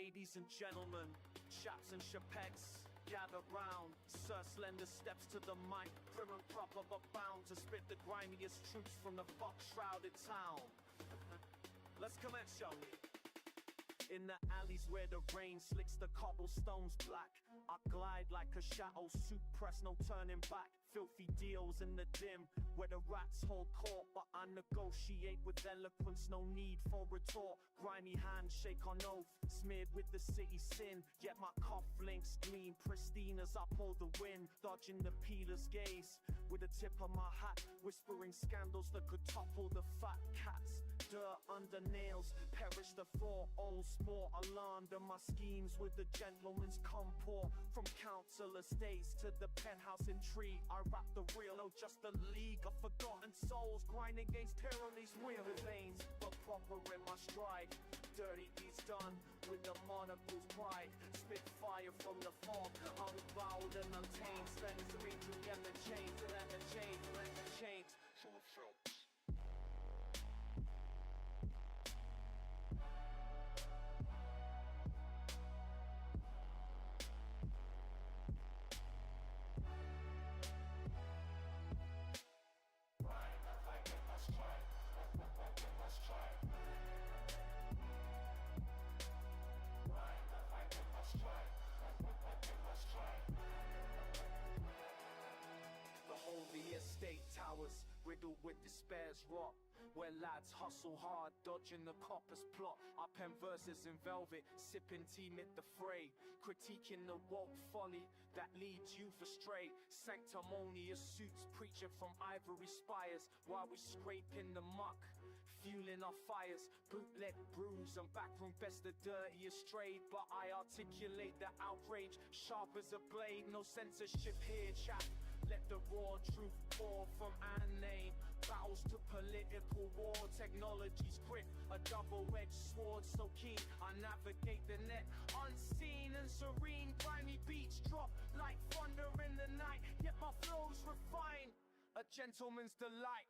Ladies and gentlemen, chaps and chapettes, gather round. Sir Slender steps to the mic, prim and proper but bound to spit the grimiest truths from the fog-shrouded town. Let's commence, shall we? In the alleys where the rain slicks the cobblestones black, I glide like a chateau soup press, no turning back. Filthy deals in the dim, where the rats hold court, but I negotiate with eloquence, no need for retort. Grimy handshake on oath, smeared with the city sin, yet my cufflinks gleam pristine as I pull the wind, dodging the peeler's gaze with the tip of my hat, whispering scandals that could topple the fat cats. Dirt under nails, perish the 4 old sport, alarmed at my schemes with the gentleman's comport. From council estates to the penthouse intrigue, I rap the real, no just the league of forgotten souls, grind against tyranny's wheel veins, but proper in my stride. Dirty deeds done with the monocle's pride. Spit fire from the fog, unbowed and untamed. Spend his reach to get the chains, let the chains, let the chains. The estate towers, riddled with despair's rot, where lads hustle hard, dodging the copper's plot. I pen verses in velvet, sipping tea mid the fray, critiquing the woke folly that leads youth astray. Sanctimonious suits preaching from ivory spires, while we scraping the muck, fueling our fires. Bootleg brews and backroom best the dirtiest trade, but I articulate the outrage sharp as a blade. No censorship here, chap. Let the raw truth pour from our name. Battles to political war, technology's grip, a double-edged sword so keen I navigate the net. Unseen and serene, grimy beats drop like thunder in the night, yet my flow's refined, a gentleman's delight.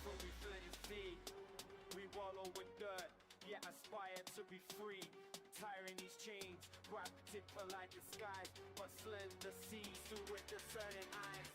From we flee, we wallow with dirt, yet aspire to be free. Tiring these chains, grab tip polite disguise, but slender sees through with discerning eyes.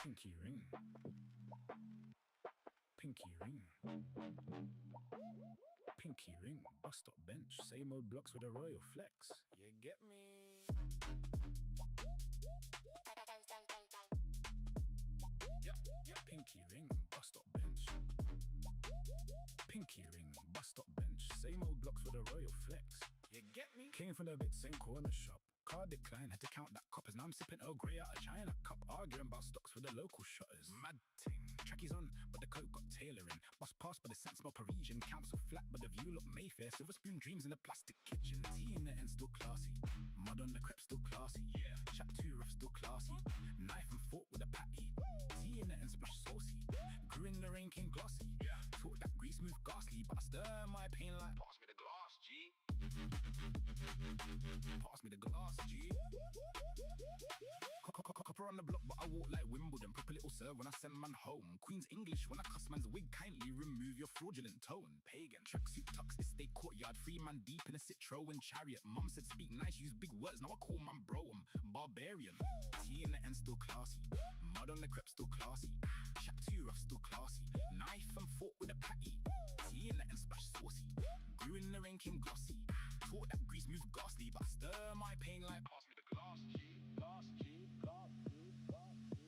Pinky ring. Pinky ring. Pinky ring. Bus stop bench. Same old blocks with a royal flex. You get me? Yep. Pinky ring. Bus stop bench. Pinky ring. Bus stop bench. Same old blocks with a royal flex. You get me? Came from the bit same corner shop. Card decline, had to count that coppers. Now I'm sipping Earl Grey out of China cup. Arguing about stocks with the local shotters. Mad ting. Trackies on, but the coat got tailoring. Bus passed, but the scent smell Parisian. Council flat, but the view look Mayfair. Silver spoon dreams in the plastic kitchen. Tea in the end still classy. Mud on the crepe still classy. Yeah. Chat too rough still classy. Knife and fork with a patty. Tea in the end splash saucy. Grew in the rain came glossy. Yeah. Talk that grease move ghastly, but I stir my pain like pass me the glass, G. Pass me the glass, G. Copper on the block, but I walk like Wimbledon. Proper little serve when I send man home. Queen's English when I cuss man's wig. Kindly remove your fraudulent tone. Pagan tracksuit tux, estate courtyard. 3 man deep in a Citroen chariot. Mum said speak nice, use big words. Now I call man bro, I'm barbarian. Tea in the end still classy. Mud on the crepe still classy. Chat too rough still classy. Knife and fork with a patty. Tea in the end splash saucy. Grew in the rain came glossy. Taught that grease move ghastly, but I stir my pain like pass me the glass, G. Glass, G.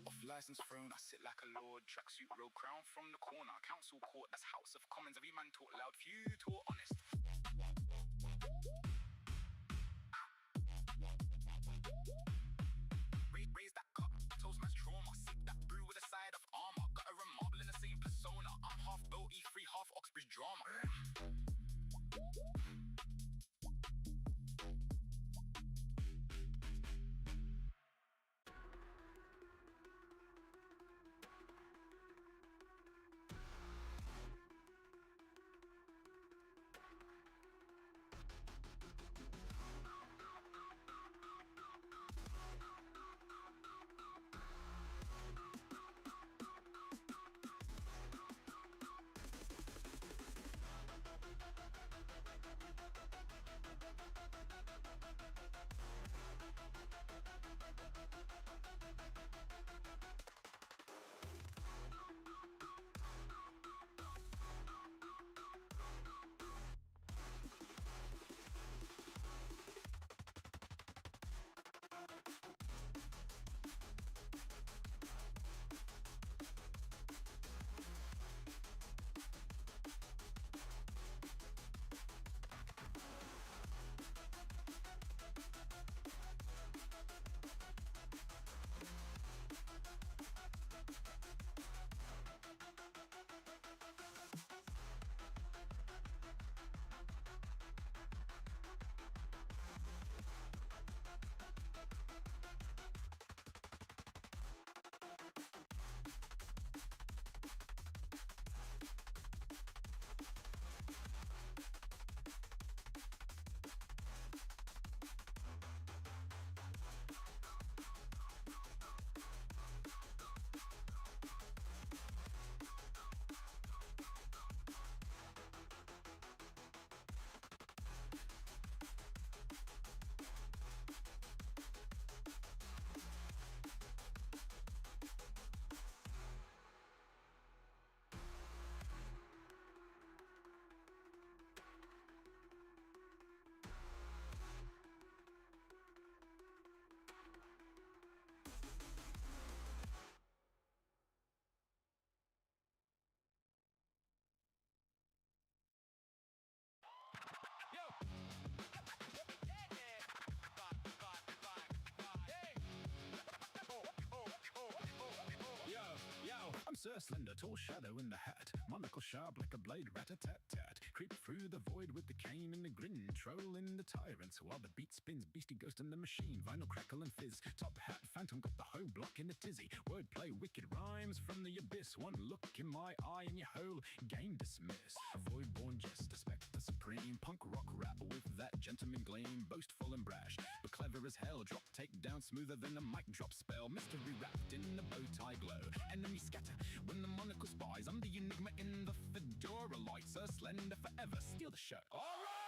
Off license throne, I sit like a lord. Tracksuit row crown from the corner. Council court, that's House of Commons. Every man talk loud, few talk honest. Raise that cup, toast man's trauma. Sip that brew with a side of armor. Got a marble in the same persona. I'm half Bow E3, half Oxbridge drama. I'm Sir Slender, tall shadow in the hat. Monocle sharp like a blade, rat-a-tat-tat. Creep through the void with the cane and the grin. Trolling the tyrants while the beat spins. Beastie ghost in the machine, vinyl crackle and fizz. Top hat phantom got the whole block in a tizzy. Wordplay, wicked rhymes from the abyss. One look in my eye and your whole game dismiss. Void-born jester, spectre supreme. Punk rock rap with that gentleman gleam. Boastful and brash, but clever as hell. Drop take down smoother than a mic drop spell. Mystery wrapped in the bow tie glow. Enemy scatter when the monocle spies. I'm the enigma in the fedora light. Sir Slender forever, steal the show. All right!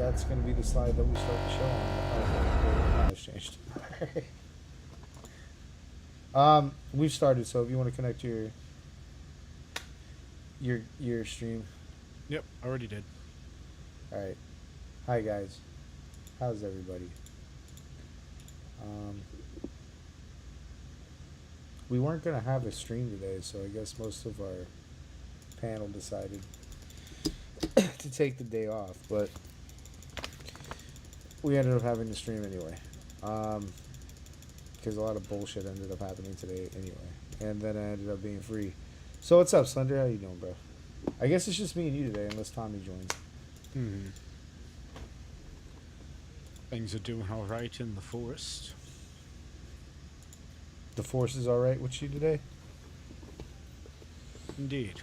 that's going to be the slide that we start the show on. Oh, no, it's changed. We've started, so if you want to connect your stream. Yep, already did. All right. Hi guys. How's everybody? We weren't gonna have a stream today, so I guess most of our panel decided to take the day off, but we ended up having to stream anyway. Because a lot of bullshit ended up happening today anyway, and then I ended up being free. So what's up, Slender? How you doing, bro? I guess it's just me and you today, unless Tommy joins. Things are doing all right in the forest. The force is all right with you today? Indeed.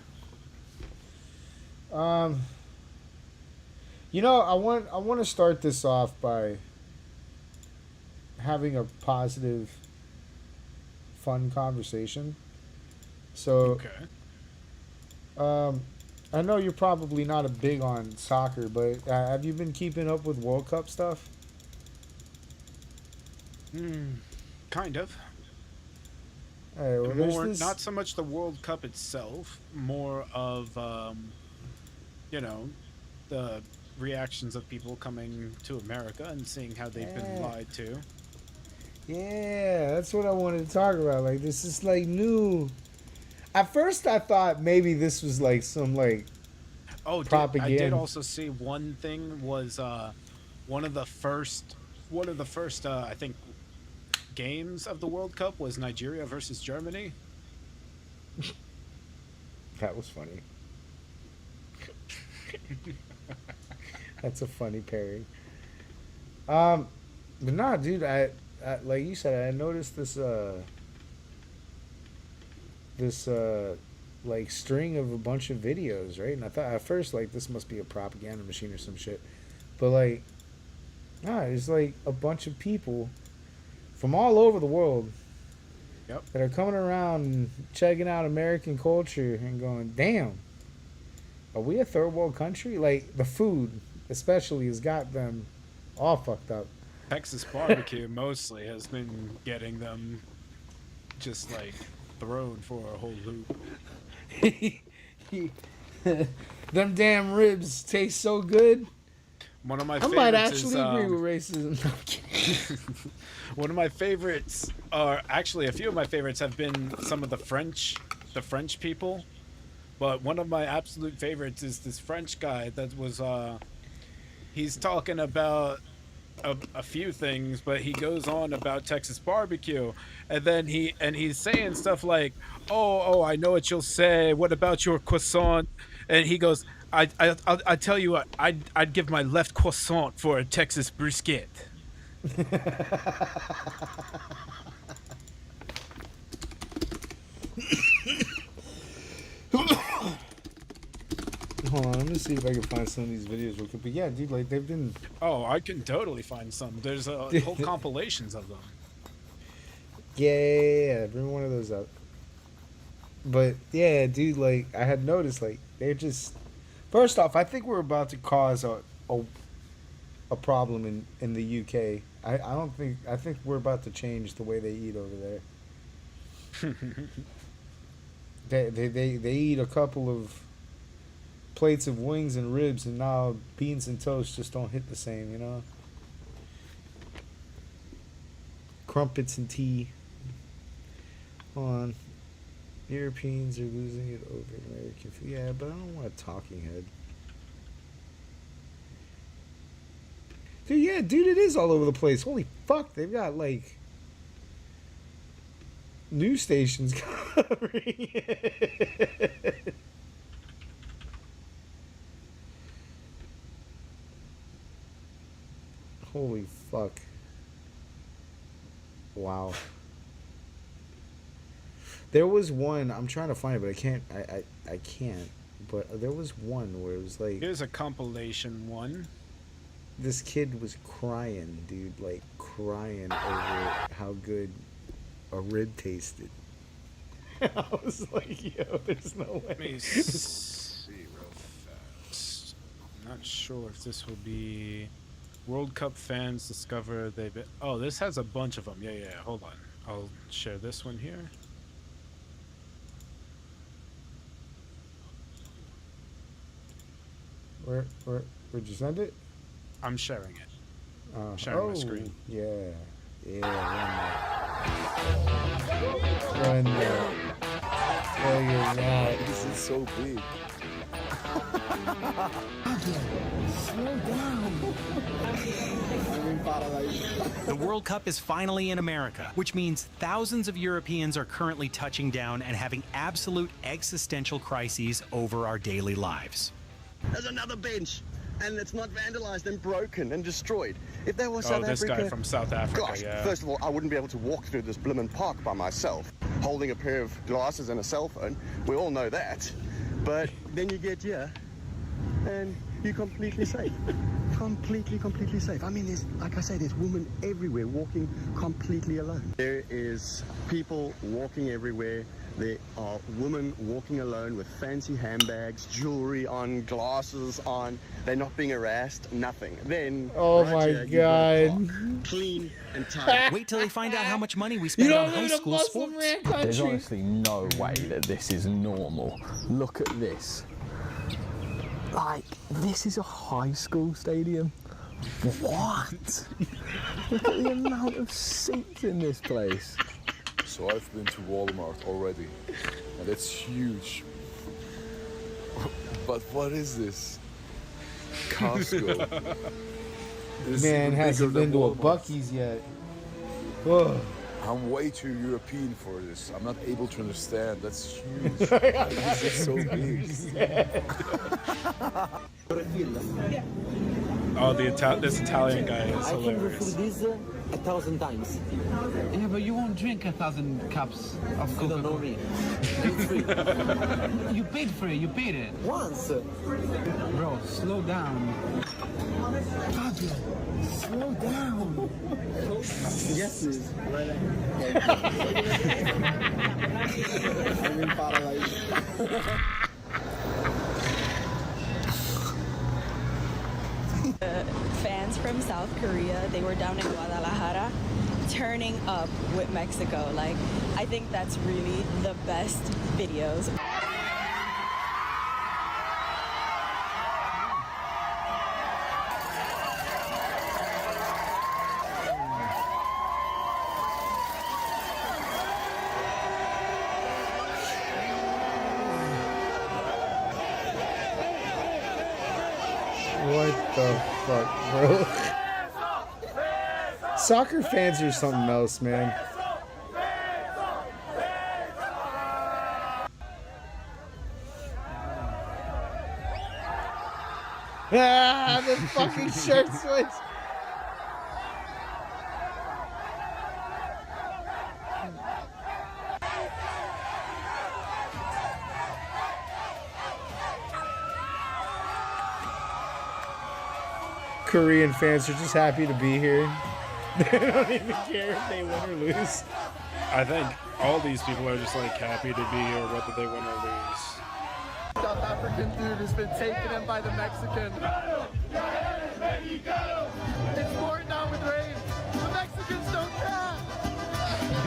You know, I want to start this off by having a positive, fun conversation. So, Okay. I know you're probably not a big on soccer, but have you been keeping up with World Cup stuff? Kind of. Hey, well, More, this... not so much the World Cup itself, more of, you know, the reactions of people coming to America and seeing how they've been lied to. Yeah, that's what I wanted to talk about. Like, this is like new. At first, I thought maybe this was like some like propaganda. I did also see one thing was one of the first I think games of the World Cup was Nigeria versus Germany. That was funny. That's a funny pairing. But nah, dude, I like you said, I noticed this like string of a bunch of videos, right? And I thought at first like this must be a propaganda machine or some shit, but like, nah, it's like a bunch of people from all over the world. Yep. That are coming around and checking out American culture and going, damn, are we a third world country? Like, the food, especially, has got them all fucked up. Texas barbecue mostly has been getting them just like thrown for a whole loop. Them damn ribs taste so good. One of my I favorites might actually is, agree with racism. No, I'm kidding. one of my favorites, or actually a few of my favorites, have been some of the French people. But one of my absolute favorites is this French guy that was, he's talking about a few things, but he goes on about Texas barbecue, and then he's saying stuff like, "Oh, I know what you'll say. What about your croissant?" And he goes, "I tell you what, I'd give my left croissant for a Texas brisket." Hold on, let me see if I can find some of these videos real quick. But yeah, dude, like they've been. Oh, I can totally find some. There's whole compilations of them. Yeah, bring one of those up. But yeah, dude, like I had noticed, like they're just. First off, I think we're about to cause a problem in the UK. I think we're about to change the way they eat over there. they eat a couple of plates of wings and ribs, and now beans and toast just don't hit the same, you know. Crumpets and tea. Hold on. Europeans are losing it over American food. Yeah, but I don't want a talking head. Dude, yeah, dude, it is all over the place. Holy fuck, they've got like news stations covering it. Holy fuck. Wow. There was one, I'm trying to find it, but I can't. But there was one where it was like, Here's a compilation one. this kid was crying, dude, like crying over how good a rib tasted. I was like, yo, there's no way. Let me see real fast. I'm not sure if this will be World Cup fans discover they've been... Oh, this has a bunch of them. Yeah. Hold on. I'll share this one here. Where'd you send it? I'm sharing it. Sharing my screen. Yeah, run that. Oh, you're not. This is so big. Slow down. The World Cup is finally in America, which means thousands of Europeans are currently touching down and having absolute existential crises over our daily lives. There's another bench, and it's not vandalized and broken and destroyed. If there was Oh, South this Africa, guy from South Africa, gosh, yeah. first of all, I wouldn't be able to walk through this blimmin' park by myself, holding a pair of glasses and a cell phone. We all know that. But then you get here, and you're completely safe. Completely safe. I mean, like I say, there's women everywhere walking completely alone. There is people walking everywhere. There are women walking alone with fancy handbags, jewelry on, glasses on. They're not being harassed, nothing. Then, Oh right my here, you've got a God. park, clean and tidy. Wait till they find out how much money we You spend on don't high live in a school Muslim sports. man There's country. honestly no way that this is normal. Look at this. Like, this is a high school stadium. What? Look at the amount of seats in this place. So I've been to Walmart already, and it's huge. But what is this? Costco. This is Man even hasn't bigger been to than a Walmart. Buc-ee's yet. Whoa. I'm way too European for this. I'm not able to understand. That's huge. This is so big. Oh, this Italian guy is I can do hilarious. this 1,000 times. Yeah, but you won't drink 1,000 cups of You don't know Coca-Cola. me. It's free. You paid for it. You paid it. Once. Bro, slow down. Fabio, slow down. Yes, please. I'm in paradise. Fans from South Korea, they were down in Guadalajara turning up with Mexico. Like, I think that's really the best videos. What the fuck, bro? Soccer fans are something else, man. Ah, the fucking shirt switch. Korean fans are just happy to be here. They don't even care if they win or lose. I think all these people are just like happy to be here whether they win or lose. South African dude has been taken in by the Mexican. It's pouring down with rain. The Mexicans don't care.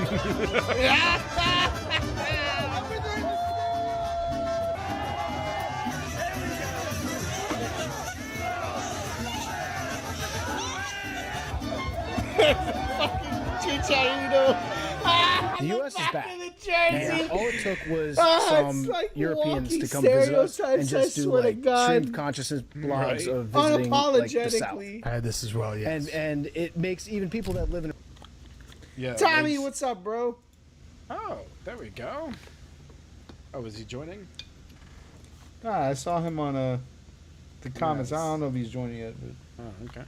The U.S. is back. And all it took was It's some like Europeans walking to come visit us and stereotypes, I just do swear to like God. truth consciousness blogs Right. of visiting like the South. Unapologetically. I had this as well, yes. And it makes even people that live in Yeah. Tommy, it's- what's up, bro? Oh, there we go. Oh, is he joining? Ah, I saw him on the comments. Yes. I don't know if he's joining yet, but Oh, okay.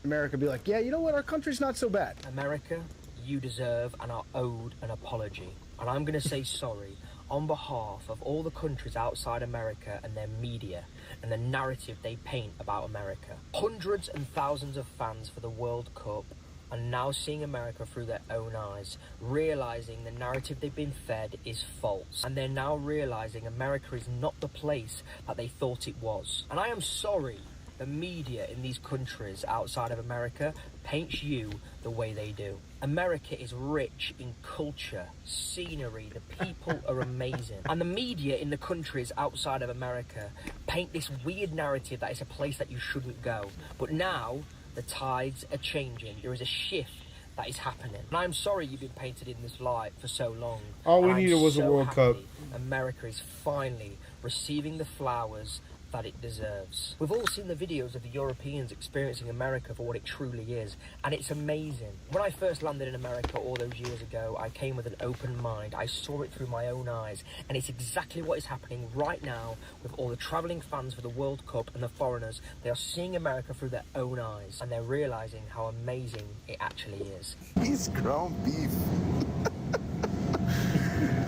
America be like, yeah, you know what? Our country's not so bad. America, you deserve and are owed an apology. And I'm going to say sorry on behalf of all the countries outside America and their media and the narrative they paint about America. Hundreds and thousands of fans for the World Cup are now seeing America through their own eyes, realizing the narrative they've been fed is false. And they're now realizing America is not the place that they thought it was. And I am sorry the media in these countries outside of America paints you the way they do. America is rich in culture, scenery, the people are amazing. And the media in the countries outside of America paint this weird narrative that it's a place that you shouldn't go. But now, the tides are changing. There is a shift that is happening. And I'm sorry you've been painted in this light for so long. All we And I'm needed was a so World Cup. happy America is finally receiving the flowers that it deserves. We've all seen the videos of the Europeans experiencing America for what it truly is, and it's amazing. When I first landed in America all those years ago, I came with an open mind. I saw it through my own eyes, and it's exactly what is happening right now with all the travelling fans for the World Cup and the foreigners. They are seeing America through their own eyes, and they're realising how amazing it actually is. It's ground beef.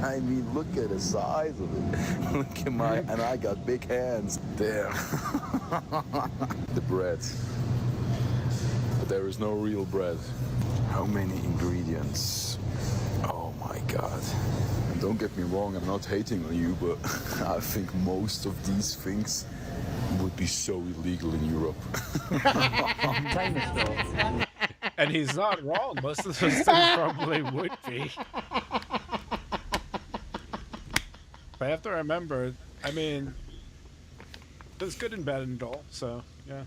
I mean, look at the size of it. Look at my, and I got big hands. There. The bread. But there is no real bread. How many ingredients? Oh my God. And don't get me wrong, I'm not hating on you, but I think most of these things would be so illegal in Europe. And he's not wrong. Most of those things probably would be. But I have to remember, I mean, there's good and bad in it all, so, yeah.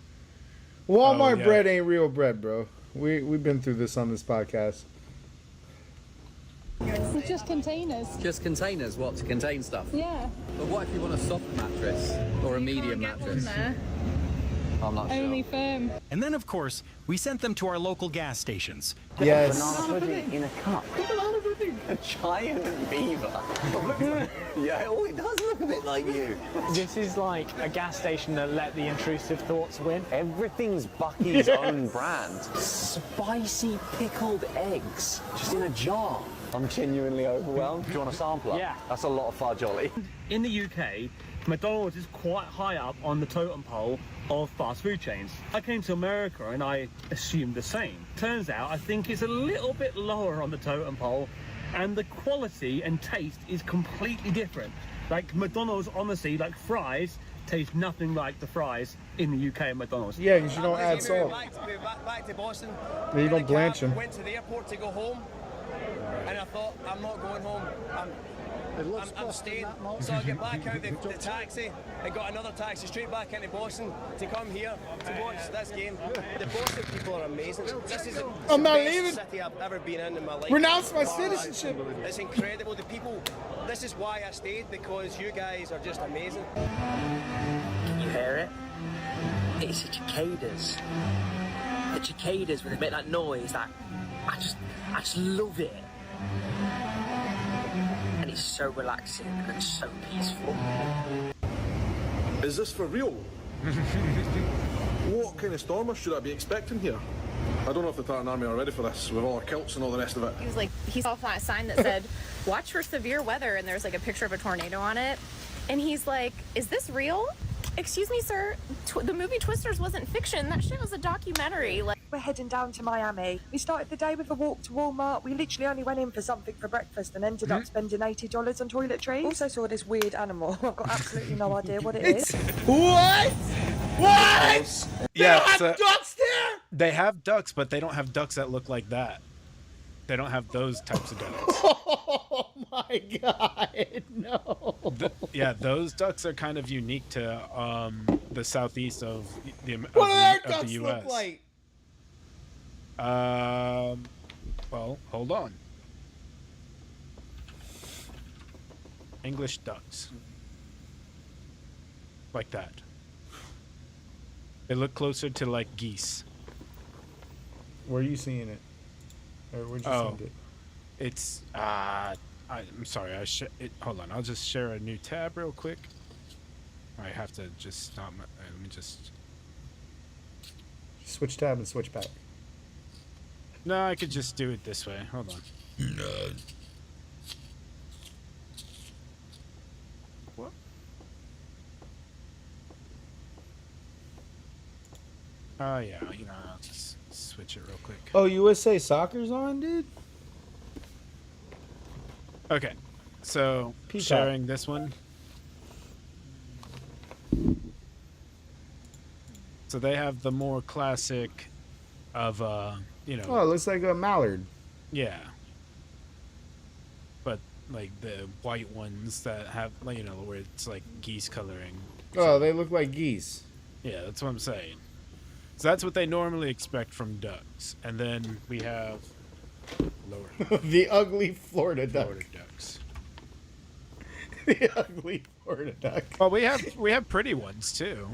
Walmart bread ain't real bread, bro. We've been through this on this podcast. It's just containers. Just containers, what, to contain stuff? Yeah. But what if you want a soft mattress or a medium mattress? I'm not sure. Only firm. And then, of course, we sent them to our local gas stations. Yes. Banana pudding in a cup. Banana pudding. A giant beaver. Yeah, oh, it does look a bit like you. This is like a gas station that let the intrusive thoughts win. Everything's Bucky's own brand. Spicy pickled eggs, just in a jar. I'm genuinely overwhelmed. Do you want a sampler? Yeah. That's a lot of fudge, Ollie. In the UK, McDonald's is quite high up on the totem pole of fast food chains. I came to America and I assumed the same. Turns out I think it's a little bit lower on the totem pole, and the quality and taste is completely different. Like McDonald's, honestly, like fries taste nothing like the fries in the UK at McDonald's. Yeah, because you don't add salt. Back to Boston. Yeah, you don't blanch them. Went to the airport to go home, and I thought, I'm not going home. I'm staying. So I get back out the taxi and got another taxi straight back into Boston to come here to watch this game. The Boston people are amazing. This is the best city I've ever been in my life. Renounce my citizenship. It's incredible. The people, this is why I stayed, because you guys are just amazing. Can you hear it? It's the cicadas. The cicadas, when they make that noise, that I just love it. And it's so relaxing and so peaceful. Is this for real? What kind of stormer should I be expecting here? I don't know if the Tartan Army are ready for this, with all our kilts and all the rest of it. He was like, he saw a sign that said, watch for severe weather, and there's like a picture of a tornado on it. And he's like, is this real? Excuse me, sir, the movie Twisters wasn't fiction. That shit was a documentary. Like, we're heading down to Miami. We started the day with a walk to Walmart. We literally only went in for something for breakfast and ended up spending $80 on toiletries. Also saw this weird animal. I've got absolutely no idea what it is. What? What? Yeah, they have ducks there? They have ducks, but they don't have ducks that look like that. They don't have those types of ducks. Oh my God, no. Yeah, those ducks are kind of unique to the southeast of the U.S. What do their ducks look like? Well, hold on. English ducks. Like that. They look closer to like geese. Where are you seeing it? Or where'd you send it? It's I'm sorry. Hold on. I'll just share a new tab real quick. I have to just stop. Let me just switch tab and switch back. No, I could just do it this way. Hold on. What? Oh yeah. I'll just switch it real quick. Oh, USA Soccer's on, dude? Okay, so Peacock. sharing this one. So they have the more classic of, you know. Oh, it looks like a mallard. Yeah. But, like, the white ones that have, like, you know, where it's, like, geese coloring. Oh, they look like geese. Yeah, that's what I'm saying. So that's what they normally expect from ducks. And then we have... lower. The ugly Florida duck. Florida ducks. The ugly Florida duck. Well, we have pretty ones, too.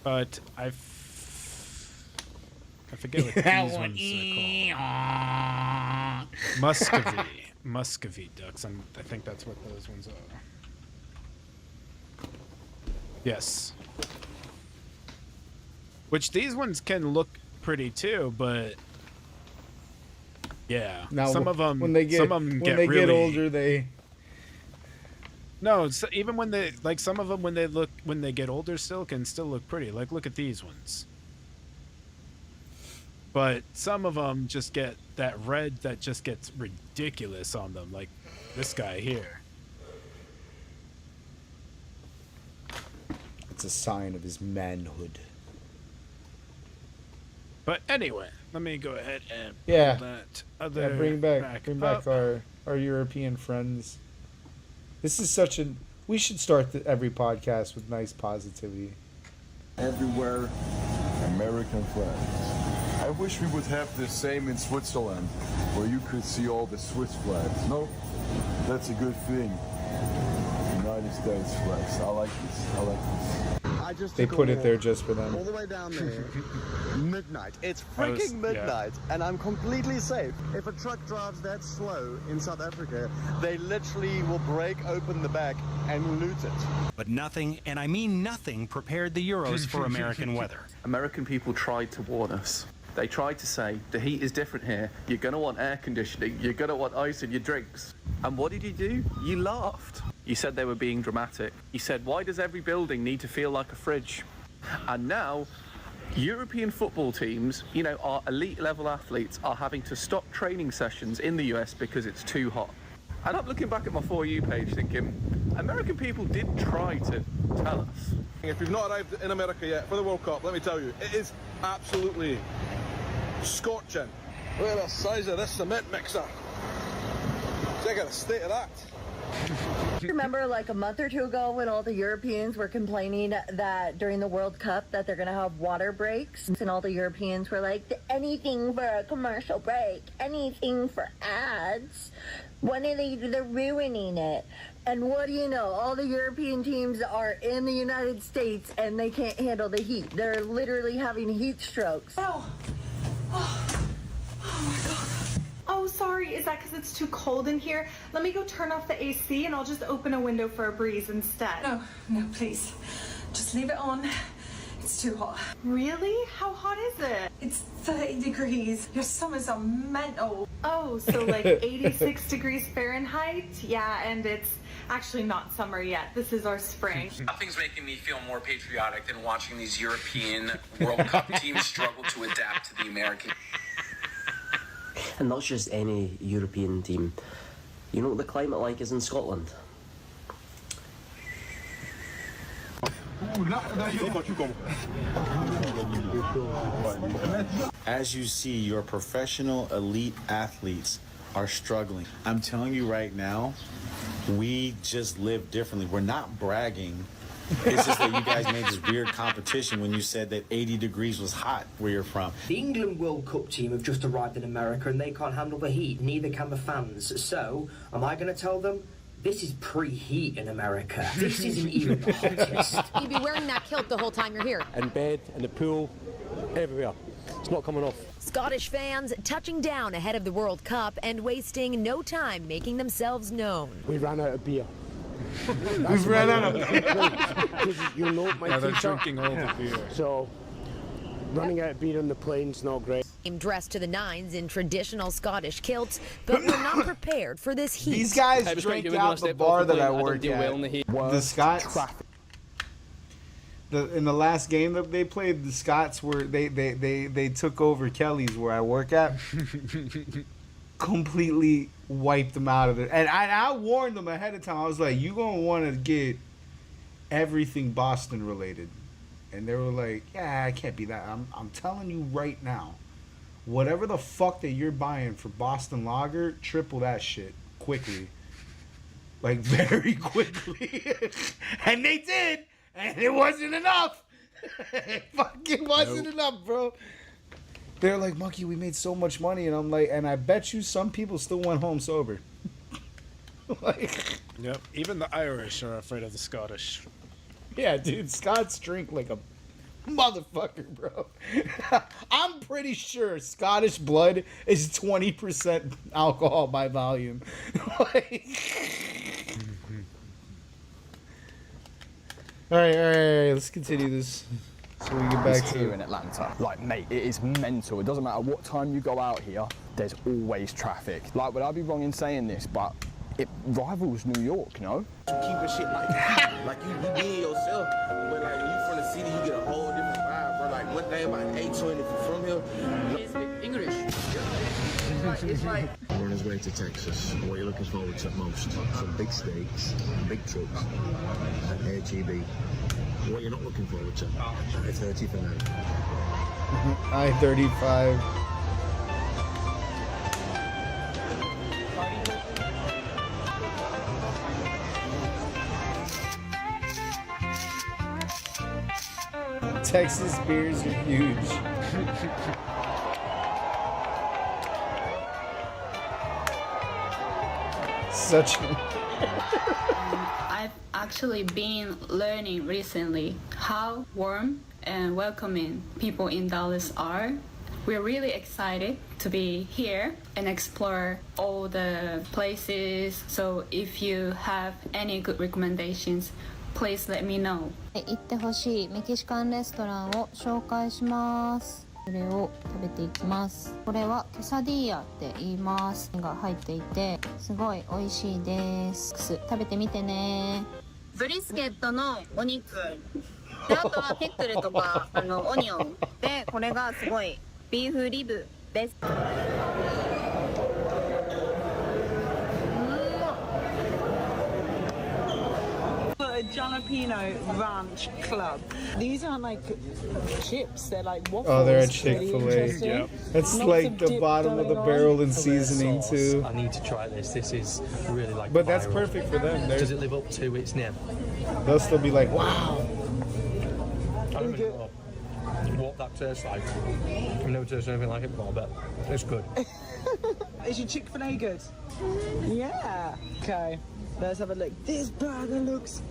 But I forget what That these one. ones are called. Muscovy ducks. I think that's what those ones are. Yes. Which these ones can look pretty too, but yeah, Now, some of them when they get really older, they. No, so even when they like some of them when they get older still can still look pretty. Like look at these ones. But some of them just get that red that just gets ridiculous on them, like this guy here. It's a sign of his manhood. But anyway, let me go ahead and Yeah. pull that other Bring back up. our European friends. This is such a. We should start every podcast with nice positivity. Everywhere, American flags. I wish we would have the same in Switzerland, where you could see all the Swiss flags. No, that's a good thing. United States flags. I like this. I just They took a put it walk there just for them. all the way down there. Midnight. It's That was- freaking midnight, and I'm completely safe. If a truck drives that slow in South Africa, they literally will break open the back and loot it. But nothing, and I mean nothing, prepared the Euros for American weather. American people tried to warn us. They tried to say, the heat is different here. You're going to want air conditioning. You're going to want ice in your drinks. And what did you do? You laughed. You said they were being dramatic. You said, why does every building need to feel like a fridge? And now, European football teams, you know, our elite level athletes are having to stop training sessions in the US because it's too hot. And I'm looking back at my For You page thinking, American people did try to tell us. If you've not arrived in America yet for the World Cup, let me tell you, it is absolutely scorching. Look at the size of this cement mixer. Check out the state of that. Remember like a month or two ago when all the Europeans were complaining that during the World Cup that they're going to have water breaks, and all the Europeans were like, anything for a commercial break, anything for ads. When are they're ruining it? And what do you know? All the European teams are in the United States and they can't handle the heat. They're literally having heat strokes. Oh, sorry. Is that because it's too cold in here? Let me go turn off the AC and I'll just open a window for a breeze instead. No, please. Just leave it on. It's too hot. Really? How hot is it? It's 30 degrees. Your summers are mental. Oh, so like 86 degrees Fahrenheit? Yeah, and it's actually not summer yet. This is our spring. Nothing's making me feel more patriotic than watching these European World Cup teams struggle to adapt to the American. And not just any European team. You know what the climate like is in Scotland? As you see, your professional elite athletes are struggling. I'm telling you right now, we just live differently. We're not bragging. It's just that you guys made this weird competition when you said that 80 degrees was hot where you're from. The England World Cup team have just arrived in America and they can't handle the heat, neither can the fans. So, am I going to tell them, this is pre-heat in America? This isn't even the hottest. You'd be wearing that kilt the whole time you're here. And bed, and the pool, everywhere. It's not coming off. Scottish fans touching down ahead of the World Cup and wasting no time making themselves known. We ran out of beer. We've ran out of beer. You know, my Now they're teacher. drinking all the beer. So, running out of beer on the plane's not great. Dressed to the nines in traditional Scottish kilts, but we're not prepared for this heat. These guys drink out the bar that I work at. The in the last game that they played, the Scots were they took over Kelly's where I work at. Completely wiped them out of it. And I warned them ahead of time. I was like, you gonna want to get everything Boston related. And they were like, yeah, I can't be that. I'm telling you right now, whatever the fuck that you're buying for Boston Lager, triple that shit quickly. Like, very quickly. And they did. And it wasn't enough. It fucking wasn't enough, bro. They're like, Monkey, we made so much money. And I'm like, and I bet you some people still went home sober. Like, yep. Even the Irish are afraid of the Scottish. Yeah, dude. Scots drink like a motherfucker, bro. I'm pretty sure Scottish blood is 20% alcohol by volume. Like, all right. Let's continue this so we get back to here in Atlanta. Like, mate, it is mental. It doesn't matter what time you go out here, there's always traffic. Like, would I be wrong in saying this, but it rivals New York, no? Keep it shit like that. Like, you being yourself, but like when you from the city, you get a whole different vibe, bro. Like, one thing about A20, if you're from here, you speak English. It's like we're on his way to Texas. What are you looking forward to most? Some big steaks, big trucks, and AGB. What you're not looking forward to? I-30 for now. I-35. Texas beers are huge. Such I've actually been learning recently how warm and welcoming people in Dallas are. We're really excited to be here and explore all the places. So if you have any good recommendations, please let me know. 行ってほしいメキシカンレストランを紹介します。それを食べていきます。これはケサディーヤって言います。が入っていてすごい美味しいです。食べてみてね。ブリスケットのお肉で、あとはピックルとかオニオンで、これがすごいビーフリブです。A jalapeno ranch club. These aren't like chips, they're like waffles. Oh, they're at Chick-fil-A. Yep. That's like the bottom of the barrel in seasoning too. I need to try this. This is really like. But that's viral. perfect for them. Does it live up to its name? They'll still be like, wow. I don't really know what that tastes like. I've never tasted anything like it before, but it's good. Is your Chick-fil-A good? Yeah. Okay, let's have a look. This burger looks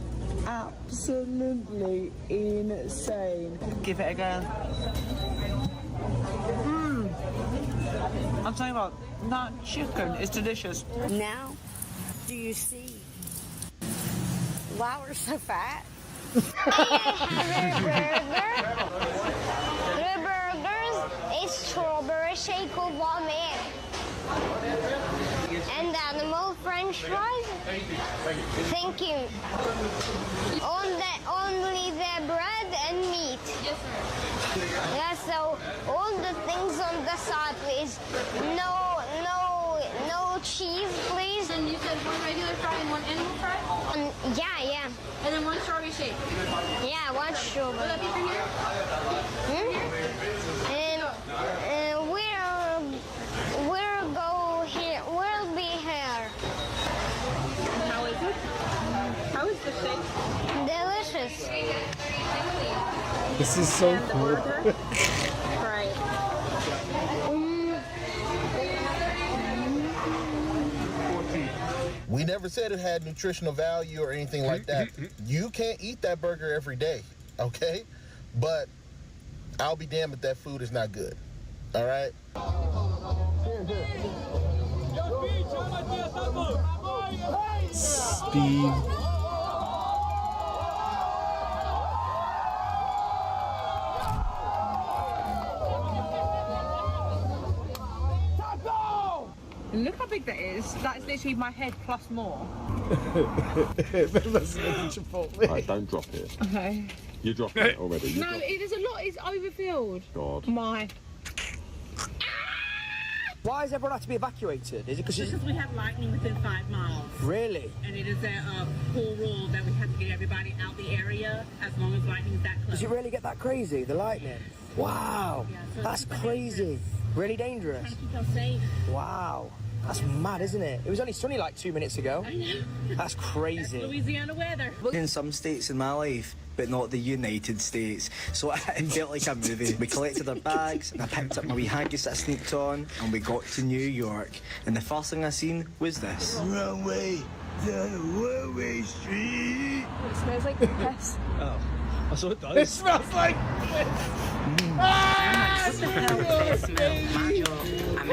absolutely insane. Give it a go. I'm talking about that chicken is delicious. Now, do you see? Wow, we're so fat. The burgers is strawberry shake of vomit. And animal french fries. Thank you. Only the bread and meat. Yes, sir. Yeah, so all the things on the side, please. No cheese, please. And you said one regular fry and one animal fry? Yeah. And then one strawberry shake? Yeah, one strawberry. Will that be for here? And we'll be here. How is it? How is the shake? Delicious. This is so cool. Right. We never said it had nutritional value or anything like that. You can't eat that burger every day, okay? But I'll be damned if that food is not good. All right? Speed. Look how big that is. That's literally my head plus more. Let's make it Chipotle. Alright, don't drop it. Okay. You dropped it already. You No, dropped there's a lot. It's overfilled. God. My. Why has everyone had to be evacuated? Is it because we have lightning within 5 miles. Really? And it is a full rule that we have to get everybody out the area as long as lightning is that close. Does it really get that crazy, the lightning? Wow. Yeah, so That's super crazy. dangerous. Really dangerous. Trying to keep us safe. Wow. That's mad, isn't it? It was only sunny like 2 minutes ago. I know. That's crazy. That's Louisiana weather. In some states in my life, but not the United States. So it felt like a movie. We collected our bags, and I picked up my wee haggis that I sneaked on, and we got to New York. And the first thing I seen was this. Runway, the one-way street. It smells like piss. Oh, I saw it does. It smells like piss. Ah, what the hell is that smell? Mind you,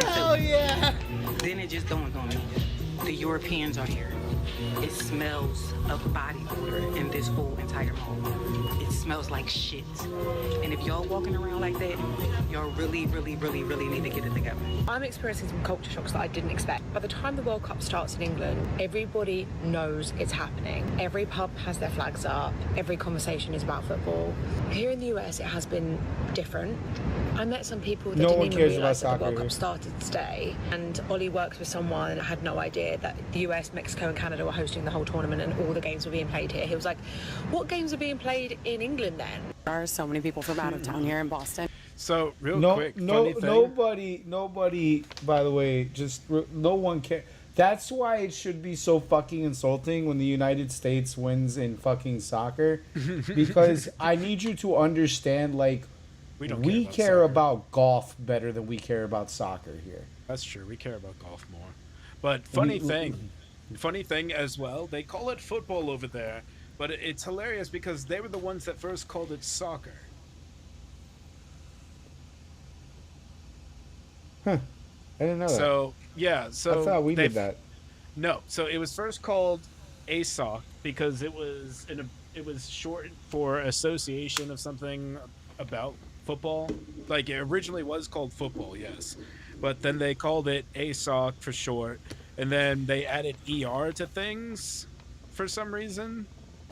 Hell yeah. Then it just dawned on me. The Europeans are here. It smells of body odor in this whole entire mall. It smells like shit. And if y'all walking around like that, y'all really, really, really, really need to get it together. I'm experiencing some culture shocks that I didn't expect. By the time the World Cup starts in England, everybody knows it's happening. Every pub has their flags up. Every conversation is about football. Here in the US, it has been different. I met some people that didn't even realise that the World Cup started today. And Ollie works with someone and had no idea that the US, Mexico and Canada were hosting the whole tournament and all the games were being played here. He was like, what games are being played in England then? There are so many people from out of town here in Boston. So quick, funny thing. Nobody, by the way, no one cares. That's why it should be so fucking insulting when the United States wins in fucking soccer. Because I need you to understand, like, we care about golf better than we care about soccer here. That's true. We care about golf more. But funny thing as well, they call it football over there, but it's hilarious because they were the ones that first called it soccer. Huh. I didn't know that. So, yeah. So I thought we did that. No. So it was first called ASOC because it was short for Association of something about football. Like, it originally was called football, yes. But then they called it ASOC for short. And then they added ER to things for some reason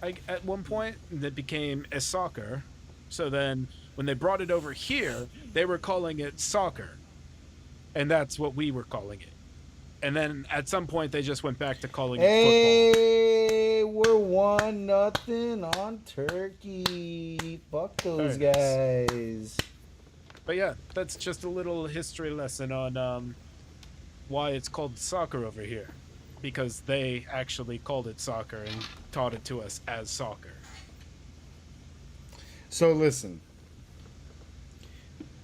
at one point. And it became a soccer. So then when they brought it over here, they were calling it soccer. And that's what we were calling it. And then at some point they just went back to calling it football. Hey, we're 1-0 on Turkey. Fuck those guys. But yeah, that's just a little history lesson on why it's called soccer over here. Because they actually called it soccer and taught it to us as soccer. So listen.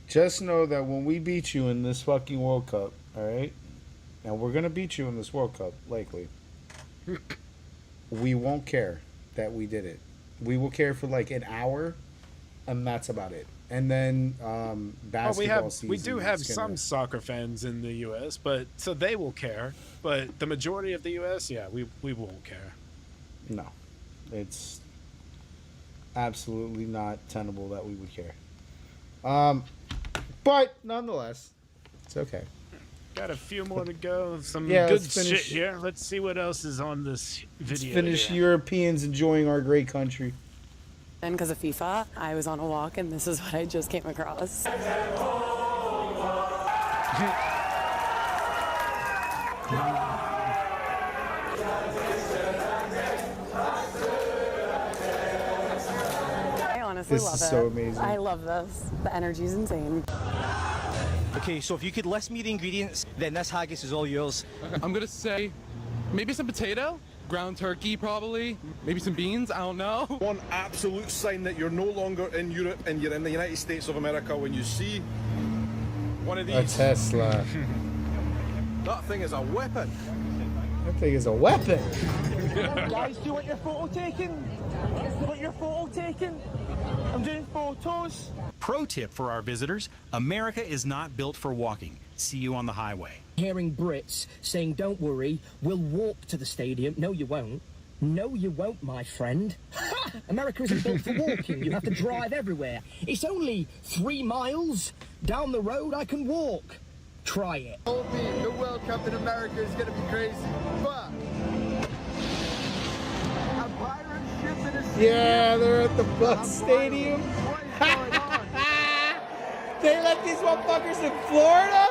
Just know that when we beat you in this fucking World Cup, all right? And we're going to beat you in this World Cup, likely. We won't care that we did it. We will care for like an hour, and that's about it. And then basketball season. We do have some soccer fans in the U.S., but so they will care. But the majority of the U.S., yeah, we won't care. No. It's absolutely not tenable that we would care. But nonetheless, it's okay. Got a few more to go. Some Yeah, good let's finish- shit here. Let's see what else is on this video. Finish here. Europeans enjoying our great country. And because of FIFA, I was on a walk, and this is what I just came across. I honestly This love is it. so amazing. I love this. The energy's insane. Okay, so if you could list me the ingredients, then this haggis is all yours. I'm gonna say maybe some potato, ground turkey probably, maybe some beans, I don't know. One absolute sign that you're no longer in Europe and you're in the United States of America when you see one of A these. Tesla. That thing is a weapon. That thing is a weapon. Guys, do you want your photo taken? You want your photo taken? I'm doing photos. Pro tip for our visitors, America is not built for walking. See you on the highway. Hearing Brits saying, don't worry, we'll walk to the stadium. No, you won't. No, you won't, my friend. Ha! America isn't built for walking. You have to drive everywhere. It's only 3 miles. Down the road, I can walk. Try it. The World Cup in America is going to be crazy, but Yeah, they're at the bus stadium. They let these motherfuckers in Florida?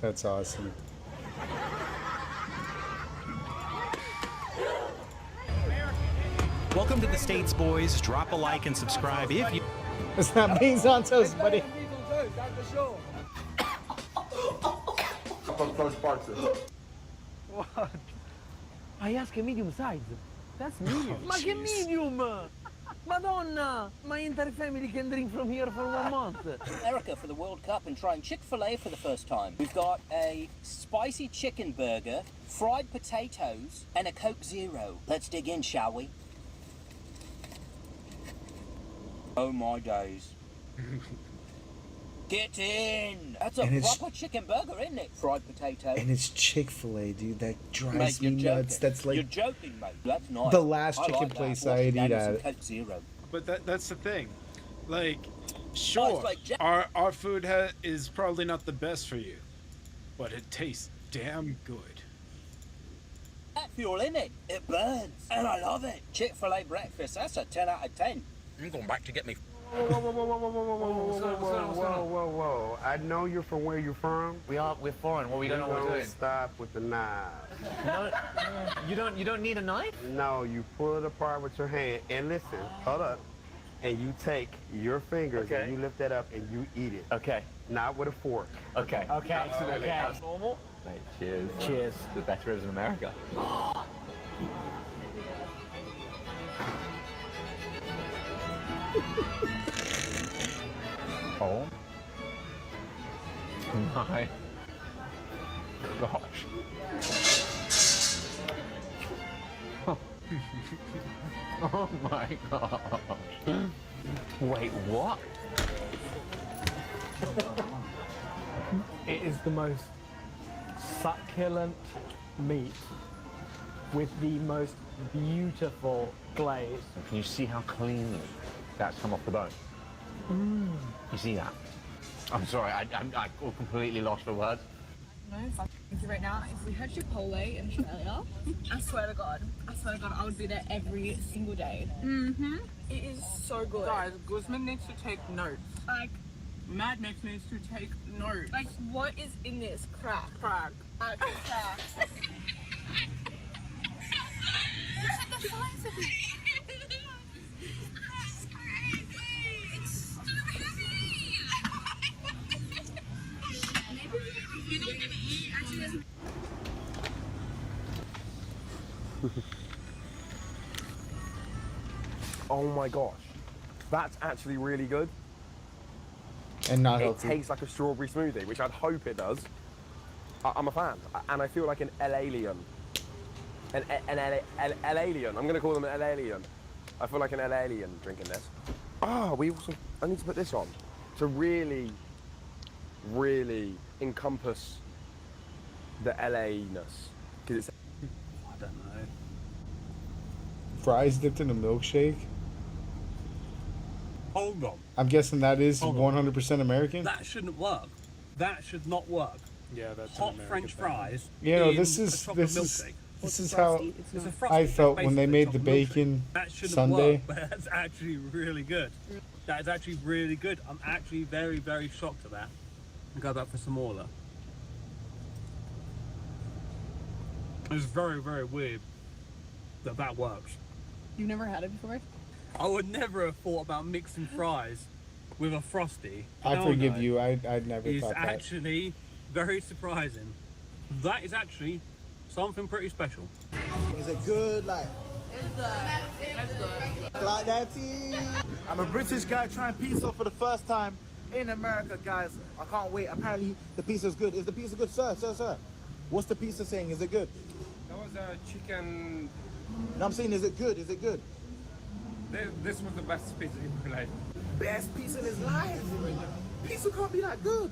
That's awesome. Welcome to the States, boys. Drop a like and subscribe if you. It's not beans on toast, buddy. What? I asked a medium size. That's medium. Ma che medium? Madonna! My entire family can drink from here for 1 month. America for the World Cup and trying Chick-fil-A for the first time. We've got a spicy chicken burger, fried potatoes, and a Coke Zero. Let's dig in, shall we? Oh my days. Get in! That's a proper chicken burger, isn't it? Fried potato. And it's Chick-fil-A, dude. That drives Mate, me you're nuts. joking. That's like You're joking, mate. That's nice. the last I chicken like that. place Wash I'd it down eat with some at. Coke Zero. But that's the thing. Like, sure, Oh, it's like our food is probably not the best for you, but it tastes damn good. That fuel in it. It burns. And I love it. Chick-fil-A breakfast. That's a 10 out of 10. I'm going back to get me. Whoa. I know you're from where you're from. We're foreign. Well, we don't know what we're doing. Stop with the knife. No, you don't need a knife? No, you pull it apart with your hand. And listen, hold up. And you take your fingers and you lift that up and you eat it. Okay. Not with a fork. Okay. Absolutely. Okay. That's normal. Mate, cheers. Cheers. The best ribs in America. Oh my gosh. Oh my gosh. Wait, what? It is the most succulent meat with the most beautiful glaze. Can you see how cleanly that's come off the bone? You see that? I'm sorry, I completely lost for words. No, thank you right now. If we had Chipotle in Australia, I swear to God, I would be there every single day. Mm-hmm. It is so good. Guys, Guzman needs to take notes. Like, Mad Max needs to take notes. like what is in this? Crack. Crack. Actual crack. Look at the size of it. That's crazy. It's so heavy. You know what I'm gonna eat? Actually, Oh my gosh. That's actually really good. And not It healthy. tastes like a strawberry smoothie, which I'd hope it does. I'm a fan. And I feel like an alien. An alien. I'm going to call them an alien. I feel like an alien drinking this. I need to put this on to really, really encompass the LA-ness. Because it's... I don't know. Fries dipped in a milkshake. Hold on. I'm guessing that is Hold on. 100% American. That shouldn't work. That should not work. Yeah, that's hot French fries. You know, in this a is chocolate this is milkshake. this is how It's a frosty, I felt when they basically made the chocolate milkshake. bacon That shouldn't sundae. work, but that's actually really good. That is actually really good. I'm actually very, very shocked at that. I'll go back for some more though. It's very, very weird that that works. You've never had it before? I would never have thought about mixing fries with a frosty. I No, forgive no. you. I'd never It's thought that. actually very surprising. That is actually something pretty special. Is it good? Like that? I'm a British guy trying pizza for the first time in America, guys. I can't wait. Apparently the pizza's good. Is the pizza good, sir? Sir. What's the pizza saying? Is it good? That was a chicken... No, I'm saying, is it good? Is it good? This was the best pizza you could have. Best pizza in his life. Pizza can't be that good.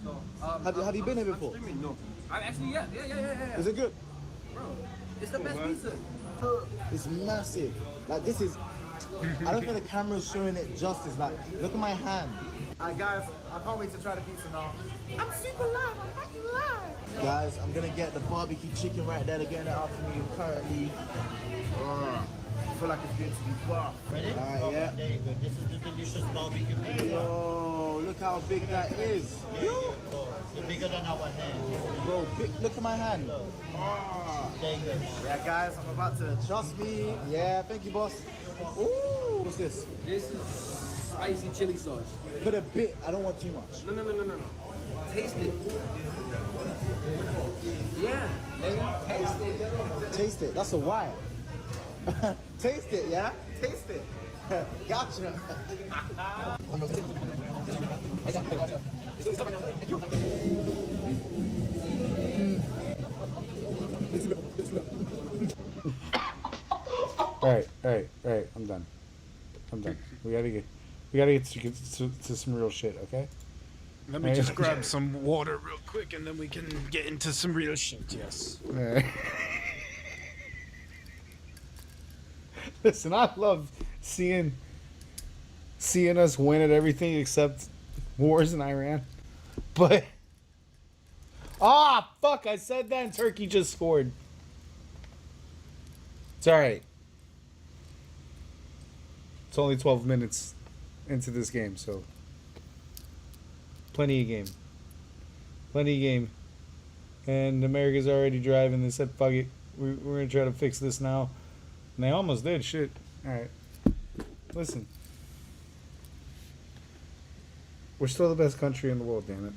Have you been here before? No. Actually, yeah. Is it good? Bro, It's the best pizza. It's massive. Like this is I don't think the camera's showing it justice. Like, look at my hand. Alright, guys, I can't wait to try the pizza now. I'm super live. I'm fucking live. Guys, I'm gonna get the barbecue chicken right there. They're getting it out for me currently. I feel like it's going to be far. Ready? Alright, yeah. There you go. This is the delicious barbecue pizza. Yo, look how big that is. Oh, it's bigger than our hand. Bro, look at my hand. There you go. Yeah, guys, I'm about to trust me. Yeah, thank you, boss. Ooh, what's this? This is spicy chili sauce. Put a bit. I don't want too much. No. Taste it. Yeah, nigga. Taste it. Taste it. That's a why. Taste it, yeah? Taste it. Gotcha. All right. I'm done. We gotta get to some real shit, okay? Let me just grab some water real quick, and then we can get into some real shit. Yes. Listen, I love seeing us win at everything except wars in Iran. But fuck, I said that and Turkey just scored. It's alright. It's only 12 minutes into this game, so plenty of game. And America's already driving. They said, fuck it, we're gonna try to fix this now. And they almost did. Shit. Alright. Listen. We're still the best country in the world, damn it.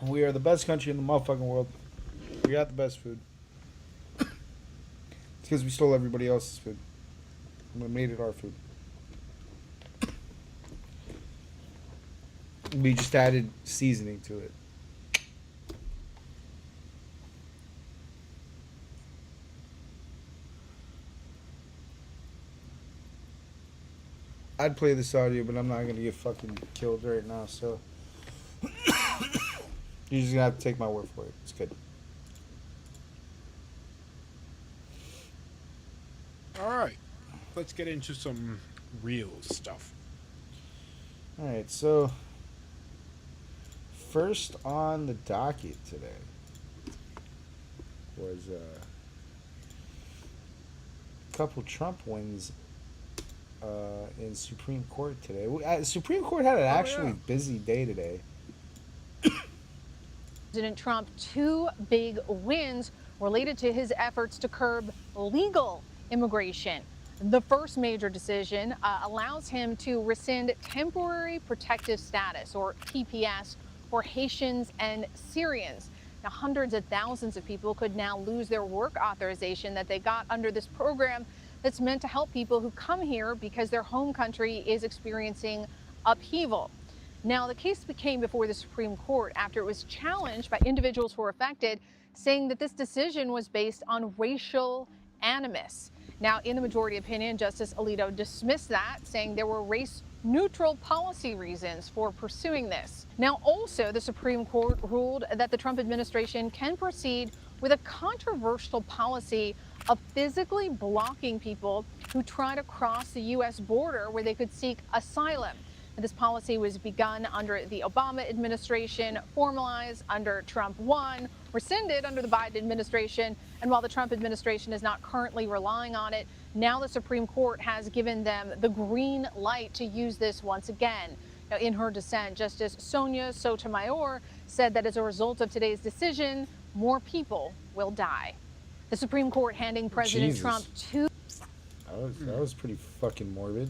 We are the best country in the motherfucking world. We got the best food. It's because we stole everybody else's food. And we made it our food. We just added seasoning to it. I'd play this audio, but I'm not gonna get fucking killed right now, so you're just gonna have to take my word for it. It's good. Alright. Let's get into some real stuff. Alright, so first on the docket today was a couple Trump wins in Supreme Court today. Supreme Court had an actually busy day today. President Trump, two big wins related to his efforts to curb legal immigration. The first major decision allows him to rescind temporary protective status, or TPS, for Haitians and Syrians. Now, hundreds of thousands of people could now lose their work authorization that they got under this program that's meant to help people who come here because their home country is experiencing upheaval. Now, the case came before the Supreme Court after it was challenged by individuals who were affected, saying that this decision was based on racial animus. Now, in the majority opinion, Justice Alito dismissed that, saying there were race-neutral policy reasons for pursuing this. Now, also, the Supreme Court ruled that the Trump administration can proceed with a controversial policy of physically blocking people who try to cross the U.S. border where they could seek asylum. This policy was begun under the Obama administration, formalized under Trump 1, rescinded under the Biden administration, and while the Trump administration is not currently relying on it, now the Supreme Court has given them the green light to use this once again. Now, in her dissent, Justice Sonia Sotomayor said that as a result of today's decision, more people will die. The Supreme Court handing President Trump two... That was pretty fucking morbid.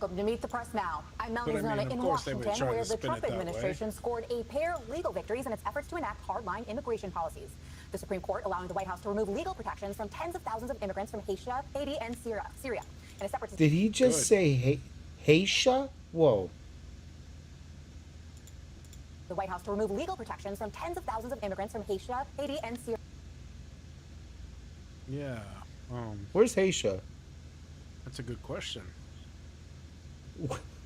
Welcome to Meet the Press now. I'm Melanie Zona in Washington, where the Trump administration scored a pair of legal victories in its efforts to enact hardline immigration policies. The Supreme Court allowing the White House to remove legal protections from tens of thousands of immigrants from Haiti, and Syria. In a separate... Did he just say Haisha? Whoa. The White House to remove legal protections from tens of thousands of immigrants from Haiti, and Syria. Yeah. Where's Haisha? That's a good question.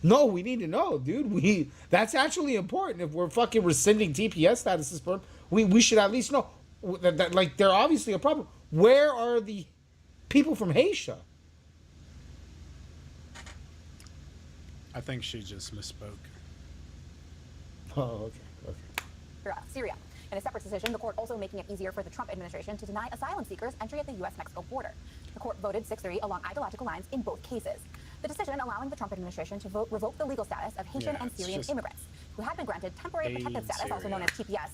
No, we need to know, dude. That's actually important. If we're fucking rescinding TPS statuses, we should at least know that like they're obviously a problem. Where are the people from Haitian? I think she just misspoke. Oh, okay. Syria. In a separate decision, the court also making it easier for the Trump administration to deny asylum seekers entry at the U.S.-Mexico border. The court voted 6-3 along ideological lines in both cases. The decision allowing the Trump administration to revoke the legal status of Haitian and Syrian immigrants who had been granted temporary protected status, also known as TPS.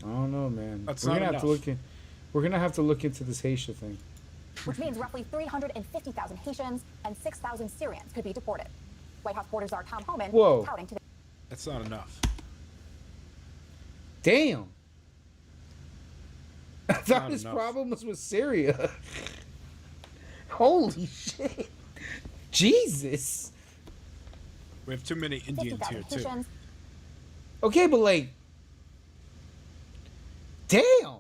I don't know, man. That's we're not gonna enough. have to look in. We're gonna have to look into this Haitian thing. Which means roughly 350,000 Haitians and 6,000 Syrians could be deported. White House quarters Tom Homan touting today. That's not enough. Damn. I thought not his enough. problem was with Syria. Holy shit. Jesus. We have too many Indians here, too. Haitians Okay, but like, damn.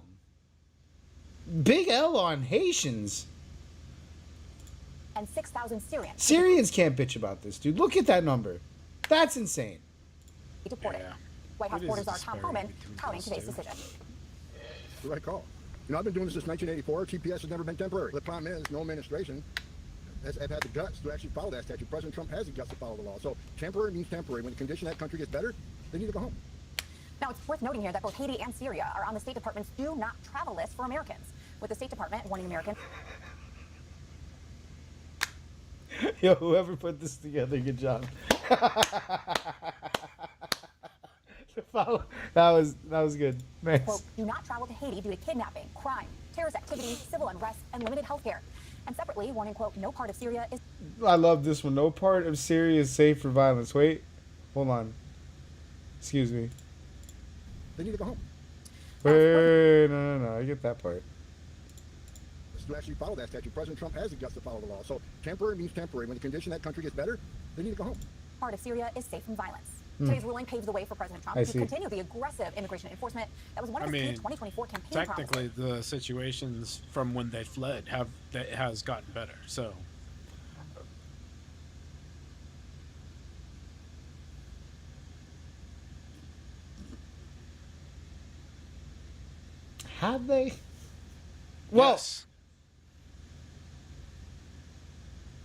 Big L on Haitians. and 6,000 Syrians Syrians can't bitch about this, dude. Look at that number. That's insane. deported. Yeah. White House It is quarters a Tom Homan touting today's decision. The right call. You know, I've been doing this since 1984. TPS has never been temporary. The problem is, no administration has had the guts to actually follow that statute. President Trump has the guts to follow the law. So temporary means temporary. When the condition of that country gets better, they need to go home. Now, it's worth noting here that both Haiti and Syria are on the State Department's do not travel list for Americans, with the State Department warning Americans. Yo, whoever put this together, good job. That was good. Nice. Quote, do not travel to Haiti due to kidnapping, crime, terrorist activity, civil unrest, and limited health care. And separately, warning, quote, no part of Syria is... I love this one. No part of Syria is safe for violence. Wait. Hold on. Excuse me. They need to go home. Wait, no. I get that part. To actually follow that statute, President Trump has the guts to follow the law. So temporary means temporary. When the condition of that country gets better, they need to go home. Part of Syria is safe from violence. Today's ruling paves the way for President Trump to continue the aggressive immigration enforcement that was one of his key 2024 campaign technically, promises. the situations from when they fled has gotten better. So, Have they? Well, yes.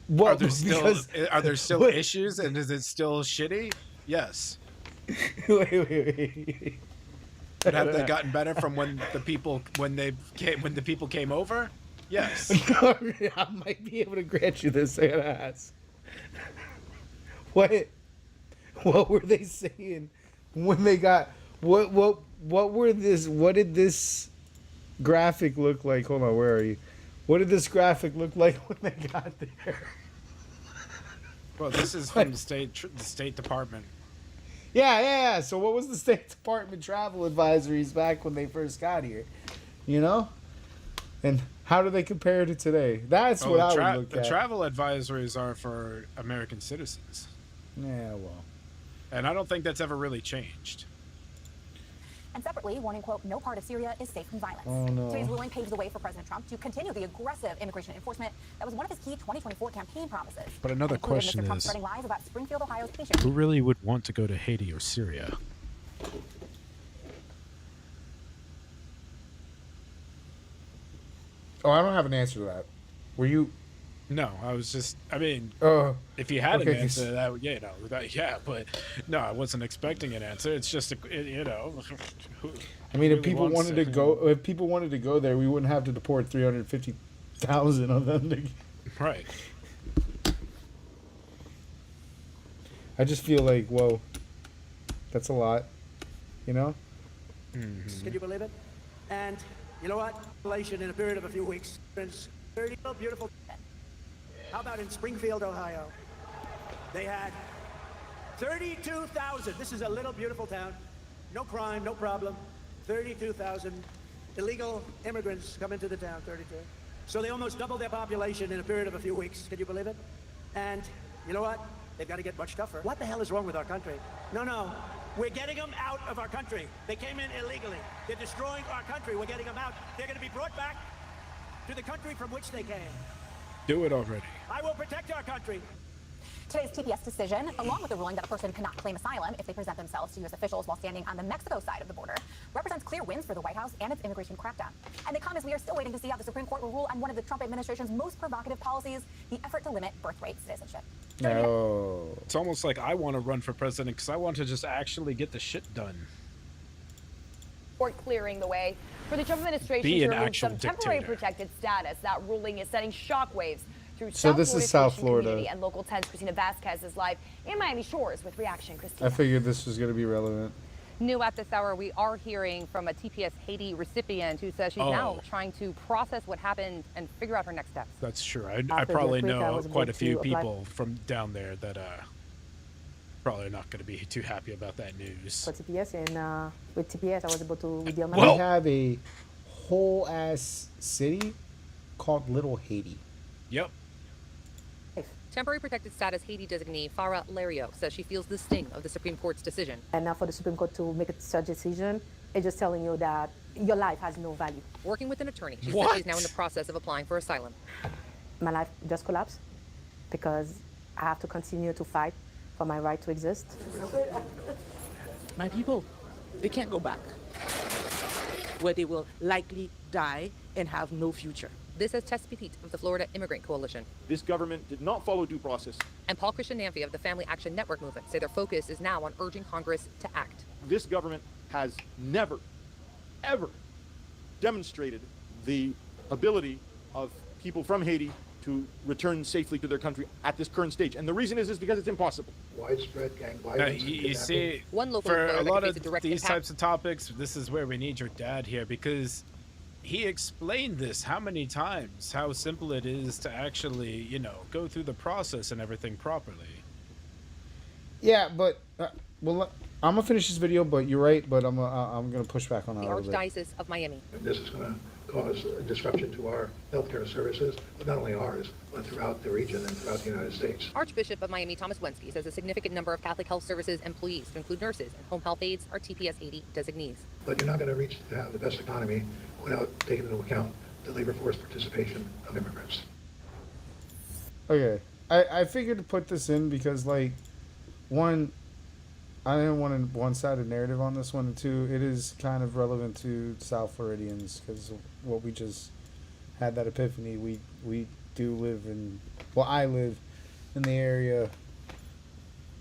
Well, Are there still issues, and is it still shitty? Yes. Wait. But have they gotten better from when the people came over? Yes. I might be able to grant you this. I gotta ask. What were they saying when they got what did this graphic look like? Hold on, where are you? What did this graphic look like when they got there? Well, this is from the State Department. Yeah. So what was the State Department travel advisories back when they first got here? You know? And how do they compare to today? That's what I would look at. The travel advisories are for American citizens. Yeah, well. And I don't think that's ever really changed. And separately, warning, quote, no part of Syria is safe from violence. Oh, no. Today's ruling paves the way for President Trump to continue the aggressive immigration enforcement that was one of his key 2024 campaign promises. But another Including question Mr. Trump is, spreading lies about Springfield, Ohio's patient. who really would want to go to Haiti or Syria? Oh, I don't have an answer to that. Were you? No, I was just. I mean, if you had okay, an answer, that would, but no, I wasn't expecting an answer. It's just, I mean, if people wanted to go there, we wouldn't have to deport 350,000 of them. Right. I just feel like, whoa, that's a lot, you know? Mm-hmm. Can you believe it? And you know what? Population in a period of a few weeks. 30 beautiful. How about in Springfield, Ohio? They had 32,000. This is a little beautiful town. No crime, no problem. 32,000 illegal immigrants come into the town, 32. So they almost doubled their population in a period of a few weeks. Can you believe it? And you know what? They've got to get much tougher. What the hell is wrong with our country? No. We're getting them out of our country. They came in illegally. They're destroying our country. We're getting them out. They're going to be brought back to the country from which they came. Do it already. I will protect our country. Today's TPS decision, along with the ruling that a person cannot claim asylum if they present themselves to U.S. officials while standing on the Mexico side of the border, represents clear wins for the White House and its immigration crackdown. And they come as we are still waiting to see how the Supreme Court will rule on one of the Trump administration's most provocative policies, the effort to limit birthright citizenship. No. It's almost like I want to run for president because I want to just actually get the shit done. Court clearing the way for the Trump administration Be to an remove actual some temporary dictator. protected status. That ruling is sending shockwaves through So this is South Haitian Florida. community. And local 10's Christina Vasquez is live in Miami Shores with reaction. Christina. I figured this was going to be relevant. New at this hour, we are hearing from a TPS Haiti recipient who says she's now trying to process what happened and figure out her next steps. That's true. I probably know quite a few people from down there that probably not going to be too happy about that news. For TPS, and with TPS, I was able to redeem my. We have a whole ass city called Little Haiti. Yep. Temporary protected status Haiti designee Farah Lario says she feels the sting of the Supreme Court's decision. And now for the Supreme Court to make such a decision, it's just telling you that your life has no value. Working with an attorney, she says she's now in the process of applying for asylum. My life just collapsed because I have to continue to fight for my right to exist. My people, they can't go back, where they will likely die and have no future. This is Tess Petit of the Florida Immigrant Coalition. This government did not follow due process. And Paul Christian Namfi of the Family Action Network movement say their focus is now on urging Congress to act. This government has never, ever demonstrated the ability of people from Haiti to return safely to their country at this current stage. And the reason is because it's impossible. Widespread gang violence. You see, one local for a lot of direct these impact. types of topics, this is where we need your dad here because he explained this how many times, how simple it is to actually, you know, go through the process and everything properly. Yeah, but well, I'm gonna finish this video. But you're right. But I'm gonna push back on that The a little bit. Archdiocese of Miami. This is going to cause a disruption to our healthcare services, but not only ours, but throughout the region and throughout the United States. Archbishop of Miami Thomas Wensky says a significant number of Catholic Health Services employees, to include nurses and home health aides, are TPS 80 designees. But you're not going to reach to have the best economy without taking into account the labor force participation of immigrants. Okay, I figured to put this in because, like, one, I didn't want a one-sided narrative on this one, and two, it is kind of relevant to South Floridians because what we just had that epiphany. We do live in, well, I live in the area,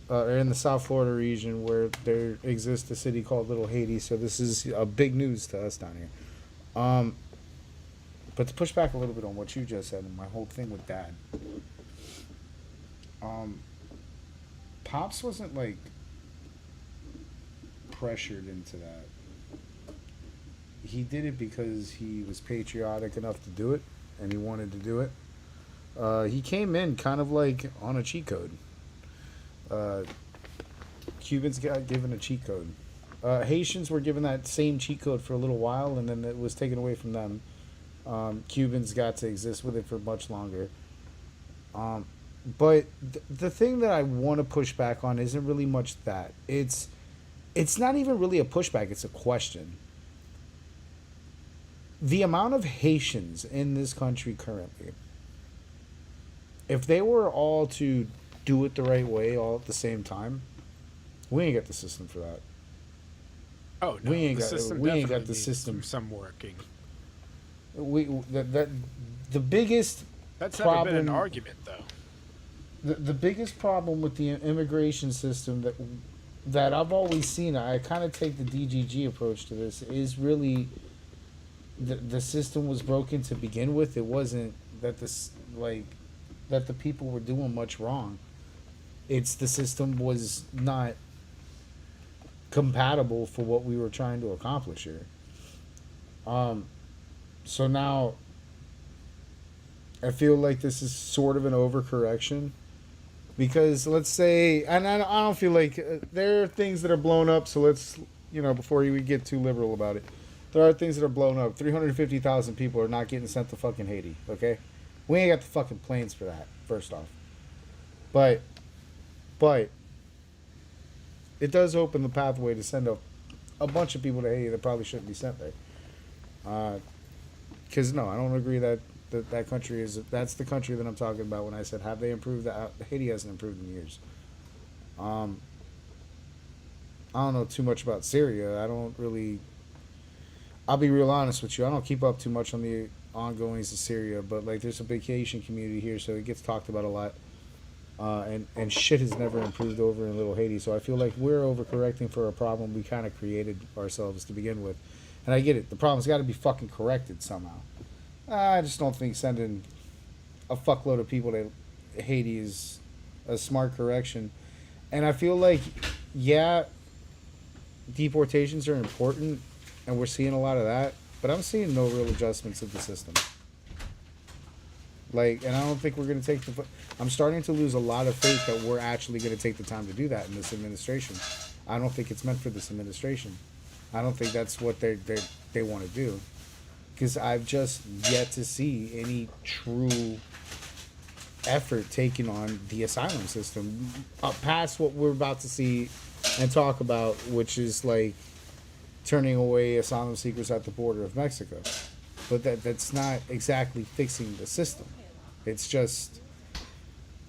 or in the South Florida region where there exists a city called Little Haiti, so this is a big news to us down here. But to push back a little bit on what you just said and my whole thing with Dad, Pops wasn't like pressured into that. He did it because he was patriotic enough to do it and he wanted to do it. He came in kind of like on a cheat code. Cubans got given a cheat code. Haitians were given that same cheat code for a little while and then it was taken away from them. Cubans got to exist with it for much longer. But the thing that I want to push back on isn't really much that. It's not even really a pushback, it's a question. The amount of Haitians in this country currently, if they were all to do it the right way all at the same time, we ain't got the system for that. Oh no, we ain't the got system we ain't got definitely the needs system. some working. The biggest That's problem, never been an argument though. The biggest problem with the immigration system that I've always seen, I kind of take the DGG approach to this, is really the system was broken to begin with. It wasn't that that the people were doing much wrong. It's the system was not compatible for what we were trying to accomplish here. So now I feel like this is sort of an overcorrection. Because let's say, and I don't feel like there are things that are blown up. So let's, before we get too liberal about it, there are things that are blown up. 350,000 people are not getting sent to fucking Haiti. Okay, we ain't got the fucking planes for that. First off, but it does open the pathway to send a bunch of people to Haiti that probably shouldn't be sent there. Because no, I don't agree that That country that's the country that I'm talking about when I said have they improved. Haiti hasn't improved in years. I don't know too much about Syria. I'll be real honest with you. I don't keep up too much on the ongoings of Syria, but like there's a big Haitian community here, so it gets talked about a lot. And shit has never improved over in Little Haiti, so I feel like we're overcorrecting for a problem we kind of created ourselves to begin with. And I get it. The problem's got to be fucking corrected somehow. I just don't think sending a fuckload of people to Haiti is a smart correction. And I feel like, yeah, deportations are important, and we're seeing a lot of that, but I'm seeing no real adjustments of the system. Like, and I don't think we're going to take I'm starting to lose a lot of faith that we're actually going to take the time to do that in this administration. I don't think it's meant for this administration. I don't think that's what they want to do. Because I've just yet to see any true effort taken on the asylum system past what we're about to see and talk about, which is like turning away asylum seekers at the border of Mexico. But that's not exactly fixing the system. It's just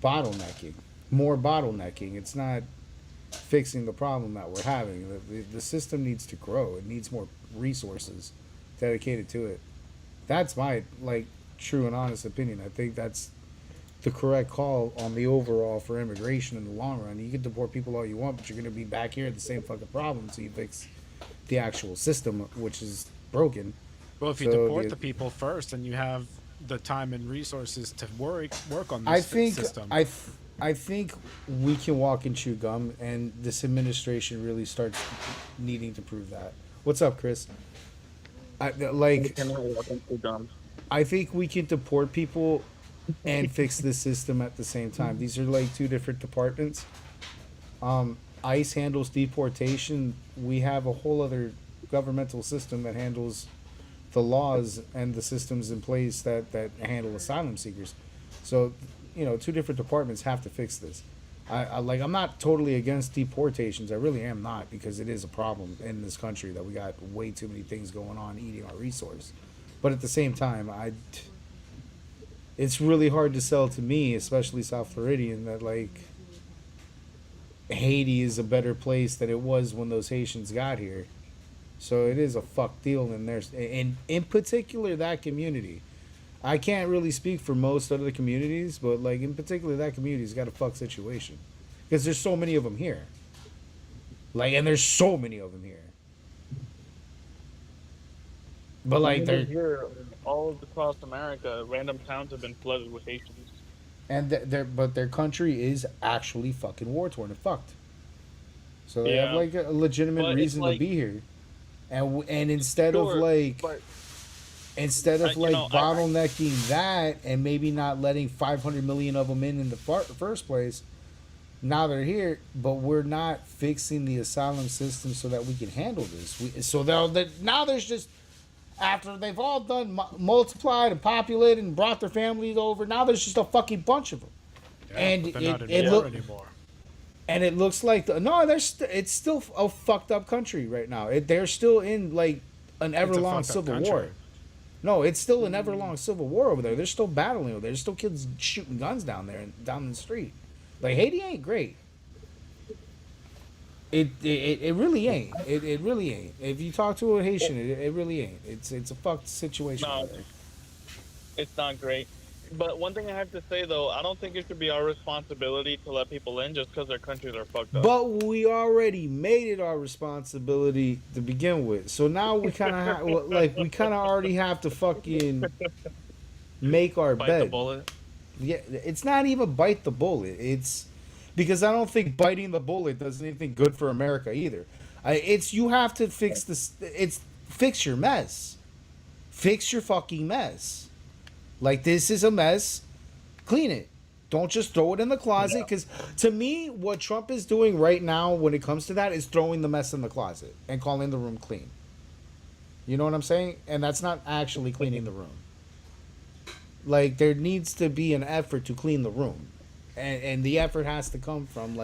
bottlenecking, more bottlenecking. It's not fixing the problem that we're having. The system needs to grow. It needs more resources dedicated to it. That's my true and honest opinion. I think that's the correct call on the overall for immigration in the long run. You can deport people all you want, but you're going to be back here at the same fucking problem until you fix the actual system, which is broken. Well, if you deport the people first, and you have the time and resources to work on this system. I think we can walk and chew gum, and this administration really starts needing to prove that. What's up, Chris? I think we can deport people and fix the system at the same time. These are like two different departments. ICE handles deportation. We have a whole other governmental system that handles the laws and the systems in place that handle asylum seekers. So, two different departments have to fix this. I'm not totally against deportations. I really am not, because it is a problem in this country that we got way too many things going on eating our resource. But at the same time, it's really hard to sell to me, especially South Floridian, that Haiti is a better place than it was when those Haitians got here. So it is a fuck deal in particular that community. I can't really speak for most other communities, but in particular that community's got a fuck situation, because there's so many of them here. And there's so many of them here. But they're here all across America. Random towns have been flooded with Haitians. And their country is actually fucking war torn and fucked. So they have a legitimate reason to be here. And instead of bottlenecking that and maybe not letting 500 million of them in the first place, now they're here, but we're not fixing the asylum system so that we can handle this. Now there's just, after they've all done multiplied and populated and brought their families over, now there's just a fucking bunch of them. Yeah, and they're not in war anymore. And it looks like it's still a fucked up country right now. They're still in an ever-long civil war. No, it's still an ever-long civil war over there. They're still battling over there. There's still kids shooting guns down there and down the street. Haiti ain't great. It really ain't. It really ain't. If you talk to a Haitian, it really ain't. It's a fucked situation. No, it's not great. But one thing I have to say, though, I don't think it should be our responsibility to let people in just because their countries are fucked up. But we already made it our responsibility to begin with. So now we kind of already have to fucking make our bed. Bite the bullet. Yeah, it's not even bite the bullet. It's because I don't think biting the bullet does anything good for America either. You have to fix this. Fix your mess. Fix your fucking mess. This is a mess. Clean it. Don't just throw it in the closet. Because to me, what Trump is doing right now when it comes to that is throwing the mess in the closet and calling the room clean. You know what I'm saying? And that's not actually cleaning the room. There needs to be an effort to clean the room. And the effort has to come from,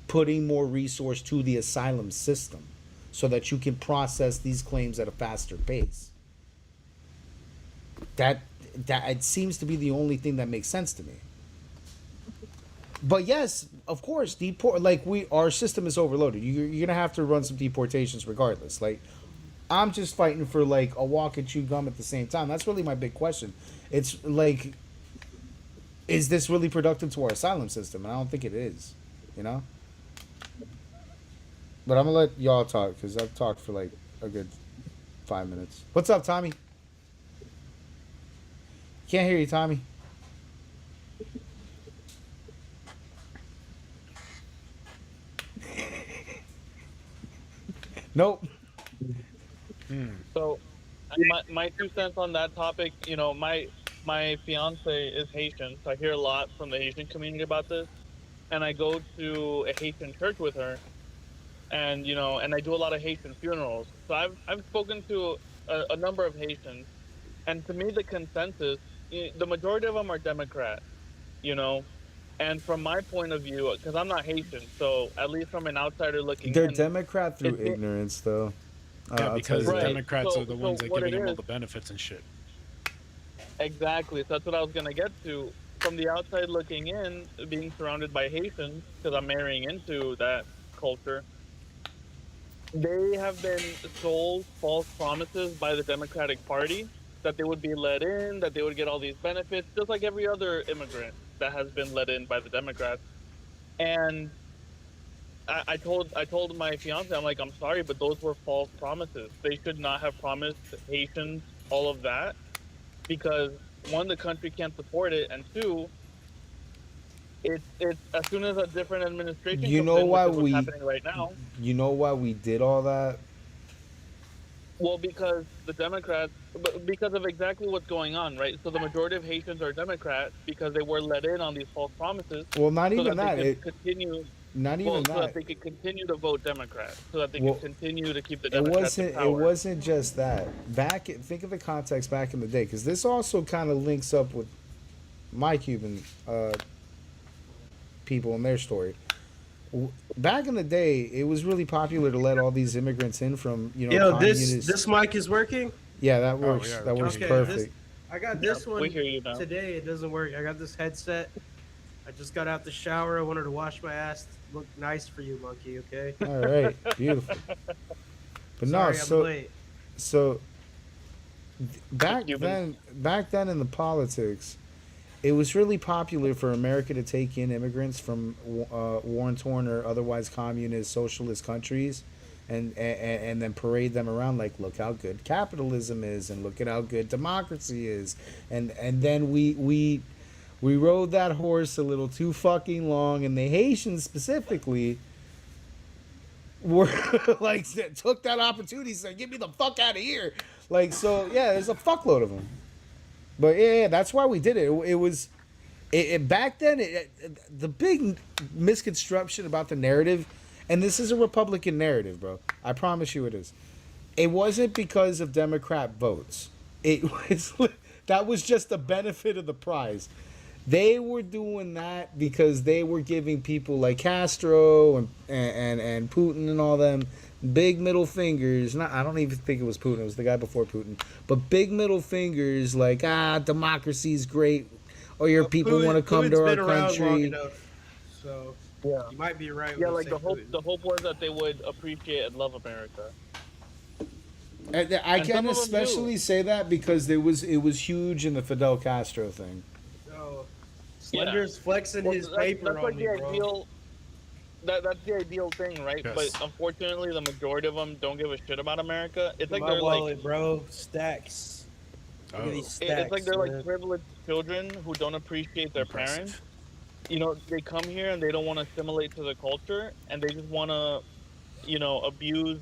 putting more resource to the asylum system so that you can process these claims at a faster pace. that it seems to be the only thing that makes sense to me. But yes, of course, our system is overloaded. You're gonna have to run some deportations regardless. Like, I'm just fighting for like a walk and chew gum at the same time. That's really my big question. It's like, is this really productive to our asylum system? And I don't think it is. You know. But I'm gonna let y'all talk because I've talked for like a good 5 minutes. What's up, Tommy? Can't hear you, Tommy. Nope. So, my 2 cents on that topic. You know, my fiance is Haitian, so I hear a lot from the Haitian community about this. And I go to a Haitian church with her, and and I do a lot of Haitian funerals. So I've spoken to a number of Haitians, and to me the consensus, the majority of them are Democrat. You know, and from my point of view, because I'm not Haitian, so at least from an outsider looking They're in, Democrat through ignorance, though. Yeah, because the Right. Democrats So- are the so ones that what giving it them all is- the benefits and shit. Exactly. So that's what I was gonna get to. From the outside looking in, being surrounded by Haitians, because I'm marrying into that culture, they have been sold false promises by the Democratic Party that they would be let in, that they would get all these benefits, just like every other immigrant that has been let in by the Democrats. And I told my fiance, I'm like, I'm sorry, but those were false promises. They should not have promised Haitians all of that because one, the country can't support it, and two, it's as soon as a different administration You comes know in, why which is what's we? happening right now. You know why we did all that? Well, because the Democrats, because of exactly what's going on, right? So the majority of Haitians are Democrats because they were let in on these false promises. Well, not so even that. that. They could continue. Not even So that that. they could continue to vote Democrat, so that they Well, could continue to keep the It Democrats in wasn't. power. It wasn't just that. Think of the context back in the day, because this also kind of links up with my Cuban people and their story. Back in the day, it was really popular to let all these immigrants in from Yo, communist. this mic is working. Yeah, that works. That works perfect. I got this Yeah, one we hear you now. today. It doesn't work. I got this headset. I just got out the shower. I wanted to wash my ass. Look nice for you, monkey. Okay. All right, beautiful. But Sorry, no, I'm late. so back then in the politics, it was really popular for America to take in immigrants from war-torn or otherwise communist, socialist countries, and then parade them around like, look how good capitalism is, and look at how good democracy is, and then we rode that horse a little too fucking long, and the Haitians specifically were like took that opportunity, said, "Get me the fuck out of here!" Like, so yeah, there's a fuckload of them. But yeah, that's why we did it. It was back then. The big misconception about the narrative, and this is a Republican narrative, bro. I promise you, it is. It wasn't because of Democrat votes. It was that was just the benefit of the prize. They were doing that because they were giving people like Castro and Putin and all them big middle fingers. I don't even think it was Putin. It was the guy before Putin. But big middle fingers like, democracy's great. Or your people want to come Putin's to our been around long country. enough, so Yeah. you might be right. Yeah, when like you the say hope. Putin. The hope was that they would appreciate and love America. And I And can some of them especially say that because it was huge in the Fidel Castro thing. So Slender's flexing his paper that's on like me, the bro. ideal. That's the ideal thing, right? Yes. But unfortunately, the majority of them don't give a shit about America. It's like My they're wallet, like bro. Stacks. Look at these stacks. it's like they're man. like privileged children who don't appreciate their parents. You know, they come here and they don't want to assimilate to the culture, and they just want to, abuse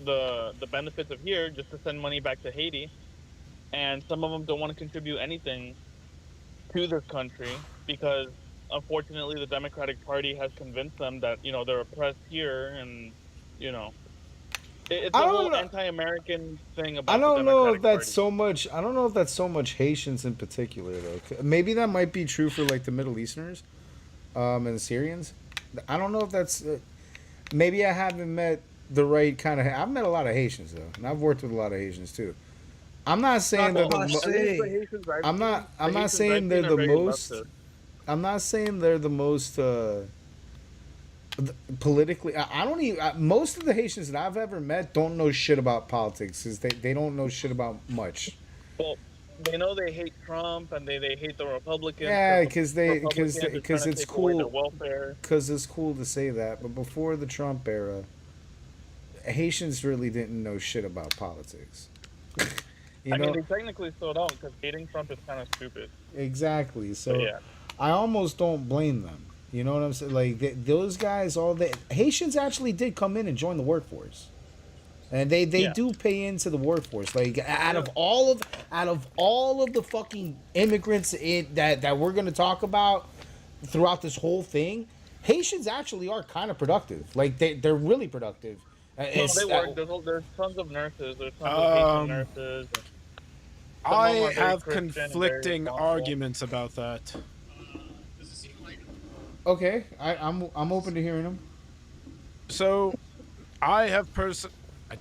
the benefits of here just to send money back to Haiti. And some of them don't want to contribute anything to this country because, unfortunately, the Democratic Party has convinced them that they're oppressed here, and it's a whole anti-American thing about. I don't the know Democratic if that's Party. so much. I don't know if that's so much Haitians in particular, though. Maybe that might be true for like the Middle Easterners, and the Syrians. I don't know if that's. Maybe I haven't met the right kind of. I've met a lot of Haitians though, and I've worked with a lot of Haitians too. I'm not saying they're the I'm not saying they're the most. I'm not saying they're the most politically. I don't even. Most of the Haitians that I've ever met don't know shit about politics. Cause they don't know shit about much. Well, they know they hate Trump and they hate the Republicans. Yeah, because it's cool. Welfare. Because it's cool to say that. But before the Trump era, Haitians really didn't know shit about politics. I mean, they technically still don't, because hating Trump is kind of stupid. Exactly. So yeah. I almost don't blame them. You know what I'm saying? Like those guys, Haitians actually did come in and join the workforce, and they do pay into the workforce. Like out of all of the fucking immigrants that we're gonna talk about throughout this whole thing, Haitians actually are kind of productive. Like they're really productive. No, they work. There's tons of nurses. There's tons of Haitian nurses. I have conflicting arguments about that. Okay, I'm open to hearing them. So, I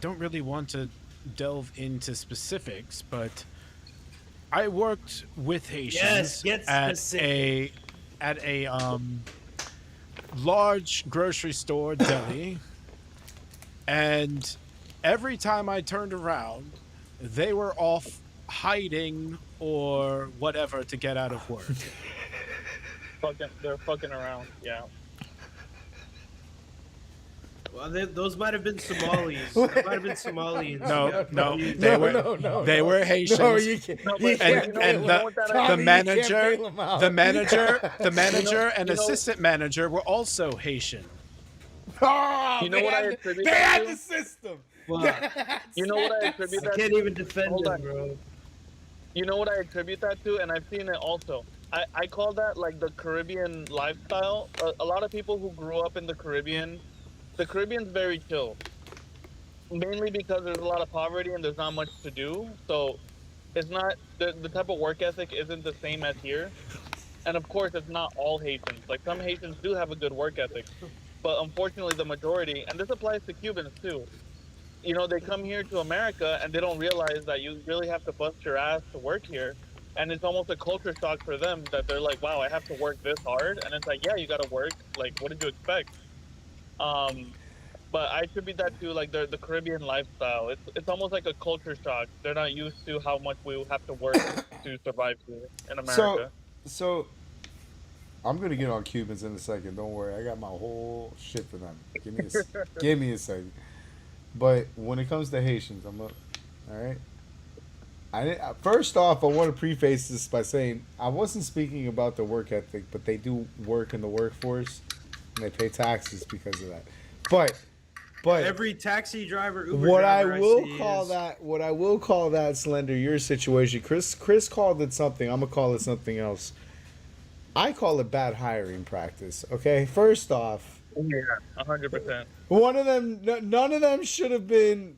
don't really want to delve into specifics, but I worked with Haitians at a large grocery store deli, and every time I turned around, they were off hiding or whatever to get out of work. They're fucking around, yeah. Well, those might have been Somalis. Might have been Somalians. They were Haitians. No, you can't. And the manager and assistant manager were also Haitian. Oh, you know what I attribute they that had to? the system. You know what I attribute that to? I can't even defend them, bro. You know what I attribute that to? And I've seen it also. I call that like the Caribbean lifestyle. A lot of people who grew up in the Caribbean's very chill. Mainly because there's a lot of poverty and there's not much to do. So it's not, the type of work ethic isn't the same as here. And of course, it's not all Haitians. Like some Haitians do have a good work ethic. But unfortunately, the majority, and this applies to Cubans too, you know, they come here to America and they don't realize that you really have to bust your ass to work here. And it's almost a culture shock for them that they're like, wow, I have to work this hard. And it's like, yeah, you got to work. Like, what did you expect? But I attribute that to like the Caribbean lifestyle. It's almost like a culture shock. They're not used to how much we have to work to survive here in America. So I'm gonna get on Cubans in a second. Don't worry, I got my whole shit for them. Give me a second. But when it comes to Haitians, all right. First off, I want to preface this by saying I wasn't speaking about the work ethic, but they do work in the workforce and they pay taxes because of that. But every taxi driver, Uber what driver I will call that, Slender, your situation. Chris called it something. I'm gonna call it something else. I call it bad hiring practice. Okay, first off, yeah, 100%. None of them should have been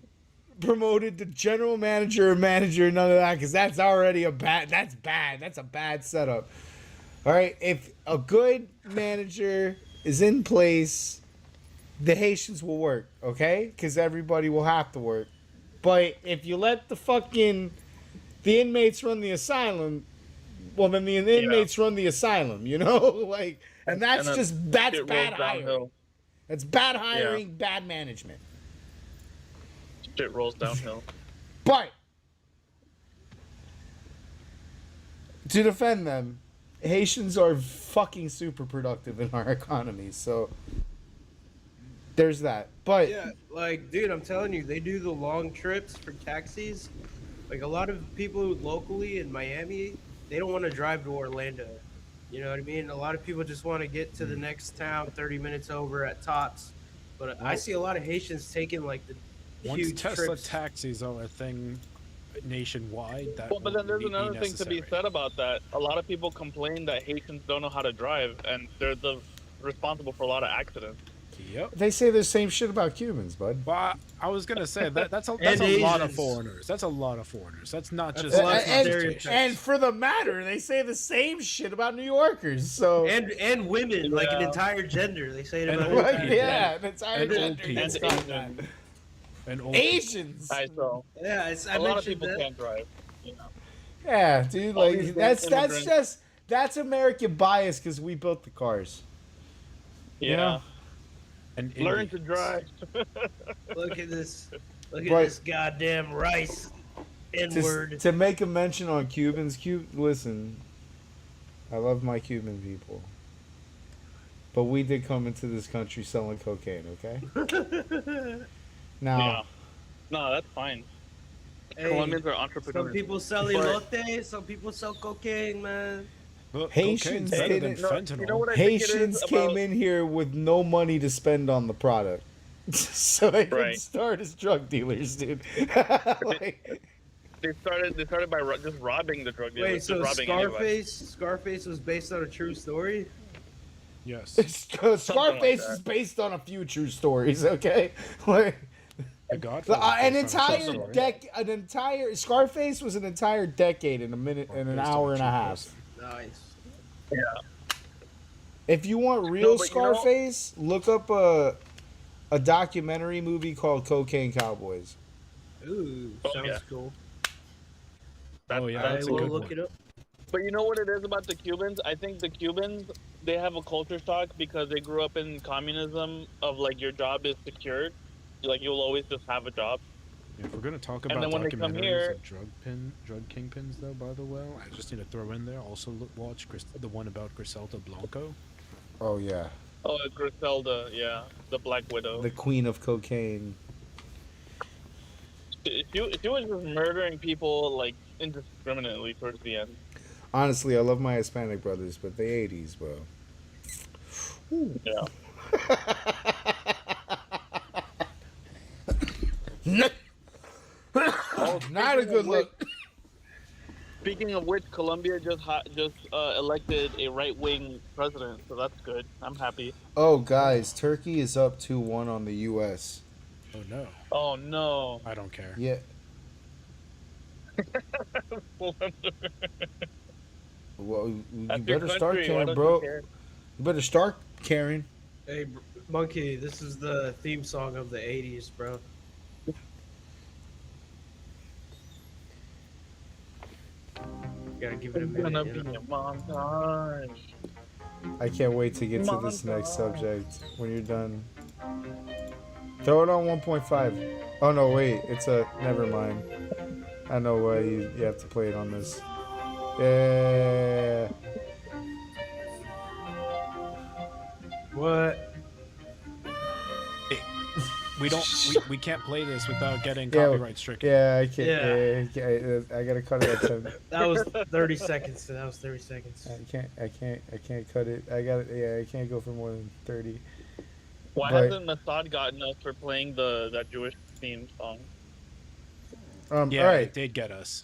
promoted to general manager or manager. None of that, because that's already bad. That's a bad setup. All right, if a good manager is in place, the Haitians will work, okay? Because everybody will have to work. But if you let the inmates run the asylum, well, then the inmates run the asylum, you know? Like, and that's bad hiring. That's bad hiring, bad management. Shit rolls downhill. But to defend them, Haitians are fucking super productive in our economy, so there's that. But yeah, like, dude, I'm telling you, they do the long trips for taxis. Like, a lot of people locally in Miami, they don't want to drive to Orlando. You know what I mean? A lot of people just want to get to the next town 30 minutes over at tops. But I see a lot of Haitians taking like the huge Tesla trips. taxis are a thing nationwide, but then there's another thing to be said about that. A lot of people complain that Haitians don't know how to drive, and they're responsible for a lot of accidents. Yep. They say the same shit about Cubans, bud. Well, I was gonna say that's a lot of foreigners. That's a lot of foreigners. That's not just and for the matter, they say the same shit about New Yorkers. So and women, like an entire gender, they say it about an entire gender. And old Asians. So Yeah, I a lot of mentioned people that. can't drive. You know. Yeah, dude. All these Like immigrants. that's American bias because we built the cars. Yeah. You know? And Learn to drive. Look at this. Look at But- this goddamn rice N-word. To make a mention on Cubans, listen, I love my Cuban people, but we did come into this country selling cocaine. Okay. Now. Yeah. No, that's fine. Hey, Colombians are entrepreneurs. some people sell elote, some people sell cocaine, man. Haitians didn't. You know what I think it is Haitians about- came in here with no money to spend on the product, so they could Right. start as drug dealers, dude. Like, They started by just robbing the drug dealers. Wait, just so robbing anybody. Scarface was based on a true story? Yes. Scarface that. is based on a few true stories. Okay, like. The Godfather. An entire Scarface was an entire decade in a minute and an hour and a half. Nice. Yeah. If you want real but you know- Scarface, look up a documentary movie called Cocaine Cowboys. Ooh, sounds cool. Oh yeah, I that's a will good look one. it up. But you know what it is about the Cubans? I think the Cubans, they have a culture shock because they grew up in communism of like your job is secured. Like you'll always just have a job. If we're gonna talk And about then when they come documentaries here- of drug kingpins, though, by the way, I just need to throw in there. Also, watch the one about Griselda Blanco. Oh yeah, Oh, Griselda, yeah, the Black Widow. the queen of cocaine. She was just murdering people like indiscriminately towards the end. Honestly, I love my Hispanic brothers, but they 80s, bro. Yeah. Not a good look. Speaking of which, Colombia just elected a right-wing president, so that's good. I'm happy. Oh, guys, Turkey is up 2-1 on the U.S. Oh no. Oh no. I don't care. Yeah. Well, you That's better your start country, why caring, don't bro. you care? You better start caring. Hey, Monkey, this is the theme song of the 80s, bro. Gotta give it a It's minute. gonna you be know? a montage. I can't wait to get to this next subject when you're done. Throw it on 1.5. Oh no, wait, it's a. Never mind. I know why you have to play it on this. Yeah. What? We can't play this without getting Yeah, copyright stricken. Yeah, I can't. Yeah. I gotta cut it at 10. That was 30 seconds. That was 30 seconds. I can't cut it. I got it. Yeah, I can't go for more than 30. Why But- hasn't Assad gotten us for playing that Jewish theme song? Yeah, all right. they'd get us.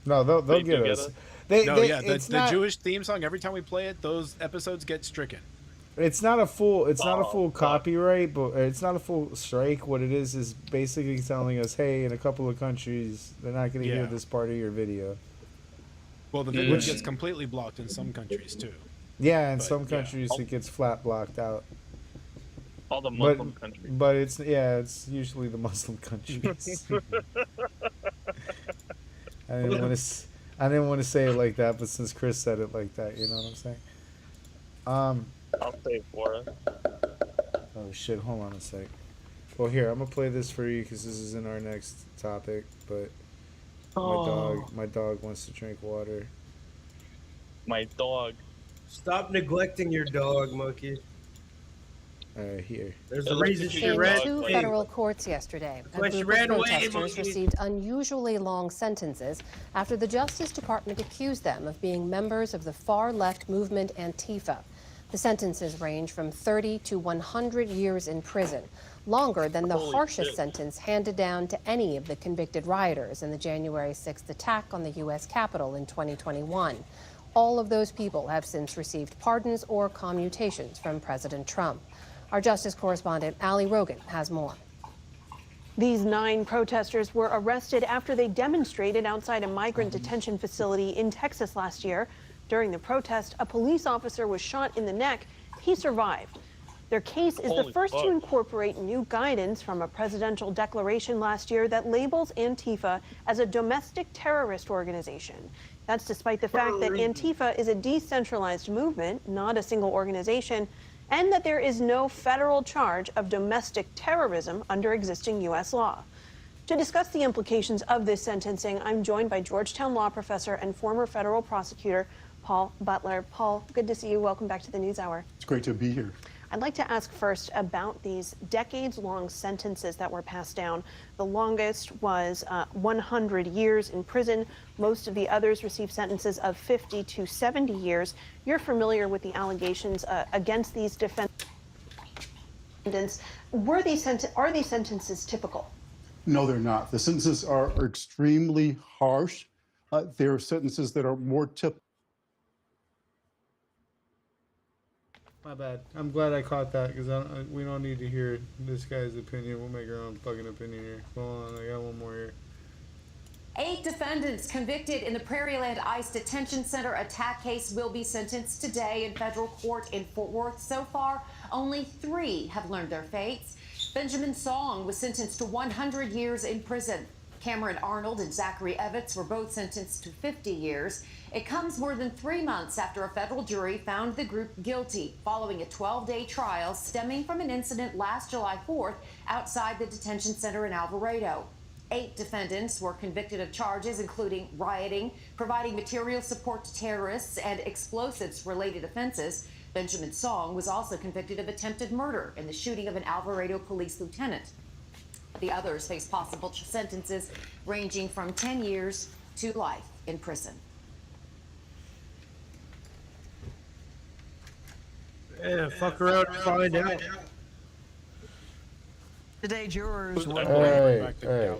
No, they'll They get do get us. us? It's The not, Jewish theme song. Every time we play it, those episodes get stricken. It's not a full. It's not a Oh, full fuck. copyright, but it's not a full strike. What it is basically telling us, hey, in a couple of countries, they're not going to hear Yeah. this part of your video. Well, the video Which- gets completely blocked in some countries too. Yeah, in But, some yeah. countries it gets flat blocked out. All the But Muslim countries. but it's usually the Muslim countries. I didn't want to say it like that, but since Chris said it like that, you know what I'm saying? I'll say it for us. Oh shit! Hold on a sec. Well, here I'm gonna play this for you because this is in our next topic. But my dog wants to drink water. My dog. Stop neglecting your dog, Monkey. Here. There's a reason she In ran. two federal courts yesterday, a Well, she group ran of away, protesters monkey. received unusually long sentences after the Justice Department accused them of being members of the far-left movement Antifa. The sentences range from 30 to 100 years in prison, longer than the harshest sentence handed down to any of the convicted rioters in the January 6th attack on the U.S. Capitol in 2021. All of those people have since received pardons or commutations from President Trump. Our justice correspondent, Ali Rogan, has more. These 9 protesters were arrested after they demonstrated outside a migrant detention facility in Texas last year. During the protest, a police officer was shot in the neck. He survived. Their case is the first to incorporate new guidance from a presidential declaration last year that labels Antifa as a domestic terrorist organization. That's despite the fact that Antifa is a decentralized movement, not a single organization, and that there is no federal charge of domestic terrorism under existing U.S. law. To discuss the implications of this sentencing, I'm joined by Georgetown law professor and former federal prosecutor Paul Butler. Paul, good to see you. Welcome back to the NewsHour. It's great to be here. I'd like to ask first about these decades-long sentences that were passed down. The longest was 100 years in prison. Most of the others received sentences of 50 to 70 years. You're familiar with the allegations against these defendants. Are these sentences typical? No, they're not. The sentences are extremely harsh. They're sentences that are more typical. My bad. I'm glad I caught that because we don't need to hear this guy's opinion. We'll make our own fucking opinion here. Hold on, I got one more here. 8 defendants convicted in the Prairieland ICE detention center attack case will be sentenced today in federal court in Fort Worth. So far, only 3 have learned their fates. Benjamin Song was sentenced to 100 years in prison. Cameron Arnold and Zachary Evans were both sentenced to 50 years. It comes more than 3 months after a federal jury found the group guilty following a 12-day trial stemming from an incident last July 4th outside the detention center in Alvarado. 8 defendants were convicted of charges including rioting, providing material support to terrorists, and explosives-related offenses. Benjamin Song was also convicted of attempted murder in the shooting of an Alvarado police lieutenant. The others face possible sentences ranging from 10 years to life in prison. Yeah, fuck around and find out. Today, jurors were Hey.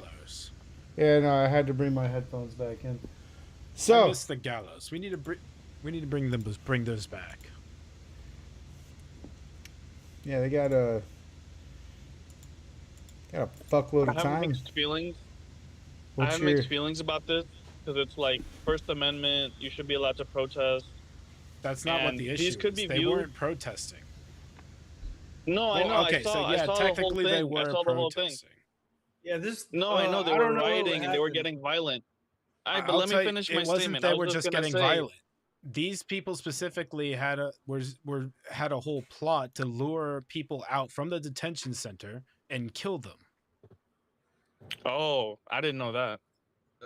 Yeah, no, I had to bring my headphones back in. So I miss the gallows. We need to bring those back. Yeah, they got a fuckload of I have time. mixed feelings. What's I have your- mixed feelings about this because it's like First Amendment. You should be allowed to protest. That's not what And the issue these could is. be They viewed- weren't protesting. No, I Well, know. okay, I saw, so yeah, I saw technically the whole they thing. were I saw the whole thing. protesting. Yeah, this. No, I know they I were don't know what rioting and they were happened. getting violent. But I'll let tell me you, finish it my wasn't statement. they I was were just just gonna getting say, violent. These people specifically had a whole plot to lure people out from the detention center and kill them. Oh, I didn't know that.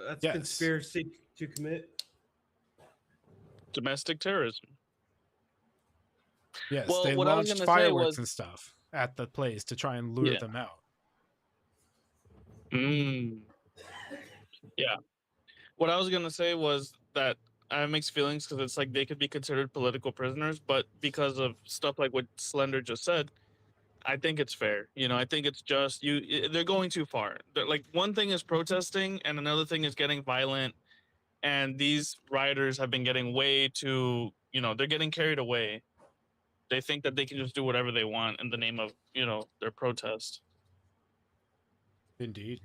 That's Yes. conspiracy to commit. Domestic terrorism. Yes, Well, they what I was launched gonna say fireworks was- and stuff at the place to try and lure Yeah. them out. Yeah. What I was gonna say was that I have mixed feelings because it's like they could be considered political prisoners, but because of stuff like what Slender just said, I think it's fair. You know, I think it's just they're going too far. They're, like one thing is protesting, and another thing is getting violent. And these rioters have been getting way too. You know, they're getting carried away. They think that they can just do whatever they want in the name of their protest. Indeed.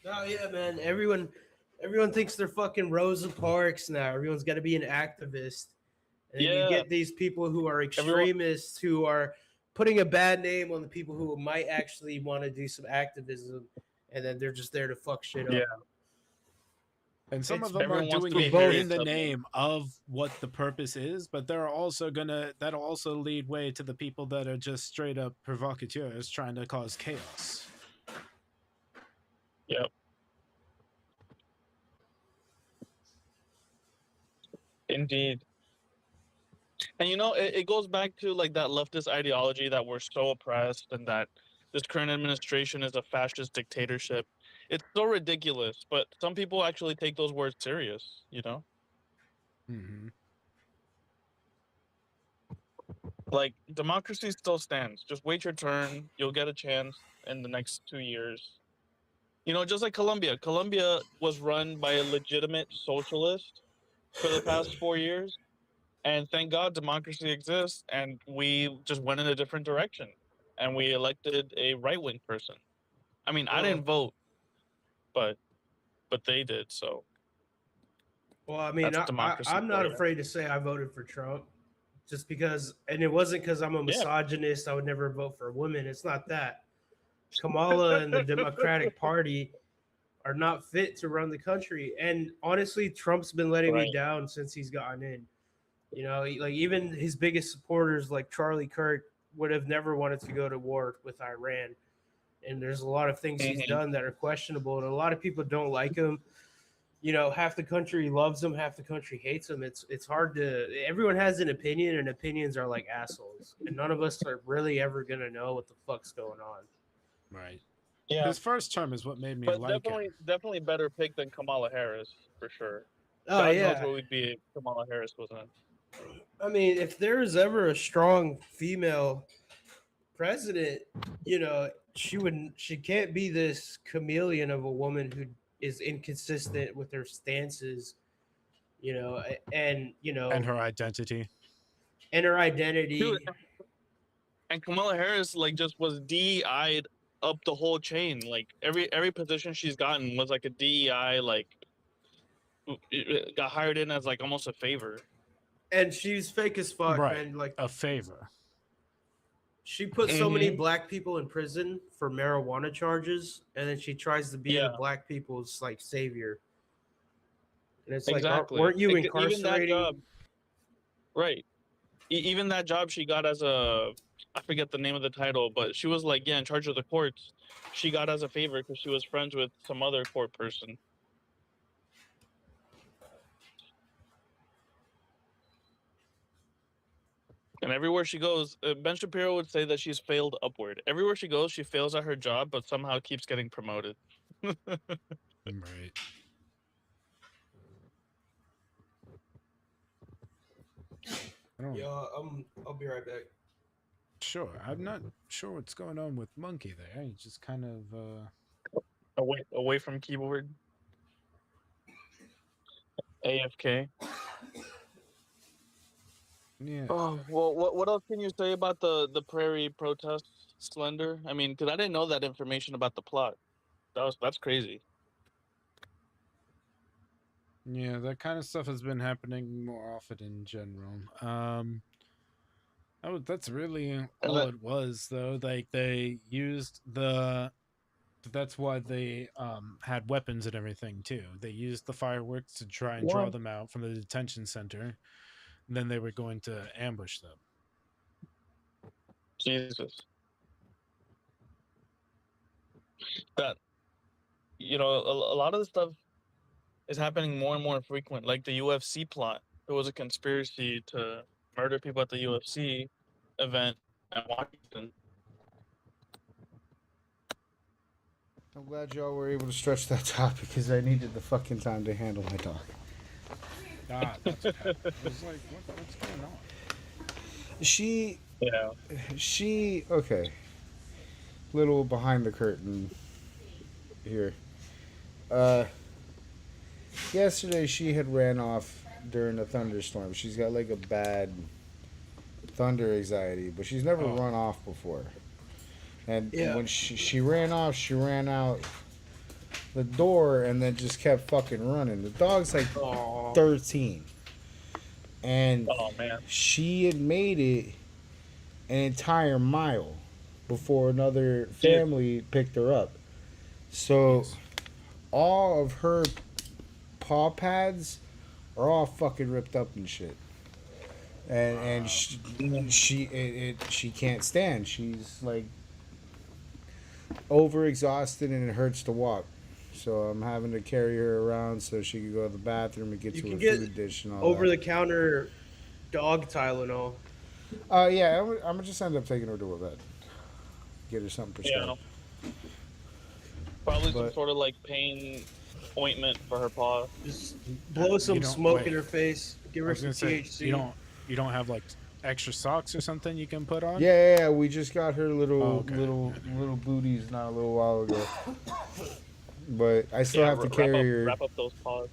Oh yeah, man. Everyone thinks they're fucking Rosa Parks now. Everyone's got to be an activist. And then you Yeah. get these people who are extremists who are putting a bad name on the people who might actually want to do some activism, and then they're just there to fuck shit up. Yeah. And some It's- of them are everyone wants doing to be it very in the acceptable. name of what the purpose is, but they're also that'll also lead way to the people that are just straight up provocateurs trying to cause chaos. Yep. Indeed. And it goes back to like that leftist ideology that we're so oppressed and that this current administration is a fascist dictatorship. It's so ridiculous, but some people actually take those words serious, Mm-hmm. Like democracy still stands. Just wait your turn. You'll get a chance in the next 2 years. Just like Colombia. Colombia was run by a legitimate socialist for the past 4 years. And thank God democracy exists, and we just went in a different direction. And we elected a right-wing person. I mean, I didn't vote, but they did, so. Well, I mean, That's democracy I'm not for you. afraid to say I voted for Trump. just because, and it wasn't because I'm a misogynist. I would never vote for a woman. It's not that. Kamala and the Democratic Party are not fit to run the country. And honestly, Trump's been letting me down since he's gotten in. You know, like even his biggest supporters, like Charlie Kirk, would have never wanted to go to war with Iran. And there's a lot of things he's done that are questionable, and a lot of people don't like him. You know, half the country loves him, half the country hates him. It's hard to. Everyone has an opinion, and opinions are like assholes, and none of us are really ever gonna know what the fuck's going on. Right. Yeah. His first term is what made me But like him. definitely better pick than Kamala Harris for sure. Oh, God knows yeah. what we'd be if Kamala Harris wasn't. I mean, if there was ever a strong female president, you know, she can't be this chameleon of a woman who is inconsistent with her stances, you know, and you know, And her identity. and her identity. Dude, and Kamala Harris like just was DEI'd up the whole chain. Like every position she's gotten was like a DEI, like got hired in as like almost a favor. And she's fake as fuck, Right. man. Like a favor. She put so many black people in prison for marijuana charges, and then she tries to be the black people's like savior. And it's Exactly. like, weren't you Even that incarcerating? job, right? Even that job she got as a, I forget the name of the title, but she was like, in charge of the courts. She got as a favor because she was friends with some other court person. And everywhere she goes, Ben Shapiro would say that she's failed upward. Everywhere she goes, she fails at her job, but somehow keeps getting promoted. Right. Yeah, I'll be right back. Sure. I'm not sure what's going on with Monkey there. He just kind of away from keyboard. AFK. Yeah. Oh well, what else can you say about the prairie protests, Slender? I mean, because I didn't know that information about the plot. That's crazy. Yeah, that kind of stuff has been happening more often in general. That's really all it was, though. Like they used that's why they had weapons and everything too. They used the fireworks to try and draw them out from the detention center. And then they were going to ambush them. Jesus. That, you know, a lot of the stuff is happening more and more frequent. Like the UFC plot. There was a conspiracy to murder people at the UFC event at Washington. I'm glad y'all were able to stretch that topic because I needed the fucking time to handle my dog. Ah, that's what happened. I was like, what's going on? She okay. Little behind the curtain here. Yesterday she had ran off during a thunderstorm. She's got like a bad thunder anxiety, but she's never run off before. And when she ran off, she ran out the door and then just kept fucking running. The dog's like 13. And she had made it an entire mile before another family picked her up. So all of her paw pads are all fucking ripped up and shit. And she can't stand. She's like overexhausted and it hurts to walk. So I'm having to carry her around so she can go to the bathroom and get to her food dish and all over that. the counter dog Tylenol. Yeah, I'm gonna just end up taking her to a vet. Get her something prescribed. Yeah. Probably some sort of like pain ointment for her paw. Just blow some smoke in her face. Give her some THC. You don't have like extra socks or something you can put on? Yeah, we just got her little booties not a little while ago. But I still have to carry her. Wrap up those paws.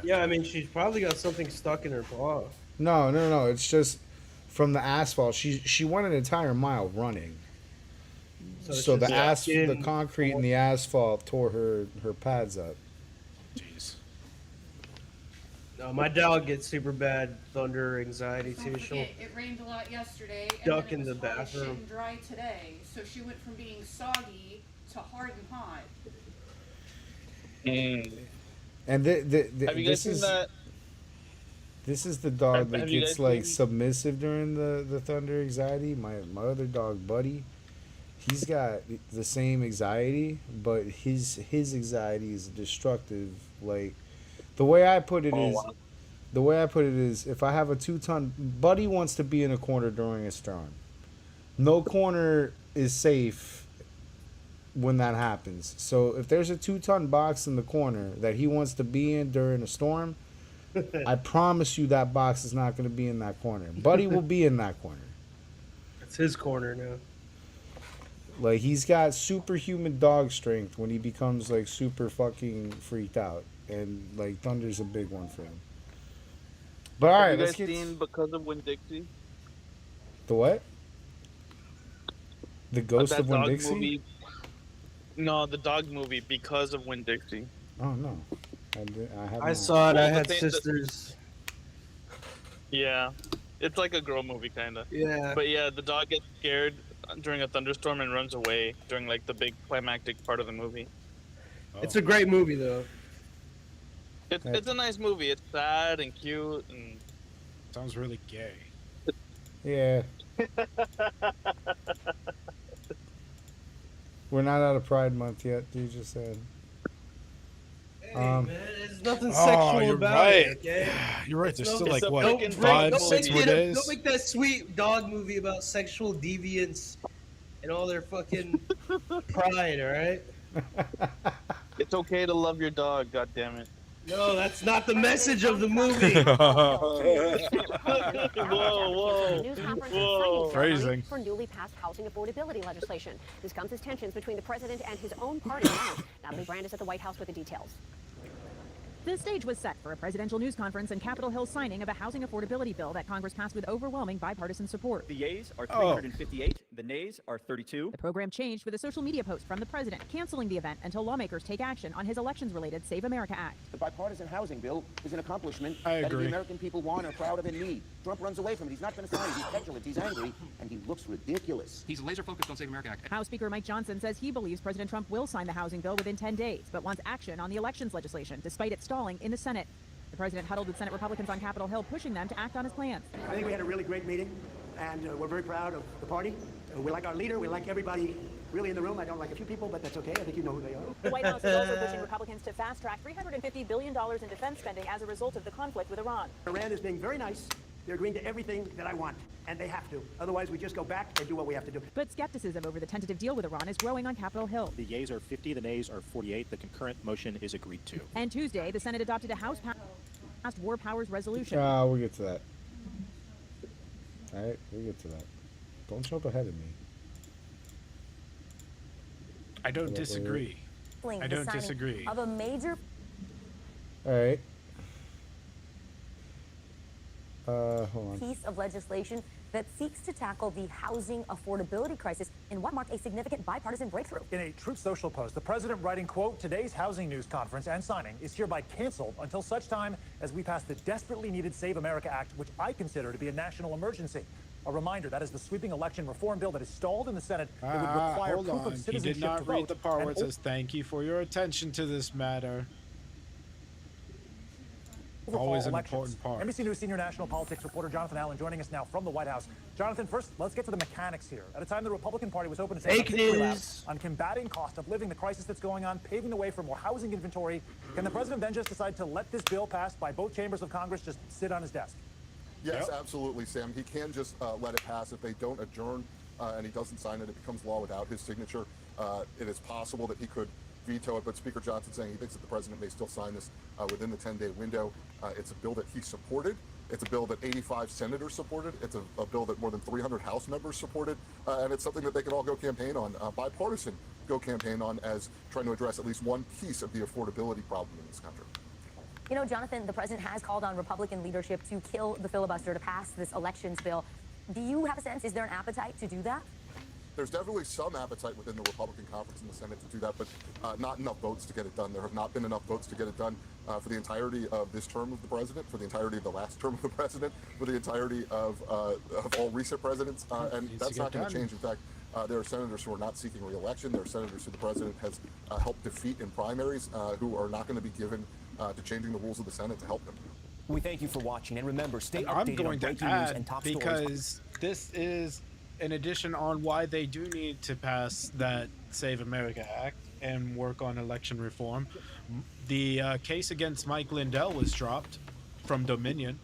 Yeah, I mean she's probably got something stuck in her paw. No. It's just from the asphalt. She went an entire mile running. So the concrete and the asphalt tore her pads up. Jeez. My dog gets super bad thunder anxiety Don't too. She'll forget, it rained a lot yesterday, and duck then in it the was hard as shit bathroom. and dry today. So she went from being soggy to hard and hot. And Have you guys seen that? this is the dog that Have you gets guys like seen? submissive during the thunder anxiety. My other dog, Buddy, he's got the same anxiety, but his anxiety is destructive. Like the way I put it is, the way I put it is, if I have a 2-ton, Buddy wants to be in a corner during a storm. No corner is safe when that happens. So if there's a 2-ton box in the corner that he wants to be in during a storm, I promise you that box is not going to be in that corner. Buddy will be in that corner. It's his corner now. Like he's got superhuman dog strength when he becomes like super fucking freaked out, and like thunder's a big one for him. But all right, Have you let's guys get seen Because of Winn-Dixie? the what? The Ghost That of Winn dog Dixie? movie. No, the dog movie Because of Winn-Dixie. Oh no, I have. I saw it. I Well, had the thing- sisters. Yeah, it's like a girl movie kind of. Yeah. But yeah, the dog gets scared during a thunderstorm and runs away during like the big climactic part of the movie. It's a great movie though. It's a nice movie. It's sad and cute and Sounds really gay. Yeah. We're not out of Pride Month yet. You just said. Man, there's nothing Oh, sexual you're about right. it. Okay? You're right. There's It's still no- like it's a what fucking 5-6 more days. Don't make that sweet dog movie about sexual deviance and all their fucking pride. All right. it's okay to love your dog. God damn it. No, that's not the message of the movie. Whoa. Phrasing. For newly passed housing affordability legislation. This comes as tensions between the president and his own party. Natalie Brand is at the White House with the details. The stage was set for a presidential news conference and Capitol Hill signing of a housing affordability bill that Congress passed with overwhelming bipartisan support. The yeas are 358, the nays are 32. The program changed with a social media post from the president canceling the event until lawmakers take action on his elections-related Save America Act. The bipartisan housing bill is an accomplishment I that the agree. American people want, are proud of, and need. Trump runs away from it. He's not going to sign it. He's petulant. He's angry, and he looks ridiculous. He's laser-focused on Save America Act. House Speaker Mike Johnson says he believes President Trump will sign the housing bill within 10 days, but wants action on the elections legislation, despite it stalling in the Senate. The president huddled with Senate Republicans on Capitol Hill, pushing them to act on his plans. I think we had a really great meeting, and we're very proud of the party. We like our leader. We like everybody really in the room. I don't like a few people, but that's okay. I think you know who they are. The White House is also pushing Republicans to fast-track $350 billion in defense spending as a result of the conflict with Iran. Iran is being very nice. They're agreeing to everything that I want, and they have to. Otherwise, we just go back and do what we have to do. But skepticism over the tentative deal with Iran is growing on Capitol Hill. The yeas are 50, the nays are 48. The concurrent motion is agreed to. And Tuesday, the Senate adopted a House-passed war powers resolution. We'll get to that. All right, we'll get to that. Don't jump ahead of me. I don't disagree. I don't disagree. Of a major All right. Hold on. piece of legislation that seeks to tackle the housing affordability crisis in what marked a significant bipartisan breakthrough. In a Truth Social post, the president writing, quote, today's housing news conference and signing is hereby canceled until such time as we pass the desperately needed Save America Act, which I consider to be a national emergency. A reminder, that is the sweeping election reform bill that is stalled in the Senate that would require Hold proof on. of He citizenship did not to read vote the part where it and says, thank you for your attention to this matter. overfall Always an elections. important part. NBC News senior national politics reporter Jonathan Allen joining us now from the White House. Jonathan, first, let's get to the mechanics here. At a time the Republican Party was hoping to take Fake a victory lap news. on combating cost of living, the crisis that's going on, paving the way for more housing inventory, can the president then just decide to let this bill passed by both chambers of Congress just sit on his desk? Yes, absolutely, Sam. He can just let it pass. If they don't adjourn and he doesn't sign it, it becomes law without his signature. It is possible that he could veto it, but Speaker Johnson saying he thinks that the president may still sign this within the 10-day window. It's a bill that he supported. It's a bill that 85 senators supported. It's a bill that more than 300 House members supported. And it's something that they can all go campaign on, bipartisan go campaign on, as trying to address at least one piece of the affordability problem in this country. You know, Jonathan, the president has called on Republican leadership to kill the filibuster to pass this elections bill. Do you have a sense, is there an appetite to do that? there's definitely some appetite within the Republican conference in the Senate to do that, but not enough votes to get it done. There have not been enough votes to get it done for the entirety of this term of the president, for the entirety of the last term of the president, for the entirety of all recent presidents, and that's not going to change. In fact, there are senators who are not seeking re-election. There are senators who the president has helped defeat in primaries who are not going to be given to changing the rules of the Senate to help them. We thank you for watching, and remember, stay updated I'm going on to breaking news add, and top because stories. this is an addition on why they do need to pass that Save America Act and work on election reform. The case against Mike Lindell was dropped from Dominion.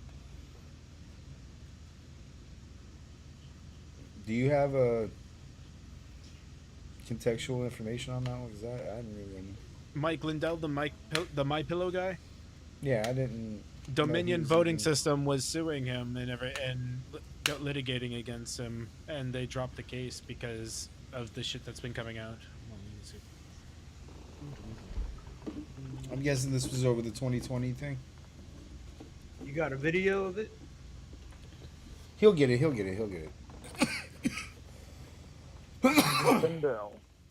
Do you have a contextual information on that one? Because I didn't really. Mike Lindell, the My Pillow guy. Yeah, I didn't. Dominion voting system was suing him and litigating against him, and they dropped the case because of the shit that's been coming out. I'm guessing this was over the 2020 thing. You got a video of it? He'll get it. He'll get it. He'll get it.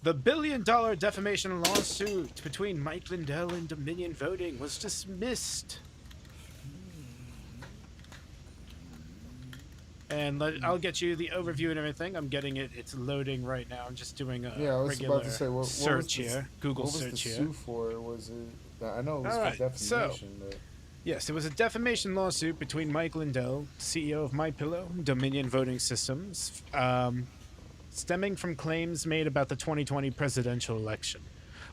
The billion-dollar defamation lawsuit between Mike Lindell and Dominion Voting was dismissed. And I'll get you the overview and everything. I'm getting it. It's loading right now. I'm just doing a regular search here. Google search here. What was the sue for? Was it? I know it was for defamation. But... Yes, it was a defamation lawsuit between Mike Lindell, CEO of MyPillow, Dominion Voting Systems, stemming from claims made about the 2020 presidential election.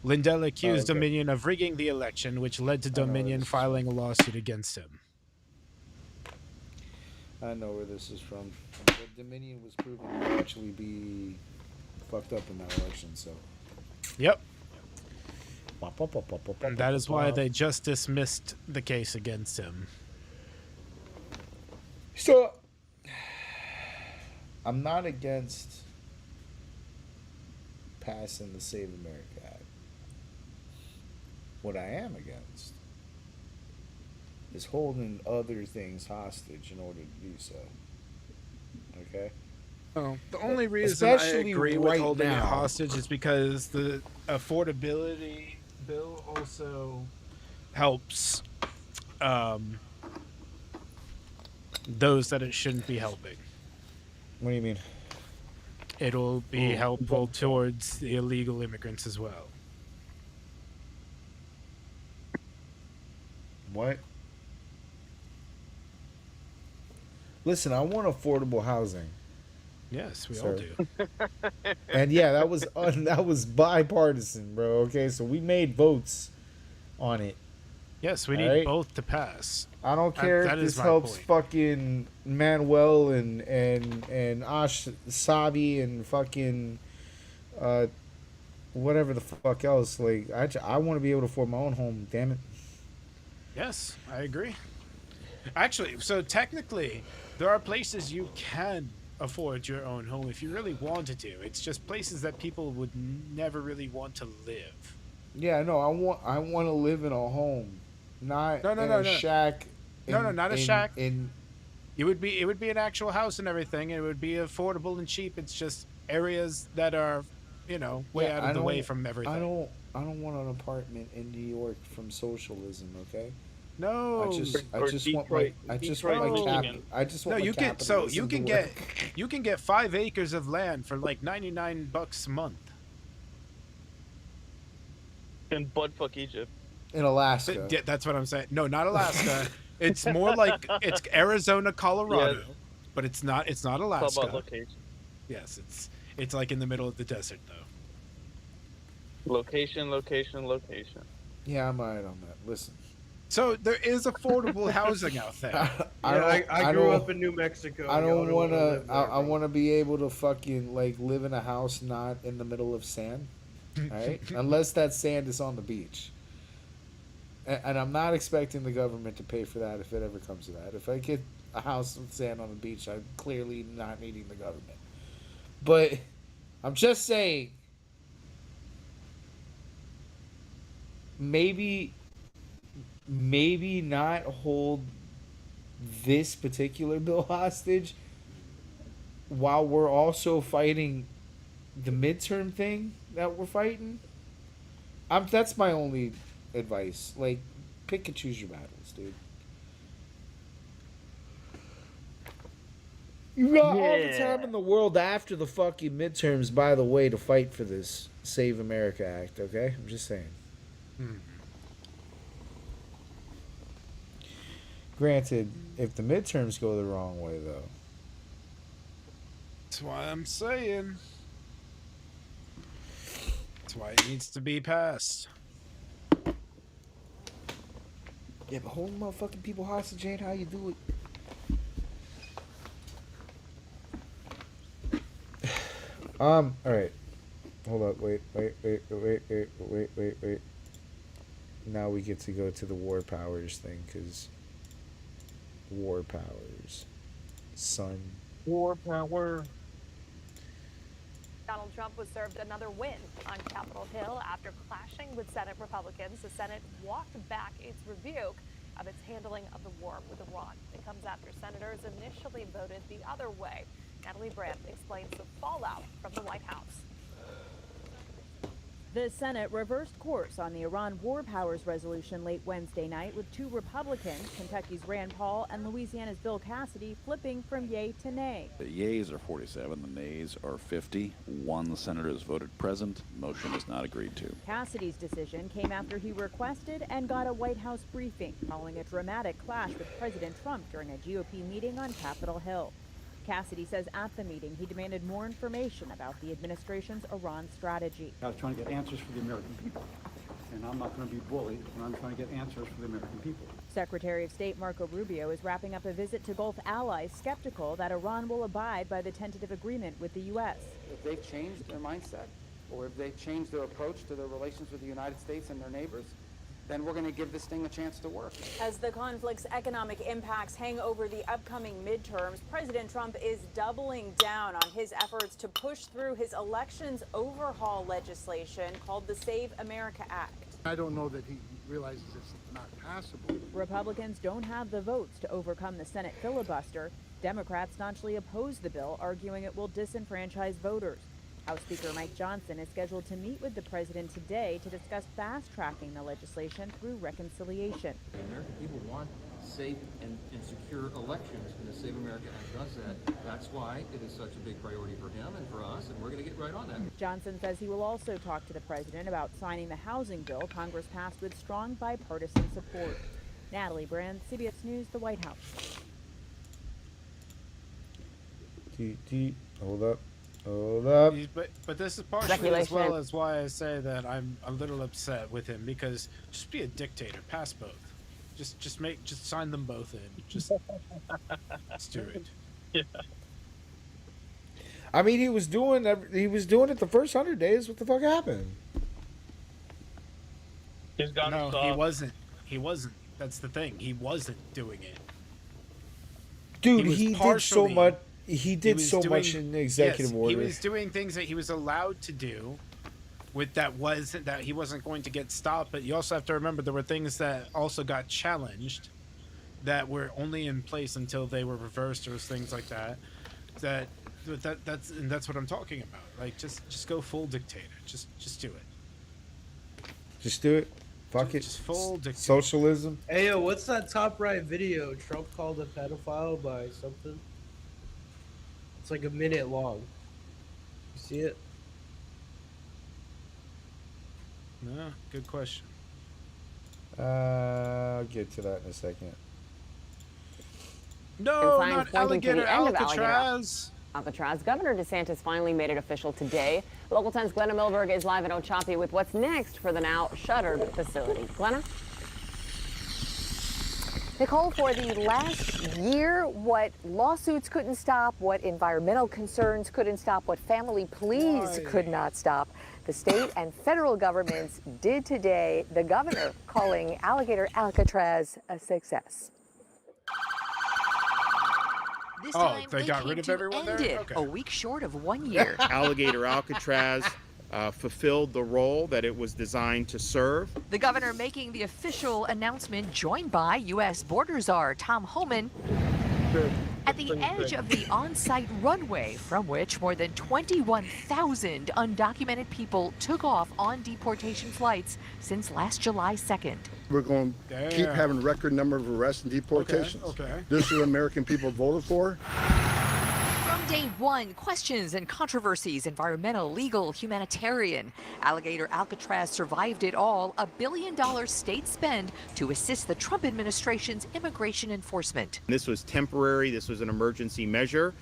Lindell accused Dominion of rigging the election, which led to Dominion filing a lawsuit against him. I know where this is from. But Dominion was proven to actually be fucked up in that election, so. Yep. And that is why they just dismissed the case against him. So, I'm not against passing the Save America Act. What I am against is holding other things hostage in order to do so. Okay? Oh, the only reason I agree with holding it hostage is because the affordability bill also helps those that it shouldn't be helping. What do you mean? It'll be helpful towards the illegal immigrants as well. What? Listen, I want affordable housing. Yes, we all do. And yeah, that was bipartisan, bro. Okay, so we made votes on it. Yes, we need both to pass. I don't care if this helps fucking Manuel and Ash Sabi and fucking whatever the fuck else. Like I want to be able to afford my own home. Damn it. Yes, I agree. Actually, so technically, there are places you can afford your own home if you really wanted to. It's just places that people would never really want to live. Yeah, no, I want to live in a home, not in a shack. Not a shack. It would be an actual house and everything. It would be affordable and cheap. It's just areas that are, way out of the way from everything. I don't want an apartment in New York from socialism. Okay. No, I just want my you can get 5 acres of land for like $99 a month. In buttfuck Egypt. In Alaska. Yeah, that's what I'm saying. No, not Alaska. It's more like it's Arizona, Colorado, but it's not Alaska. It's all about location. Yes, it's like in the middle of the desert though. Location. Yeah, I'm alright on that. Listen. So there is affordable housing out there. I grew up in New Mexico. I don't want to. I want to be able to fucking like live in a house not in the middle of sand, right? Unless that sand is on the beach. And I'm not expecting the government to pay for that if it ever comes to that. If I get a house with sand on the beach, I'm clearly not needing the government. But I'm just saying, maybe not hold this particular bill hostage while we're also fighting the midterm thing that we're fighting, that's my only advice. Like, pick and choose your battles, dude. You got all the time in the world after the fucking midterms, by the way, to fight for this Save America Act, okay? I'm just saying. Granted, if the midterms go the wrong way, though. That's why I'm saying. That's why it needs to be passed. Yeah, but holding motherfucking people hostage ain't how you do it. All right. Hold up. Wait. Now we get to go to the war powers thing, because war powers. Son. War power. Donald Trump was served another win on Capitol Hill after clashing with Senate Republicans. The Senate walked back its rebuke of its handling of the war with Iran. It comes after senators initially voted the other way. Natalie Brandt explains the fallout from the White House. The Senate reversed course on the Iran War Powers resolution late Wednesday night, with two Republicans, Kentucky's Rand Paul and Louisiana's Bill Cassidy, flipping from yay to nay. The yeas are 47, the nays are 50. One senator has voted present. Motion is not agreed to. Cassidy's decision came after he requested and got a White House briefing following a dramatic clash with President Trump during a GOP meeting on Capitol Hill. Cassidy says at the meeting he demanded more information about the administration's Iran strategy. I was trying to get answers for the American people, and I'm not going to be bullied when I'm trying to get answers for the American people. Secretary of State Marco Rubio is wrapping up a visit to Gulf allies skeptical that Iran will abide by the tentative agreement with the U.S. If they've changed their mindset, or if they've changed their approach to their relations with the United States and their neighbors, then we're going to give this thing a chance to work. As the conflict's economic impacts hang over the upcoming midterms, President Trump is doubling down on his efforts to push through his elections overhaul legislation called the Save America Act. I don't know that he realizes it's not passable. Republicans don't have the votes to overcome the Senate filibuster. Democrats staunchly oppose the bill, arguing it will disenfranchise voters. House Speaker Mike Johnson is scheduled to meet with the president today to discuss fast-tracking the legislation through reconciliation. The American people want safe and secure elections, and the Save America Act does that. That's why it is such a big priority for him and for us, and we're going to get right on that. Johnson says he will also talk to the president about signing the housing bill Congress passed with strong bipartisan support. Natalie Brand, CBS News, the White House. Hold up. Hold up. But this is partially as well as why I say that I'm a little upset with him, because just be a dictator, pass both. Just sign them both in. Just do it. Yeah. I mean, he was doing it the first 100 days. What the fuck happened? He's gone No, soft. he wasn't. That's the thing. He wasn't doing it. Dude, he did so much. He did so much in the executive order. He was doing things that he was allowed to do with that he wasn't going to get stopped. But you also have to remember there were things that also got challenged that were only in place until they were reversed, or things like that. That's what I'm talking about. Like, just go full dictator. Just do it. Just do it. Fuck it. Just full dictator. Socialism. Hey, yo, what's that top right video? Trump called a pedophile by something? It's like a minute long. You see it? No, good question. I'll get to that in a second. No, not Alligator Alcatraz. Alcatraz. Governor DeSantis finally made it official today. Local 10's Glenna Milberg is live in Ochopee with what's next for the now shuttered facility. Glenna? Nicole, for the last year, what lawsuits couldn't stop, what environmental concerns couldn't stop, what family pleas could not stop, the state and federal governments did today. The governor calling Alligator Alcatraz a success. This Oh, time they got rid of came to everyone end there? it Okay. a week short of 1 year. Alligator Alcatraz fulfilled the role that it was designed to serve. The governor making the official announcement, joined by U.S. Border Czar Tom Homan. at the edge of the on-site runway from which more than 21,000 undocumented people took off on deportation flights since last July 2nd. We're going to keep having record number of arrests and deportations. Okay. This is what American people voted for. From day one, questions and controversies, environmental, legal, humanitarian. Alligator Alcatraz survived it all, $1 billion state spend to assist the Trump administration's immigration enforcement. This was temporary, this was an emergency measure.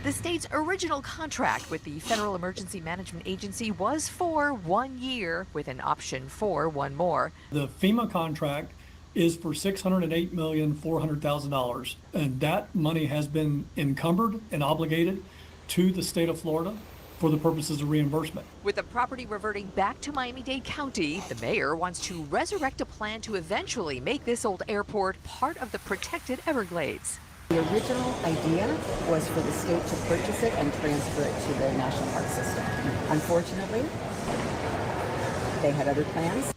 The state's original contract with the Federal Emergency Management Agency was for 1 year, with an option for one more. The FEMA contract is for $608,400,000, and that money has been encumbered and obligated to the state of Florida for the purposes of reimbursement. With the property reverting back to Miami-Dade County, the mayor wants to resurrect a plan to eventually make this old airport part of the protected Everglades. The original idea was for the state to purchase it and transfer it to the National Park System. Unfortunately, they had other plans.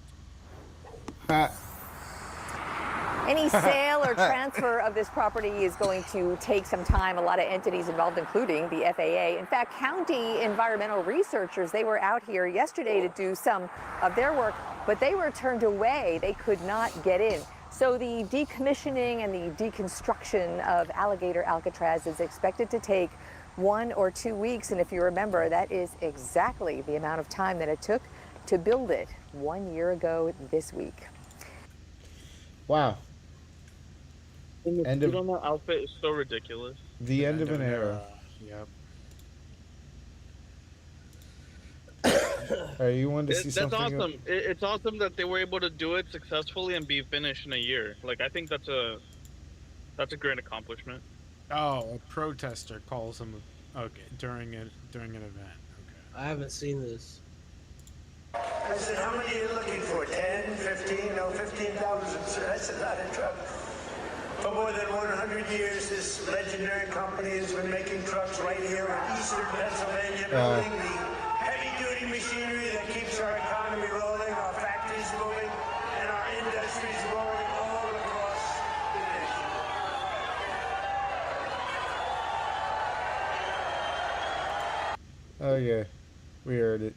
Any sale or transfer of this property is going to take some time. A lot of entities involved, including the FAA. In fact, county environmental researchers, they were out here yesterday to do some of their work, but they were turned away. They could not get in. So the decommissioning and the deconstruction of Alligator Alcatraz is expected to take 1 or 2 weeks. And if you remember, that is exactly the amount of time that it took to build it 1 year ago this week. Wow. And the suit on that outfit is so ridiculous. The end of an era. Yep. You wanted to see That's something? awesome. It's awesome that they were able to do it successfully and be finished in a year. Like, I think that's a great accomplishment. Oh, a protester calls him. Okay, during an event. Okay. I haven't seen this. I said, how many are you looking for? 10, 15? No, 15,000, sir. That's a lot of trucks. For more than 100 years, this legendary company has been making trucks right here in eastern Pennsylvania, building the heavy-duty machinery that keeps our economy rolling, our factories moving, and our industries rolling all across the nation. Oh yeah, we heard it.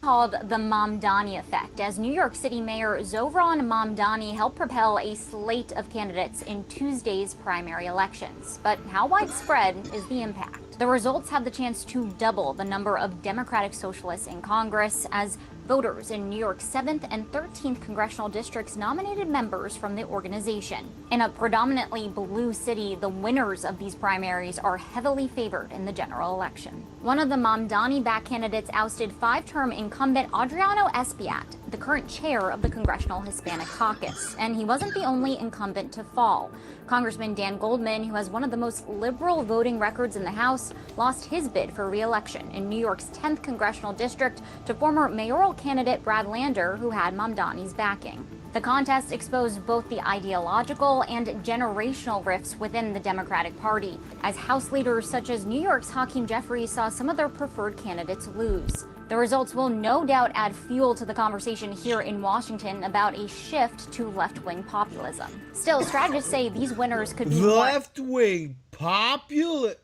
Called the Mamdani effect, as New York City Mayor Zohran Mamdani helped propel a slate of candidates in Tuesday's primary elections. But how widespread is the impact? The results have the chance to double the number of Democratic Socialists in Congress, as voters in New York's 7th and 13th congressional districts nominated members from the organization. In a predominantly blue city, the winners of these primaries are heavily favored in the general election. One of the Mamdani-backed candidates ousted 5-term incumbent Adriano Espiat, the current chair of the Congressional Hispanic Caucus, and he wasn't the only incumbent to fall. Congressman Dan Goldman, who has one of the most liberal voting records in the House, lost his bid for re-election in New York's 10th congressional district to former mayoral candidate Brad Lander, who had Mamdani's backing. The contest exposed both the ideological and generational rifts within the Democratic Party, as House leaders such as New York's Hakeem Jeffries saw some of their preferred candidates lose. The results will no doubt add fuel to the conversation here in Washington about a shift to left-wing populism. Still, strategists say these winners could be Left-wing popular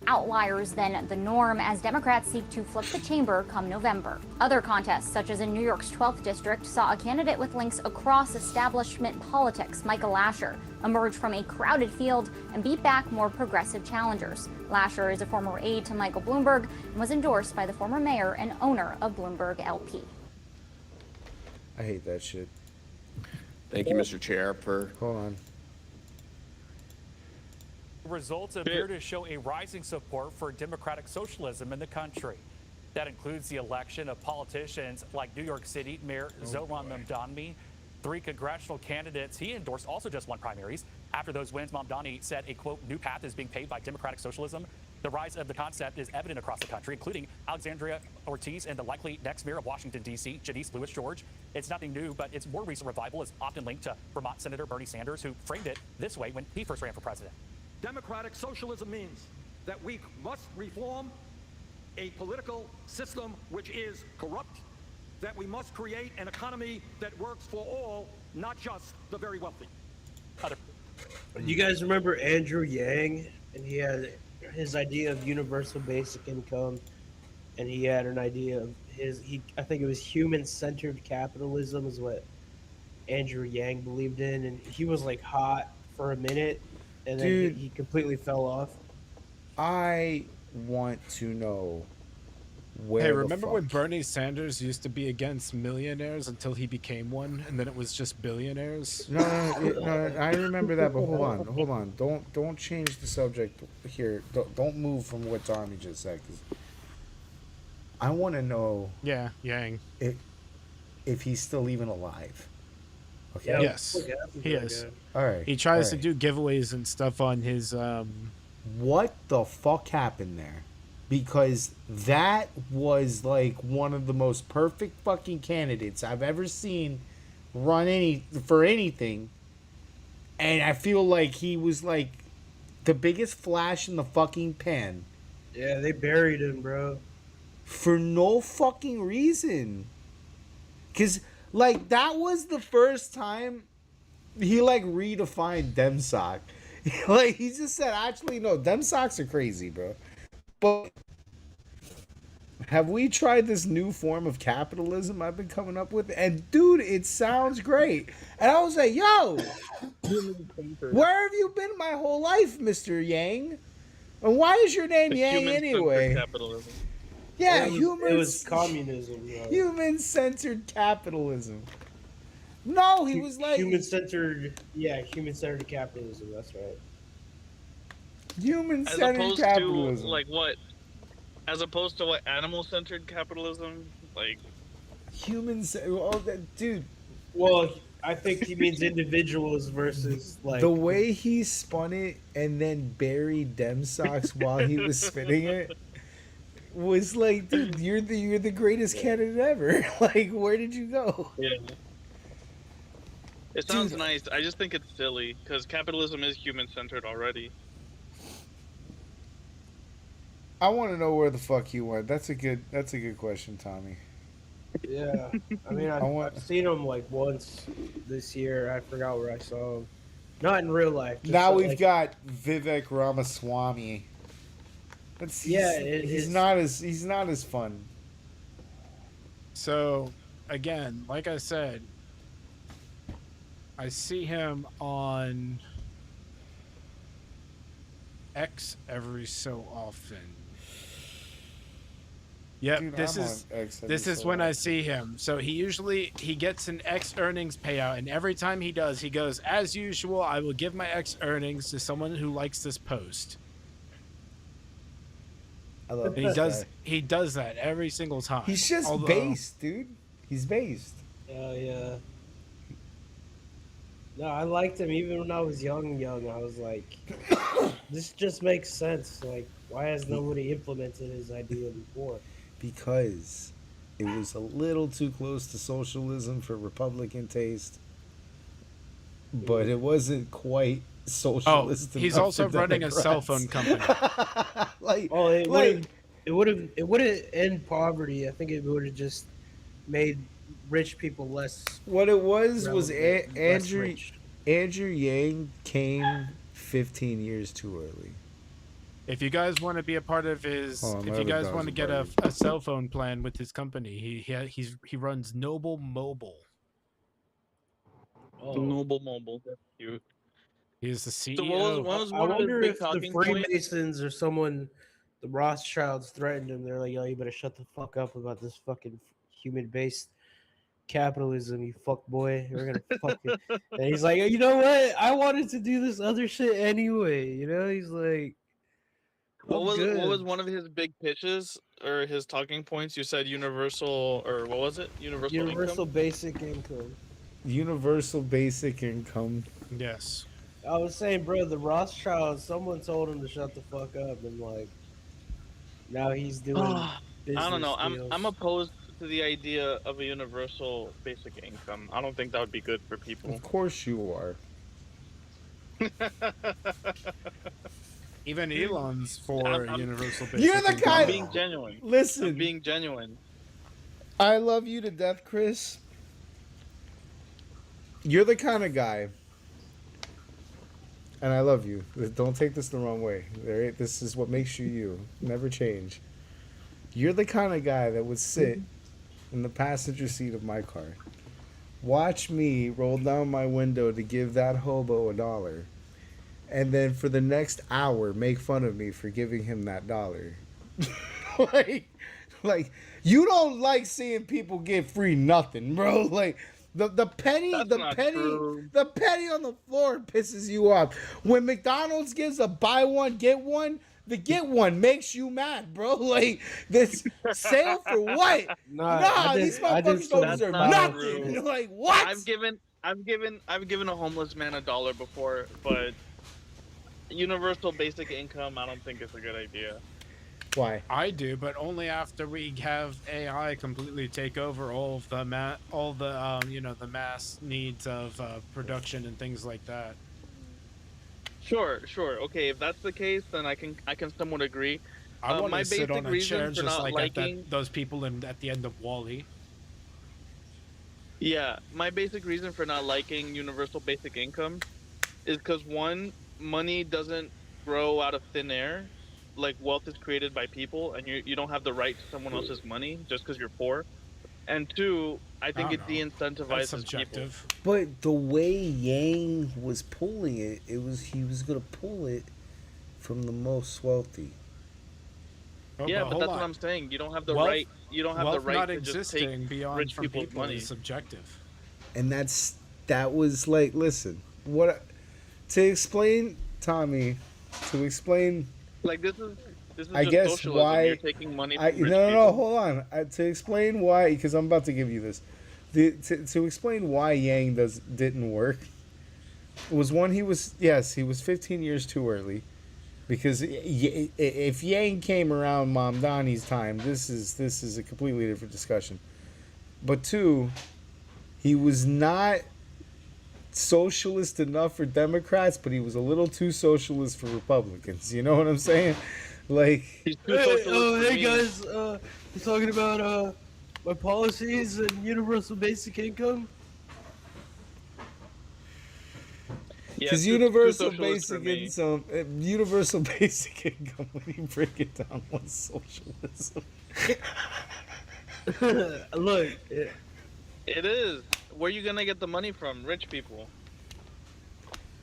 outliers than the norm, as Democrats seek to flip the chamber come November. Other contests, such as in New York's 12th district, saw a candidate with links across establishment politics, Michael Lasher, emerge from a crowded field and beat back more progressive challengers. Lasher is a former aide to Michael Bloomberg and was endorsed by the former mayor and owner of Bloomberg LP. I hate that shit. Thank you, Mr. Chair, for... Hold on. Results appear to show a rising support for democratic socialism in the country. That includes the election of politicians like New York City Mayor Zohran Mamdani. 3 congressional candidates he endorsed also just won primaries. After those wins, Mamdani said a, quote, new path is being paved by democratic socialism. The rise of the concept is evident across the country, including Alexandria Ortiz and the likely next mayor of Washington, D.C., Janice Lewis George. It's nothing new, but its more recent revival is often linked to Vermont Senator Bernie Sanders, who framed it this way when he first ran for president. Democratic socialism means that we must reform a political system which is corrupt, that we must create an economy that works for all, not just the very wealthy. You guys remember Andrew Yang? And he had his idea of universal basic income, and he had an idea of I think it was human-centered capitalism is what Andrew Yang believed in, and he was like hot for a minute, and then Dude. he completely fell off. I want to know where Hey, the remember fuck. when Bernie Sanders used to be against millionaires until he became one, and then it was just billionaires? No, I remember that, but hold on. Don't change the subject here. Don't move from what Tommy just said, because I want to know. Yeah, Yang. If he's still even alive. Okay. Yeah, Yes, what happened to he that is. guy? All right. He tries to do giveaways and stuff on his. What the fuck happened there? Because that was like one of the most perfect fucking candidates I've ever seen run for anything. And I feel like he was like the biggest flash in the fucking pan. Yeah, they buried him, bro. For no fucking reason. Because, like, that was the first time he, like, redefined DemSoc. Like, he just said, actually, no, DemSocs are crazy, bro. But have we tried this new form of capitalism I've been coming up with? And, dude, it sounds great. And I was like, yo, where have you been my whole life, Mr. Yang? And why is your name Yang anyway? Capitalism. Yeah, it was communism. Bro. Human-centered capitalism. No, he was like human-centered. Yeah, human-centered capitalism. That's right. Human-centered capitalism. To, like what? As opposed to what? Animal-centered capitalism? Like dude. Well, I think he means individuals versus like the way he spun it and then buried DemSocs while he was spinning it. Was like, dude, you're the greatest candidate ever. Like, where did you go? Yeah. It sounds nice. I just think it's silly because capitalism is human-centered already. I want to know where the fuck he went. That's a good question, Tommy. Yeah, I mean, I've seen him like once this year. I forgot where I saw him. Not in real life. Now we've got Vivek Ramaswamy. He's not as fun. So, again, like I said, I see him on X every so often. Yep, Dude, this is when I see him. So he gets an X earnings payout, and every time he does, he goes, as usual, I will give my X earnings to someone who likes this post. I love He does that every single time. He's just based, dude. He's based. Yeah. No, I liked him even when I was young. I was like, this just makes sense. Like, why has nobody implemented his idea before? Because it was a little too close to socialism for Republican taste, but it wasn't quite socialist. Oh, he's also running a cell phone company. It would have ended poverty. I think it would have just made rich people less. What it was Andrew Yang came 15 years too early. If you guys want to be a part of his, if you guys want to get a cell phone plan with his company, he runs Noble Mobile. Oh. Noble Mobile. That's cute. He's the CEO. So what was I one of his wonder big if the talking points? Freemasons or someone, the Rothschilds, threatened him. They're like, "Yo, you better shut the fuck up about this fucking human-based capitalism, you fuck boy. We're gonna fuck it." And he's like, "You know what? I wanted to do this other shit anyway." You know, he's like, What was one of his big pitches or his talking points? You said universal, or what was it? Universal income? basic income. Universal basic income. Yes. I was saying, bro, the Rothschilds, someone told him to shut the fuck up, and like, now he's doing. I don't know. Deals. I'm opposed to the idea of a universal basic income. I don't think that would be good for people. Of course you are. Even Elon's for universal basic You're the income. guy. I'm being genuine. Listen. I'm being genuine. I love you to death, Chris. You're the kind of guy, and I love you. Don't take this the wrong way. This is what makes you you. Never change. You're the kind of guy that would sit in the passenger seat of my car, watch me roll down my window to give that hobo $1, and then for the next hour make fun of me for giving him that $1. like you don't like seeing people get free nothing, bro. Like the penny That's the not penny true. the penny on the floor pisses you off. When McDonald's gives a buy one get one, the get one makes you mad, bro. Like this sale for what? Nah, these motherfuckers don't That's deserve not nothing. true. Like what? I've given a homeless man $1 before, but universal basic income, I don't think it's a good idea. Why? I do, but only after we have AI completely take over all of the the mass needs of production and things like that. Sure. Okay, if that's the case, then I can somewhat agree. I want my to sit basic on a chair reason for just not like liking those people at the end of Wall-E. Yeah, my basic reason for not liking universal basic income is because one, money doesn't grow out of thin air. Like wealth is created by people, and you don't have the right to someone else's money just because you're poor. And two, I think it de-incentivizes people. But the way Yang was pulling it, he was gonna pull it from the most wealthy. Yeah, but that's what I'm saying. You don't have the Wealth- right. You don't have the wealth right not to just take existing beyond rich from people's people money. is subjective. And that was like, listen, to explain, Tommy, to explain. Like this is I just guess socialism. why You're taking money from rich no, people. hold on. To explain why, because I'm about to give you this. To explain why Yang didn't work was one, he was 15 years too early, because if Yang came around Mom Donnie's time, this is a completely different discussion. But two, he was not socialist enough for Democrats, but he was a little too socialist for Republicans. You know what I'm saying? Like, hey guys, we're talking about my policies and universal basic income. because universal basic income, universal basic income, when you break it down, was socialism. Look, It is. Where are you gonna get the money from? Rich people.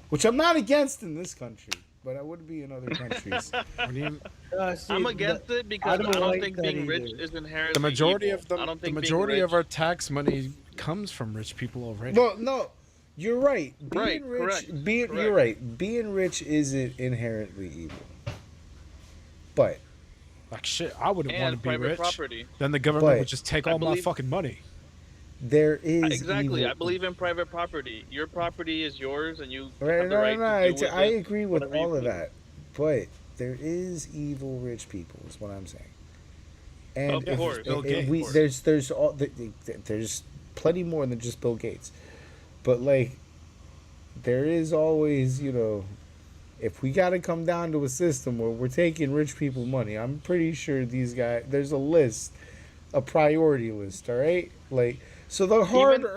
Which I'm not against in this country, but I would be in other countries. I'm against it because I don't think being rich is inherently The majority evil. of the I don't think majority being of our tax money comes from rich people already. Well, no, you're right. Being Right, rich, correct, you're correct. right. Being rich isn't inherently evil, but like shit, I wouldn't And want to be private rich. property. Then the government But- would just take I all my believe- fucking money. there is Exactly. evil. I believe in private property. Your property is yours, and you Right, have the right to do with I it agree with whatever you all of please. that, but there is evil rich people. Is what I'm saying. And Of course. Bill Gates. we there's plenty more than just Bill Gates, but like there is always, if we got to come down to a system where we're taking rich people money, I'm pretty sure these guys, there's a list, a priority list. All right, like. So the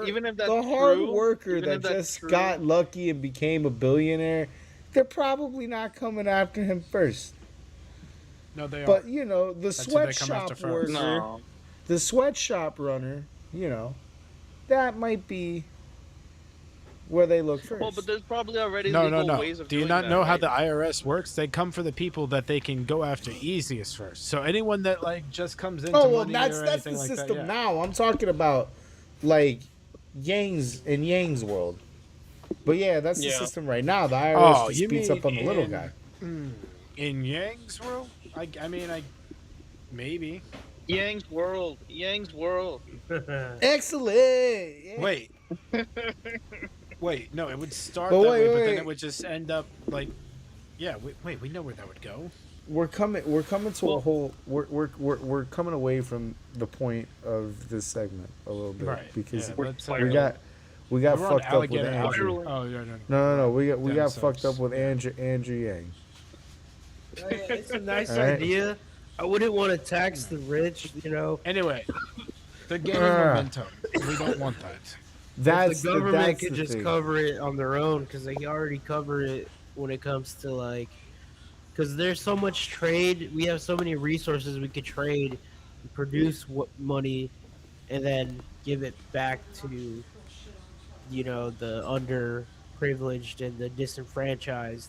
Even if that's the hard true, worker even that if that's just true- got lucky and became a billionaire, they're probably not coming after him first. No, they are. But the That's who they come sweatshop after worker, first. No. the sweatshop runner, that might be where they look first. Well, but there's probably already No, legal ways of Do you doing not that, know how right? the IRS works? They come for the people that they can go after easiest first. So anyone that just comes into Oh well, money that's or the anything like system that, now. I'm talking about like Yang's world. But yeah, that's the Yeah. system right now. The IRS Oh, just you beats mean up on the little in- guy. In Yang's world, I maybe. Yang's world. Excellent. Yeah. Wait. Wait, no, it would start But that wait, way, but wait, then wait. it would just end up like, yeah. Wait, we know where that would go. We're coming to a whole. We're coming away from the point of this segment a little bit, Right, because yeah, let's, we got we're on fucked up with Alligator Andrew. Alley. Oh no. No. We got Dinosaurs. fucked up with Andrew Yang. It's a nice All right. idea. I wouldn't want to tax the rich, Anyway, They're gaining momentum. We don't want that. If the government that's could the just thing. cover it on their own, because they already cover it when it comes to like, because there's so much trade. We have so many resources we could trade, and produce what money, and then give it back to, the underprivileged and the disenfranchised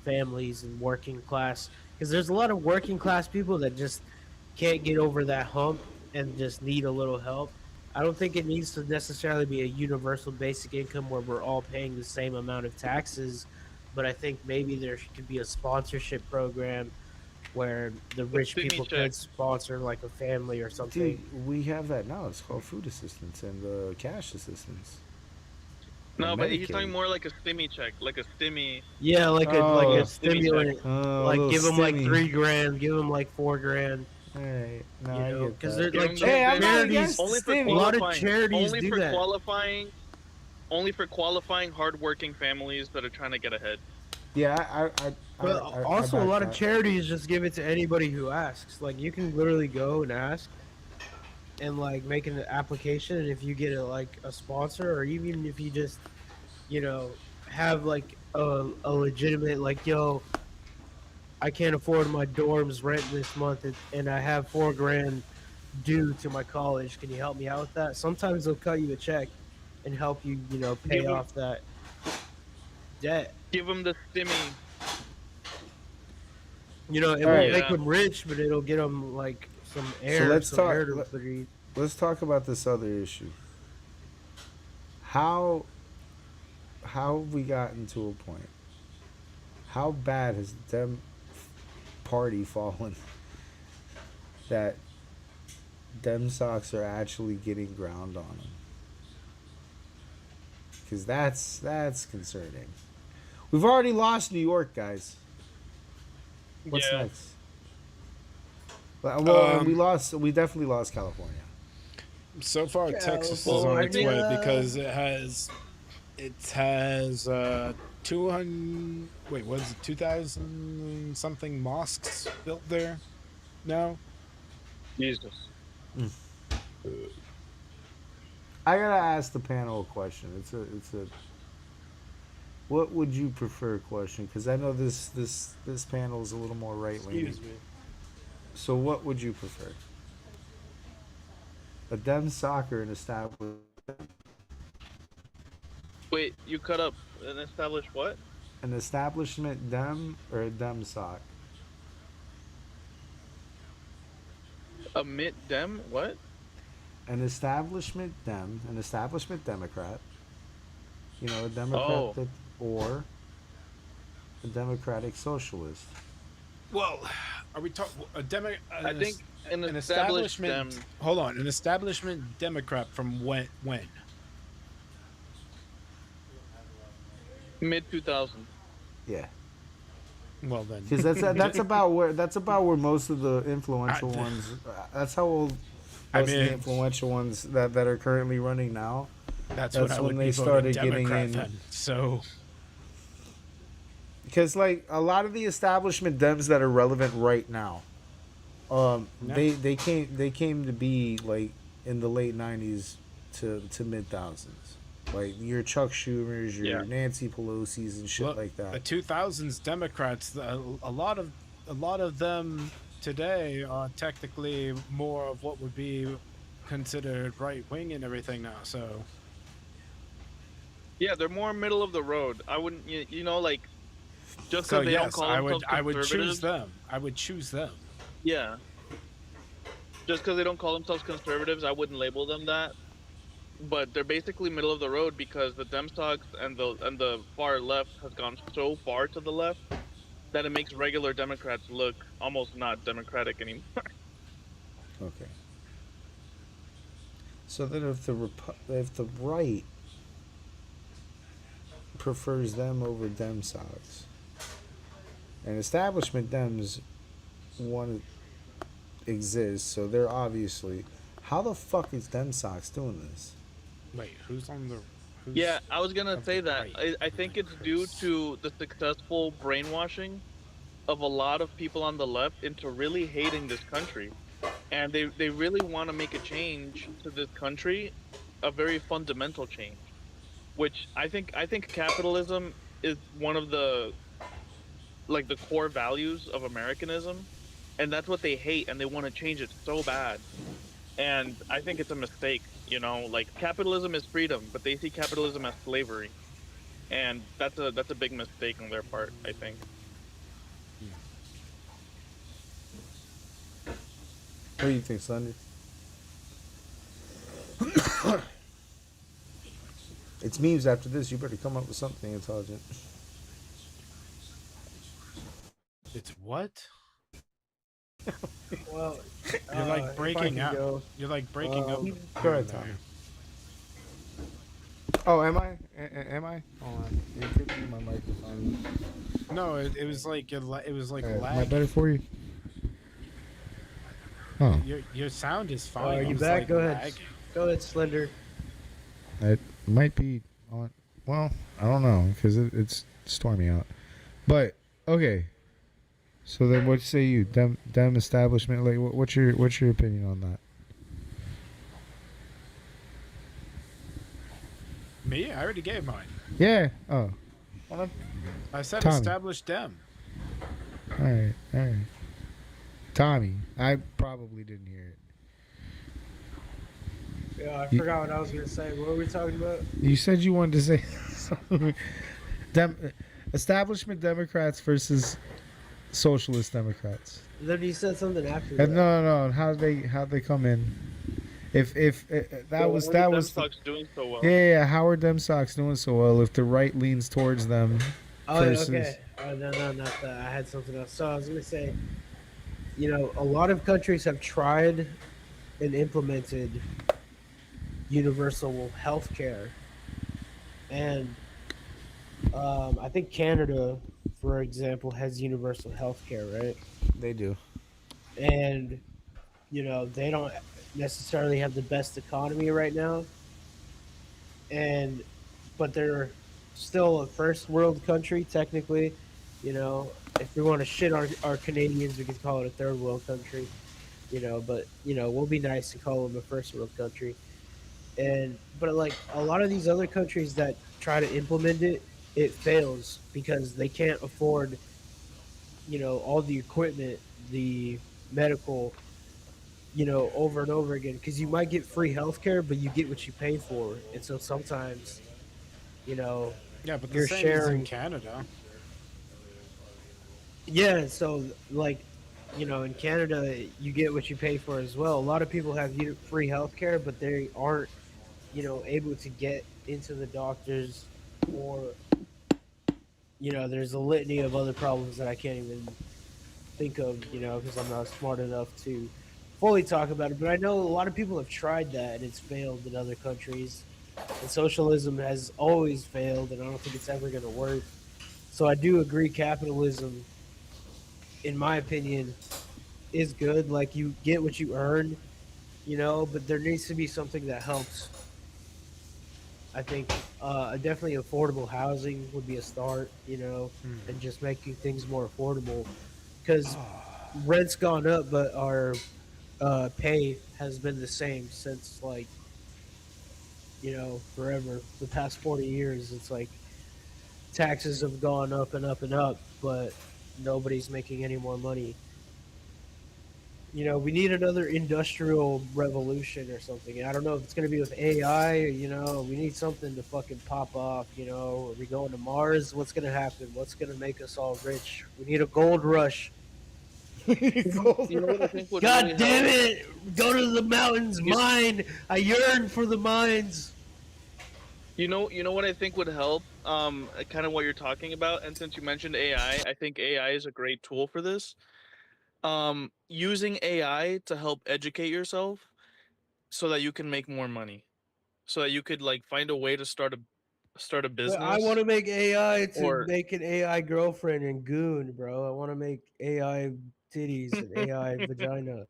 families and working class. Because there's a lot of working class people that just can't get over that hump and just need a little help. I don't think it needs to necessarily be a universal basic income where we're all paying the same amount of taxes, but I think maybe there could be a sponsorship program where the rich people could sponsor like a family or something. Dude, we have that now. It's called food assistance and cash assistance. No, And but he's Medicaid. talking more like a stimmy check, like a stimmy. Yeah, like a stimulant. Like little give them like stimmy. $3,000, give them like $4,000. All right, no, You I know, get because that. they're like Hey, I'm not charities. against Only for stimmy. A lot of qualifying. charities Only do for that. qualifying. Only for qualifying, hardworking families that are trying to get ahead. Yeah, But I also, a back lot of that. charities just give it to anybody who asks. Like, you can literally go and ask, and like make an application, and if you get a sponsor, or even if you just, have like a legitimate like, yo, I can't afford my dorm's rent this month, and I have $4,000 due to my college. Can you help me out with that? Sometimes they'll cut you a check and help you, pay off that debt. Give them the stimmy. It won't make them rich, but it'll get them like some air. So let's some talk. air to breathe. Let's talk about this other issue. How have we gotten to a point? How bad has the Dem party fallen that Dem socks are actually getting ground on them? Because that's concerning. We've already lost New York, guys. What's next? Well, we definitely lost California. So far, Texas is on its way because it has 200. Wait, what is it? 2,000 something mosques built there now. Jesus. I gotta ask the panel a question. It's a. What would you prefer question? Because I know this panel is a little more right leaning. Excuse me. So what would you prefer? A Dem soccer and established. Wait, you cut up an established what? An establishment Dem or a Dem sock? A mid dem? What? An establishment Dem, an establishment Democrat. You know, a Democrat or a Democratic Socialist. Well, are we talking I think an establishment? Dem. Hold on, an establishment Democrat from when? Mid 2000s. Yeah. Well then, because that's about where most of the influential ones. That's how old most of the influential ones that are currently running now. That's when they started getting in. Then. So, because like a lot of the establishment Dems that are relevant right now, they came to be like in the late '90s to mid thousands. Like your Chuck Schumers, your Nancy Pelosi's, and shit like that. The 2000s Democrats, a lot of them today are technically more of what would be considered right wing and everything now. So, yeah, they're more middle of the road. I wouldn't, like, just because they don't call themselves I would conservatives. choose them. I would choose them. Yeah. Just because they don't call themselves conservatives, I wouldn't label them that. But they're basically middle of the road because the Dem stocks and the far left has gone so far to the left that it makes regular Democrats look almost not democratic anymore. Okay. So then, if the right prefers them over Dem socks, and establishment Dems want to exist, so they're obviously, how the fuck is Dem socks doing this? Wait, who's on the? Yeah, I was gonna say that. I think it's due to the successful brainwashing of a lot of people on the left into really hating this country. and they really want to make a change to this country, a very fundamental change, which I think capitalism is one of the like the core values of Americanism, and that's what they hate, and they want to change it so bad. And I think it's a mistake, like capitalism is freedom, but they see capitalism as slavery, and that's a big mistake on their part, I think. What do you think, Sunday? It's memes after this. You better come up with something intelligent. It's what? Well, You're like if I breaking can up. go, You're like breaking up. Go here ahead, and there. Tommy. Oh, am I? Am I? Hold on. You could be my microphone. No, it was like it was like Am I lag. better for you? Oh, Your sound is fine. are It you was, back? like, Go ahead. lagging. Go ahead, Slender. it might be on. Well, I don't know because it's stormy out. But okay. So then, what say you? Dem establishment. Like, what's your opinion on that? Me? I already gave mine. Yeah. Oh. Hold on. I said Tommy. established them. All right. All right. Tommy, I probably didn't hear it. Yeah, I You- forgot what I was gonna say. What were we talking about? You said you wanted to say something. Establishment Democrats versus socialist Democrats. Then you said something after And that. no. How'd they come in? If that Well, was what that are was Dem Sox doing so well? yeah, how are Dem Sox doing so well if the right leans towards them Oh, versus okay. No, not that. I had something else. So I was gonna say, a lot of countries have tried and implemented universal health care, and I think Canada, for example, has universal health care, right? They do. And they don't necessarily have the best economy right now, but they're still a first world country technically. If we want to shit our Canadians, we could call it a third world country. But we'll be nice to call them a first world country. But like a lot of these other countries that try to implement it, it fails because they can't afford all the equipment, the medical, over and over again, because you might get free healthcare, but you get what you pay for. And so sometimes, Yeah, but the you're same is in sharing. Canada. Yeah, so like, in Canada, you get what you pay for as well. A lot of people have free healthcare, but they aren't, able to get into the doctors, or, there's a litany of other problems that I can't even think of, because I'm not smart enough to fully talk about it. But I know a lot of people have tried that and it's failed in other countries. And socialism has always failed, and I don't think it's ever going to work. So I do agree capitalism, in my opinion, is good. Like, you get what you earn, but there needs to be something that helps. I think definitely affordable housing would be a start, and just making things more affordable. Because rent's gone up, but our pay has been the same since, like, forever. The past 40 years, it's like taxes have gone up and up and up, but nobody's making any more money. We need another industrial revolution or something. I don't know if it's going to be with AI, or, we need something to fucking pop off. Are we going to Mars? What's going to happen? What's going to make us all rich? We need a gold rush. What I think would God really damn help? it! Go to the mountains, mine. I yearn for the mines. You know what I think would help? Kind of what you're talking about. And since you mentioned AI, I think AI is a great tool for this. Using AI to help educate yourself so that you can make more money, so that you could like find a way to start a But I want business. to make AI to Or make an AI girlfriend and goon, bro. I want to make AI titties and AI vagina.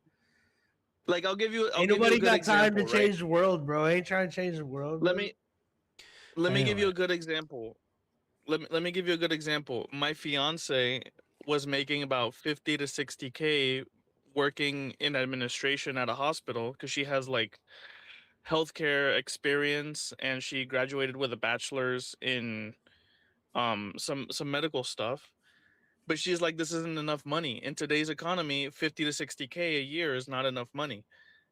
like I'll give you Ain't a nobody good got time to example, right? change the world, bro. I ain't trying to change the world, Let bro. me give you a good example. Let me give you a good example. My fiance was making about 50 to 60K working in administration at a hospital because she has like healthcare experience, and she graduated with a bachelor's in some medical stuff. But she's like, this isn't enough money in today's economy. 50 to 60K a year is not enough money.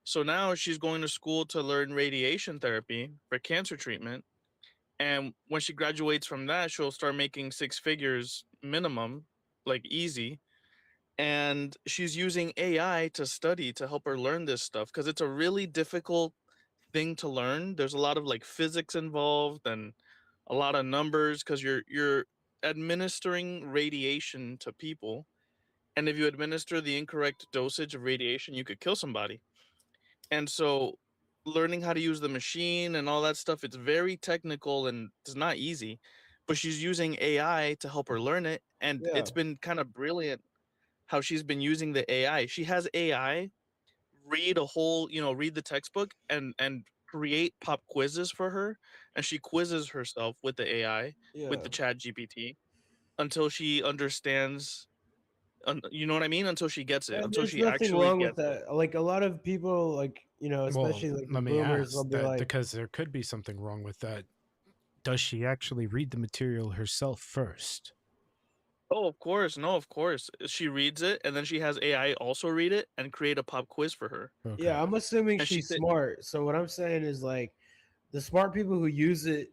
So now she's going to school to learn radiation therapy for cancer treatment. And when she graduates from that, she'll start making 6 figures minimum, like easy. And she's using AI to study to help her learn this stuff because it's a really difficult thing to learn. There's a lot of like physics involved and a lot of numbers because you're administering radiation to people, and if you administer the incorrect dosage of radiation, you could kill somebody. And so learning how to use the machine and all that stuff, it's very technical and it's not easy. But she's using AI to help her learn it, and Yeah. it's been kind of brilliant how she's been using the AI. She has AI read read the textbook and create pop quizzes for her, and she quizzes herself with the AI, with Yeah. the Chat GPT, until she understands. You know what I mean? Until she gets it. And Until there's she nothing actually wrong with gets it. that. Like a lot of people, like Well, especially like the let me boomers, they'll ask be that like, because there could be something wrong with that. Does she actually read the material herself first? Oh, of course. No, of course. She reads it, and then she has AI also read it and create a pop quiz for her. yeah, I'm assuming And she she's said, smart. So what I'm saying is like the smart people who use it,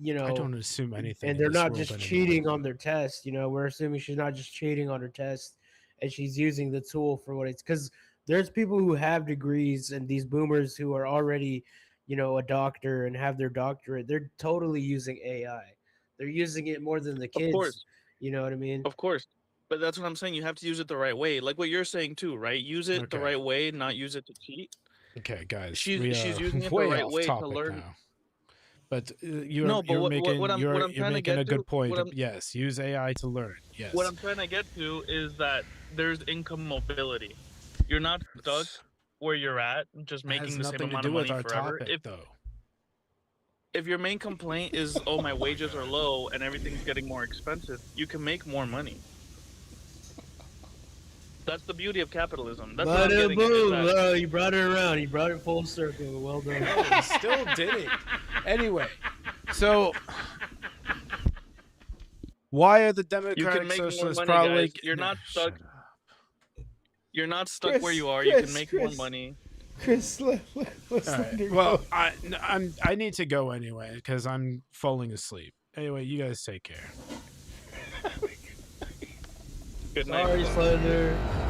I don't assume anything and in they're this not world just anymore. cheating on their test. We're assuming she's not just cheating on her test, and she's using the tool for what it's. Because there's people who have degrees, and these boomers who are already, a doctor and have their doctorate. They're totally using AI. They're using it more than the of kids. course, You know what I mean? of course. But that's what I'm saying. You have to use it the right way. Like what you're saying too, right? Use it the Okay. right way, not use it to cheat. Okay, guys, She's we she's are using it the way right off way to topic learn. now. But No, but what I'm you're trying to making get a good to, point. Yes, use AI to learn. Yes. what I'm trying to get to is that there's income mobility. You're not stuck where you're at, just That has making the same nothing to amount do of with money our forever. topic, though. If your main complaint is, oh, my wages are low and everything's getting more expensive, you can make more money. That's the beauty of capitalism. That's what I'm Bada getting at. Is boom! that Oh, you brought it around. You brought it full circle. Well done. No, he still did it. Anyway, so why are the you can Democratic make more Socialists money, probably? guys. You're not stuck. You're not stuck Chris, where you are. Chris, You can make more Chris. money. Chris, let's All right. Well, I need to go anyway because I'm falling asleep. Anyway, you guys take care. Good night. Sorry, Slender.